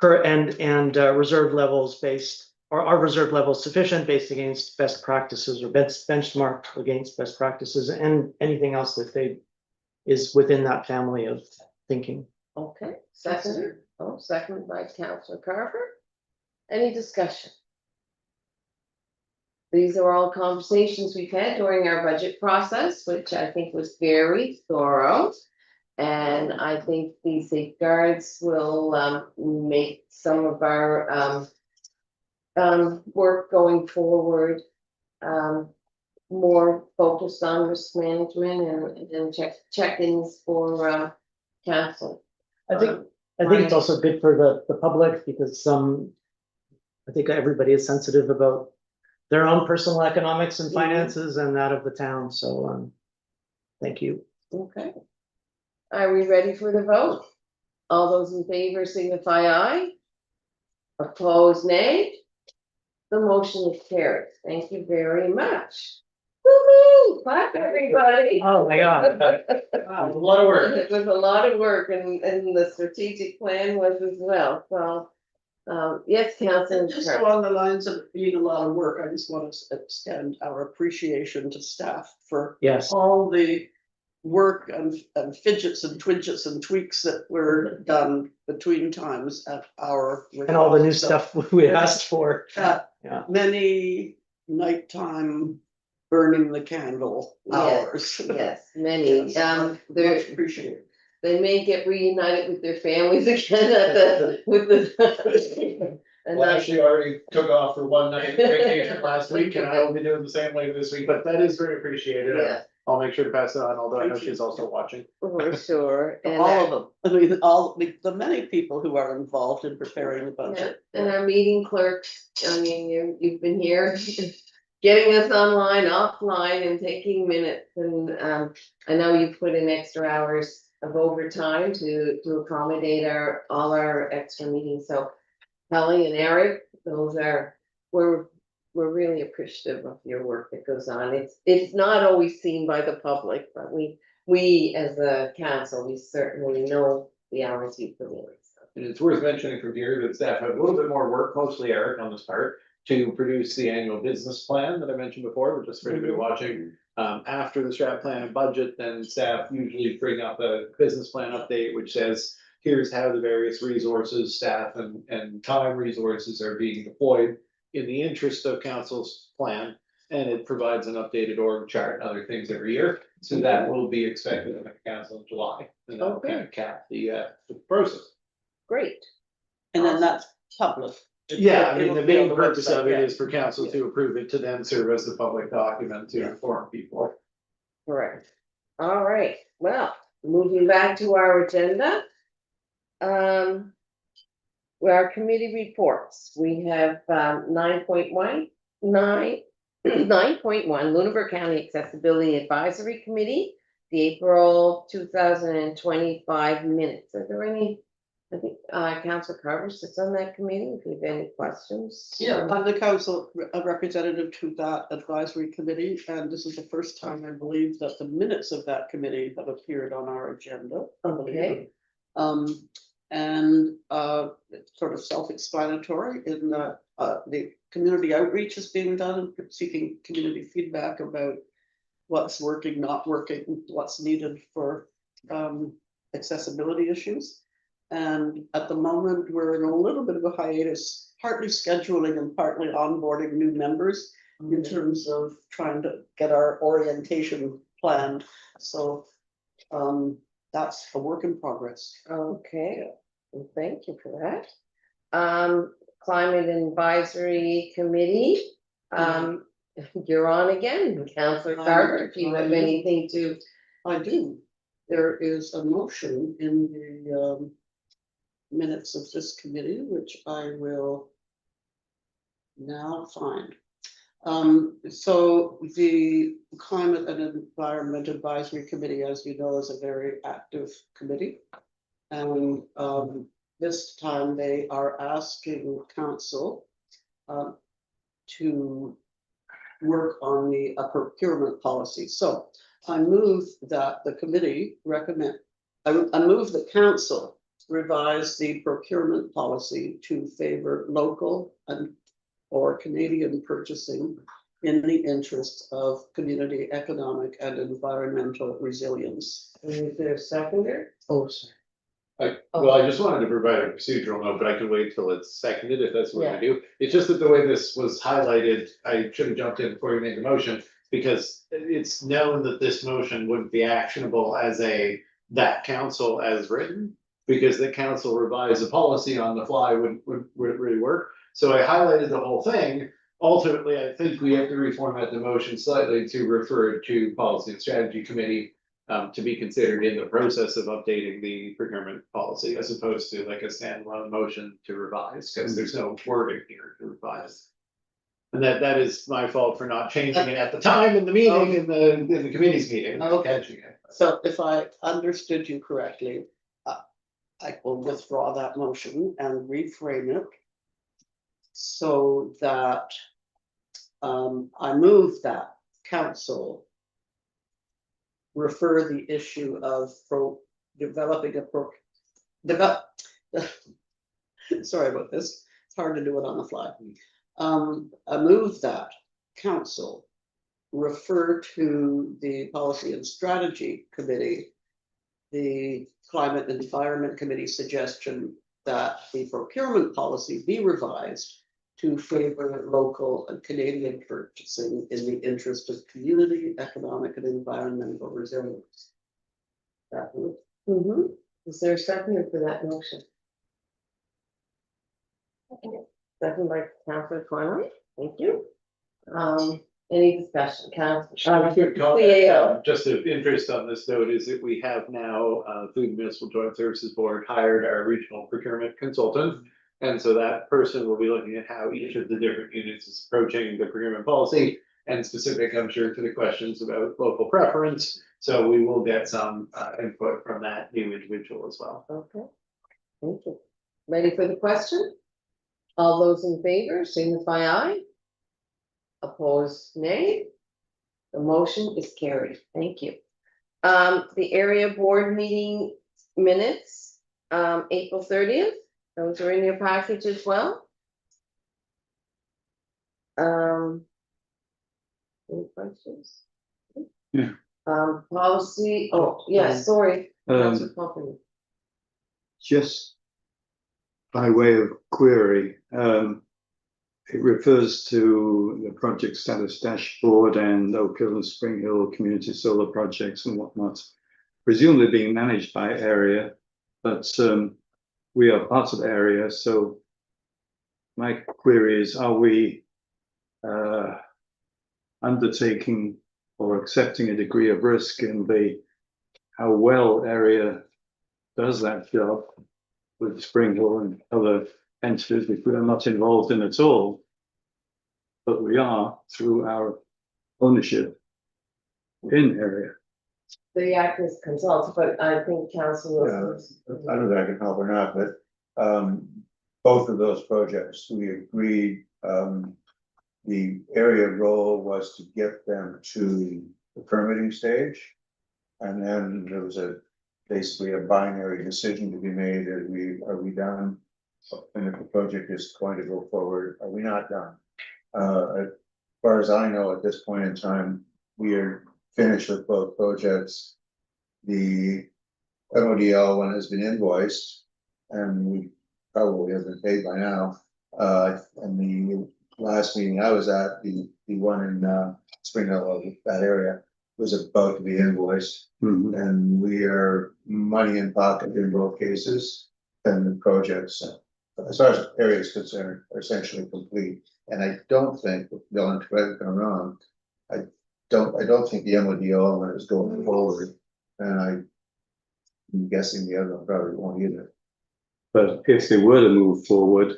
reserve levels based, or are reserve levels sufficient based against best practices or benchmark against best practices, and anything else that is within that family of thinking. Okay, seconder. Oh, seconded by Counselor Carver. Any discussion? These are all conversations we've had during our budget process, which I think was very thorough. And I think these safeguards will make some of our work going forward more focused on risk management and check-ins for council. I think it's also good for the public because I think everybody is sensitive about their own personal economics and finances and that of the town. So thank you. Okay. Are we ready for the vote? All those in favor signify aye. Opposed, nay. The motion is carried. Thank you very much. Woo-hoo! Clap, everybody. Oh, my God. Wow, a lot of work. It was a lot of work and the strategic plan was as well. So, yes, Councilor. Just along the lines of being a lot of work, I just want to extend our appreciation to staff for Yes. all the work and fidgets and twidgets and tweaks that were done between times at our. And all the new So, stuff we asked for. Yeah. Many nighttime burning the candle hours. Yes, many. Much They're, appreciated. they may get reunited with their families again at with the. And Well, that's- actually, I already took off for one night vacation last week and I will be doing the same later this week, but that is very appreciated. Yeah, I'll make sure to pass it on, although I know she's also watching. for sure. And All of them. I mean, all the many people who are involved in preparing the yeah, budget. and our meeting clerk, I mean, you've been here getting us online, offline and taking minutes and I know you put in extra hours of overtime to accommodate all our extra meetings, so Kelly and Eric, we're really appreciative of your work that goes on. It's not always seen by the public, but we as a council, we certainly know the hours you put in. So. And it's worth mentioning from here that staff had a little bit more work, mostly Eric on this part, to produce the annual business plan that I mentioned before, but just for anybody watching. After the strat plan and budget, then staff usually bring up a business plan update, which says, here's how the various resources, staff and time resources are being deployed in the interest of council's plan. And it provides an updated org chart and other things every year. So that will be expected in the council in July. And that'll kind of cap the process. Great. And then that's public. Yeah, I mean, It'll the be on main the purpose of website, it yeah. is for council to approve it, to then serve as the public document to inform people. Correct. All right, well, moving back to our agenda. Our committee reports, we have 9.1, 9.1 Lunenburg County Accessibility Advisory Committee, the April 2025 minutes. Are there any? I think Councilor Carver sits on that committee. If you have any questions. Yeah, I'm the council representative to that advisory committee, and this is the first time I believe that the minutes of that committee have appeared on our agenda. I believe. Okay. And it's sort of self-explanatory in that the community outreach is being done, and seeking community feedback about what's working, not working, what's needed for accessibility issues. And at the moment, we're in a little bit of a hiatus, partly scheduling and partly onboarding new members in terms of trying to get our orientation planned. So that's a work in progress. Okay, well, thank you for that. Climate Advisory Committee, you're on again, Councilor Carver, if you have anything to. I do. There is a motion in the minutes of this committee, which I will now find. So the Climate and Environment Advisory Committee, as you know, is a very active committee. And this time they are asking council to work on the procurement policy. So I move that the committee I move the council revise the procurement policy to favor local and or Canadian purchasing in the interest of community, economic and environmental resilience. Is there a seconder? Oh, sorry. Well, I just wanted to provide a procedural note, but I can wait till it's seconded if that's what Yeah. we do. It's just that the way this was highlighted, I should have jumped in before you made the motion. Because it's known that this motion wouldn't be actionable as that council as written. Because the council revise a policy on the fly would really work. So I highlighted the whole thing. Ultimately, I think we have to reformat the motion slightly to refer to Policy and Strategy Committee. To be considered in the process of updating the procurement policy, as opposed to like a standalone motion to revise, because there's no wording here to revise. And that is my fault for not changing it at the time in the meeting, in the committee's meeting. Okay. So if I understood you correctly, I will withdraw that motion and reframe it. So that I move that council refer the issue of developing sorry about this, it's hard to do it on the fly. I move that council refer to the Policy and Strategy Committee, the Climate and Environment Committee suggestion that the procurement policy be revised to favor local and Canadian purchasing in the interest of community, economic and environmental resilience. That would. Is there a seconder for that motion? Second by Councilor Conlon, thank you. Any discussion, Councilor? Good call. CAO. Just of interest on this note is that we have now, Food and Municipal Joint Services Board hired our regional procurement consultant. And so that person will be looking at how each of the different units is approaching the procurement policy and specific, I'm sure, to the questions about local preference. So we will get some input from that new individual as well. Okay, thank you. Ready for the question? All those in favor, signify aye. Opposed, nay. The motion is carried. Thank you. The area board meeting minutes, April 30th. Those are in your package as well. Any questions? Yeah. Policy, oh, yeah, sorry. Councillor Company. Just by way of query, it refers to the project status dashboard and Oak Hill and Spring Hill community solar projects and whatnot, presumably being managed by area, but we are part of area. So my query is, are we undertaking or accepting a degree of risk in how well area does that job with Spring Hill and other entities which we are not involved in at all, but we are through our ownership in area. They act as consultants, but I think council. I don't know if I can help or not, but both of those projects, we agreed, the area role was to get them to the permitting stage. And then there was basically a binary decision to be made, are we done? And if the project is going to go forward, are we not done? As far as I know, at this point in time, we are finished with both projects. The MODL one has been invoiced and we probably have been paid by now. And the last meeting I was at, the one in Spring Hill, that area, was about to be invoiced. And we are money in pocket in both cases, and the projects, as far as area is concerned, are essentially complete. And I don't think, Dylan, correct me if I'm wrong, I don't think the MODL one is going forward, and I'm guessing the other one probably won't either. But if they were to move forward,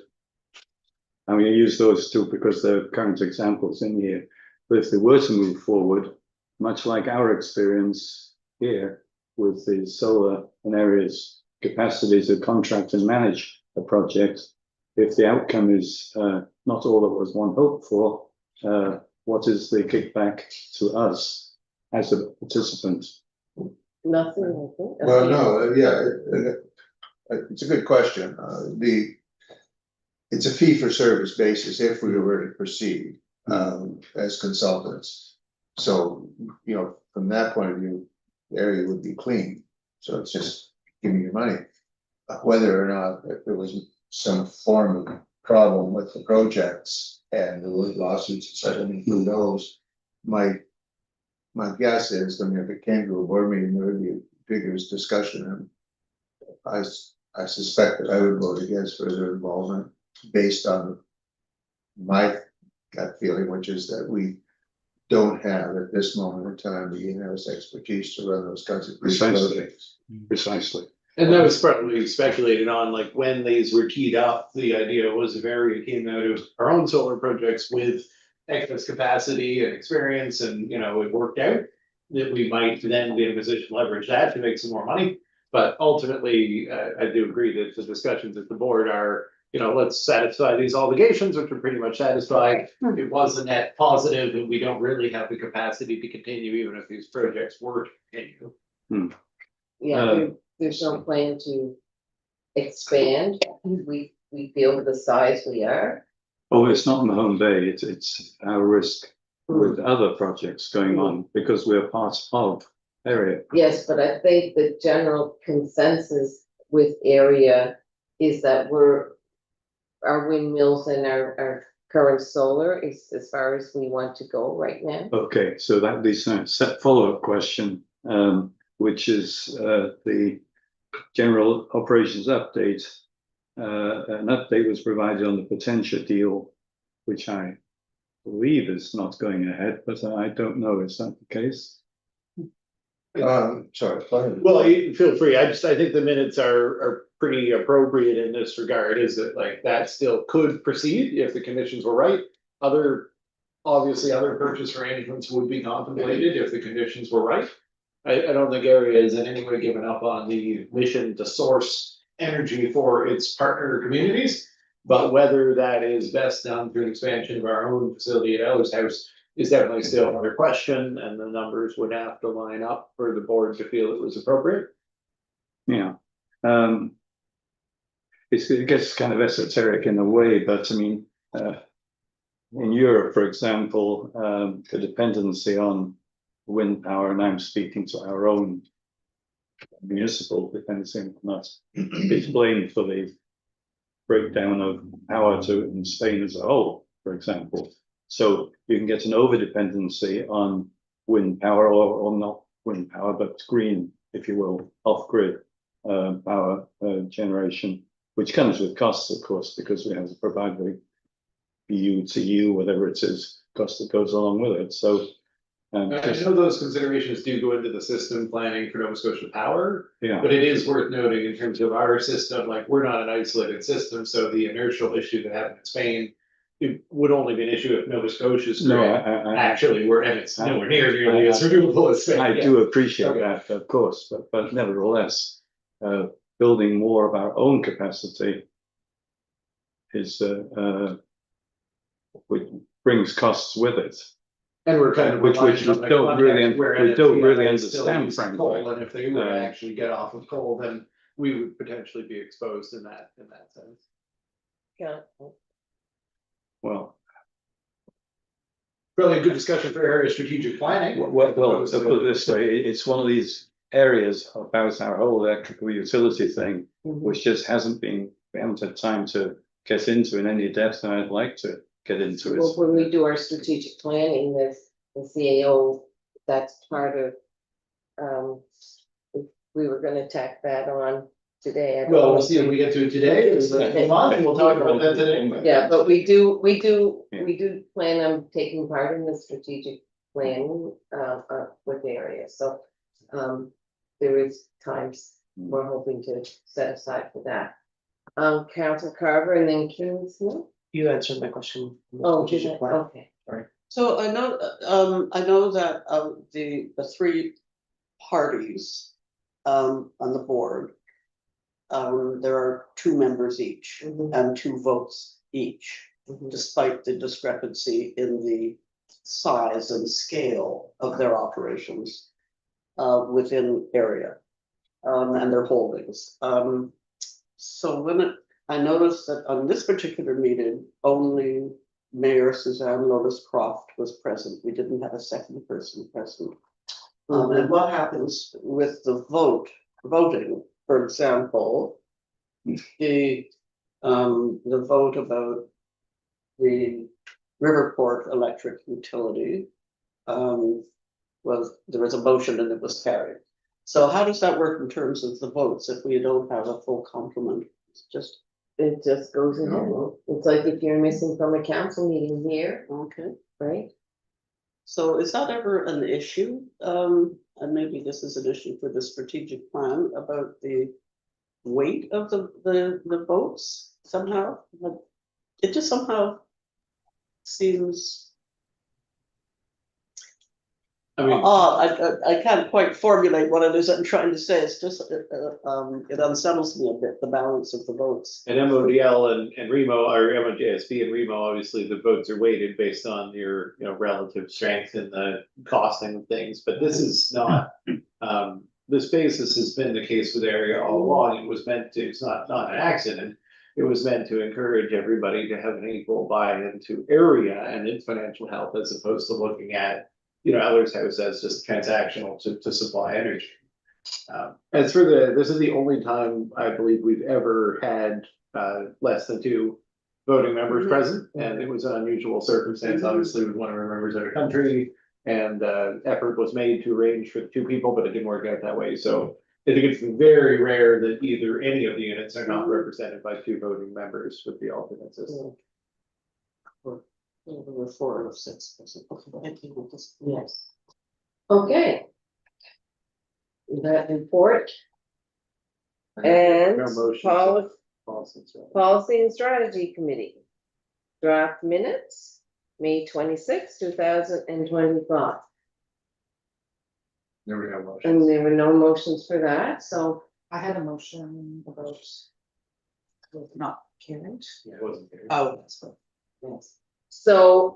I'm going to use those two because they're current examples in here. But if they were to move forward, much like our experience here with the solar and areas capacity to contract and manage a project, if the outcome is not all that was one hoped for, what is the kickback to us as a participant? Nothing, I think. Well, no, yeah, it's a good question. It's a fee for service basis if we were to proceed as consultants. So, you know, from that point of view, the area would be clean. So it's just giving you money. Whether or not if there was some form of problem with the projects and there were lawsuits, settlement, who knows? My guess is, I mean, if it came to a board meeting, there would be a vigorous discussion, and I suspect that I would vote against further involvement based on my gut feeling, which is that we don't have at this moment in time the in-house expertise to run those kinds of projects. Precisely. And that was probably speculated on, like when these were teed up, the idea was if area came out of our own solar projects with excess capacity and experience and, you know, it worked out, that we might then be in a position to leverage that to make some more money. But ultimately, I do agree that the discussions at the board are, you know, let's satisfy these obligations, which are pretty much satisfied. It was a net positive, and we don't really have the capacity to continue, even if these projects were to continue. Yeah, there's no plan to expand. We feel the size we are. Oh, it's not Mahone Bay, it's our risk with other projects going on because we're part of area. Yes, but I think the general consensus with area is that our windmills and our current solar is as far as we want to go right now. Okay, so that leads to a set follow-up question, which is the general operations update. An update was provided on the Potentia deal, which I believe is not going ahead, but I don't know. Is that the case? Sorry. Well, feel free. I think the minutes are pretty appropriate in this regard, is that like that still could proceed if the conditions were right. Obviously other purchase arrangements would be contemplated if the conditions were right. I don't think area is in any way given up on the mission to source energy for its partner communities. But whether that is best done through an expansion of our own facility at Ellis House is definitely still another question, and the numbers would have to line up for the board to feel it was appropriate. Yeah. It gets kind of esoteric in a way, but I mean, in Europe, for example, the dependency on wind power, and I'm speaking to our own municipal dependency on that. It's blamed for the breakdown of power to in Spain as a whole, for example. So you can get an over dependency on wind power or not wind power, but green, if you will, off grid power generation, which comes with costs, of course, because we have to provide the BU, whatever it is, cost that goes along with it. So I know those considerations do go into the system planning for Nova Scotia Power, yeah, but it is worth noting in terms of our system, like, we're not an isolated system, so the inertial issue that happened in Spain, it would only be an issue if Nova Scotia's no, grid I actually were, and it's nowhere near nearly as renewable as Spain. I Yeah. do appreciate Okay. that, of course, but nevertheless, building more of our own capacity is which brings costs with it. And we're kind of. Which relying we on the don't really context where we don't really NFPI still understand, uses frankly. coal, and if they were to Uh, actually get off of coal, then we would potentially be exposed in that sense. Yeah. Well, Really a good discussion for area strategic planning. well, to put it this way, it's one of these areas about our whole electrical utility thing, which just we haven't had time to get into in any depth, and I'd like to get into Well, it. when we do our strategic planning, this, the CAO, that's part of, if we were gonna tack that on today. I don't Well, know we'll if see if we get to it today, it's Okay. a month, and we'll talk about that today. Yeah, but we do Yeah. plan on taking part in the strategic planning, with the area, so, there is times we're hoping to set aside for that. Council Carver and then King Smith? You answered my question. Oh, did Strategic I? plan. Okay. So I know that, the three parties, on the board. There are two members each Mhm. and two votes each, Mhm. despite the discrepancy in the size and scale of their operations. Within area, and their holdings. So I noticed that on this particular meeting, only Mayor Suzanne Lotus Croft was present. We didn't have a second person present. And what happens with the voting, for example, the vote about the Riverport Electric Utility, there was a motion and it was carried. So how does that work in terms of the votes if we don't have a full complement? It's just, It just goes in, it's like if you're missing from a council meeting here, okay. right? So is that ever an issue? And maybe this is an issue for the strategic plan about the weight of the votes somehow? Like, it just somehow seems I mean, I can't quite formulate what it is I'm trying to say. It's just, it unsettles me a bit, the balance of the votes. and MODL and Remo, or MOJSB and Remo, obviously the votes are weighted based on your, relative strength and the costing of things, but this is not. This basis has been the case with area all along. It was meant to, it's not an accident. It was meant to encourage everybody to have an equal buy-in to area and its financial health, as opposed to looking at, Eller's House as just transactional to supply energy. As for this is the only time I believe we've ever had less than two voting members present, and it was an unusual circumstance, obviously, with one of our members out of country. And effort was made to arrange for the two people, but it didn't work out that way. So I think it's very rare that either any of the units are not represented by two voting members with the alternate system. There were 4 or 6. Yes. Okay. That report and No motion. policy and strategy committee. Draft minutes, May 26, 2025. There were no motions. And there were no motions for that, so I had a motion about not carried. Yeah, it wasn't there. Oh, That's what- yes. So,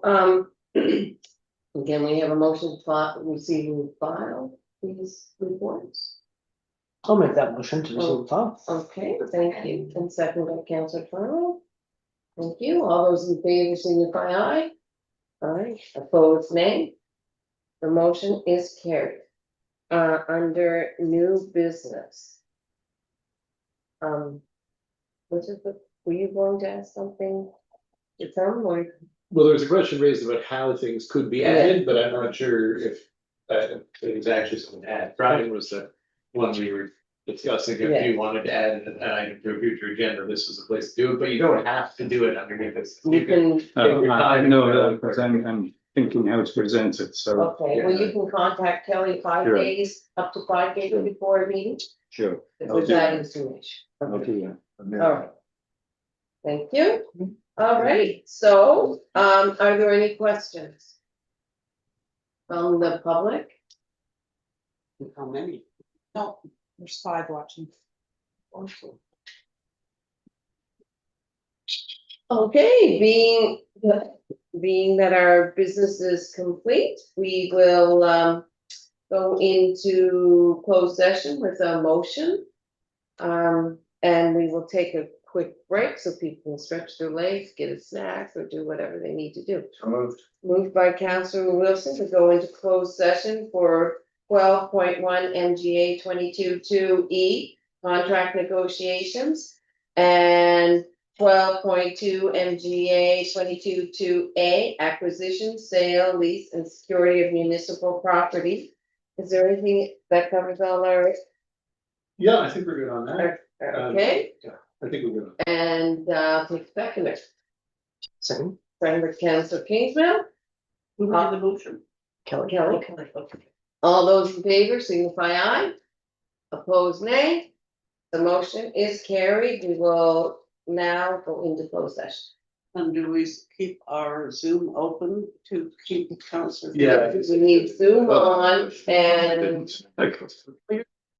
again, we have a motion to receive and file these reports. I'll make that motion to receive the file. Okay, thank you. And second by Councilor Farrell. Thank you. All those in favor signify aye. Aye, opposed nay. The motion is carried. Under new business. Which is were you going to ask something? It's on or? Well, there was a question raised about how things could be added, but I'm not sure if it was actually something to add. Brian was the one we were discussing, if you wanted to add an item to a future agenda, this was a place to do it, but you don't have to do it underneath this. You can, I know, because I'm thinking how to present it, so. okay, well, you can contact Kelly 5 Sure. days, up to 5 days before a meeting Sure. with that information. I'll do that. All right. Thank you. All right, so, are there any questions? From the public? How many? No, there's 5 watching. Okay, being that our business is complete, we will, go into closed session with a motion. And we will take a quick break so people can stretch their legs, get a snack, or do whatever they need to do. So moved. Moved by Councilor Wilson to go into closed session for 12.1 MGA 22(2)E, contract negotiations, and 12.2 MGA 22(2)A, acquisition, sale, lease, and security of municipal property. Is there anything that covers all our, Yeah, I think we're good on that. okay? I think we're good. And take seconder. Second, Second, Councilor Kingsmill. Who made the motion? Kelly. All those in favor signify aye. Opposed, nay. The motion is carried. We will now go into closed session. And do we keep our Zoom open to keep the council? Yeah. We need Zoom on and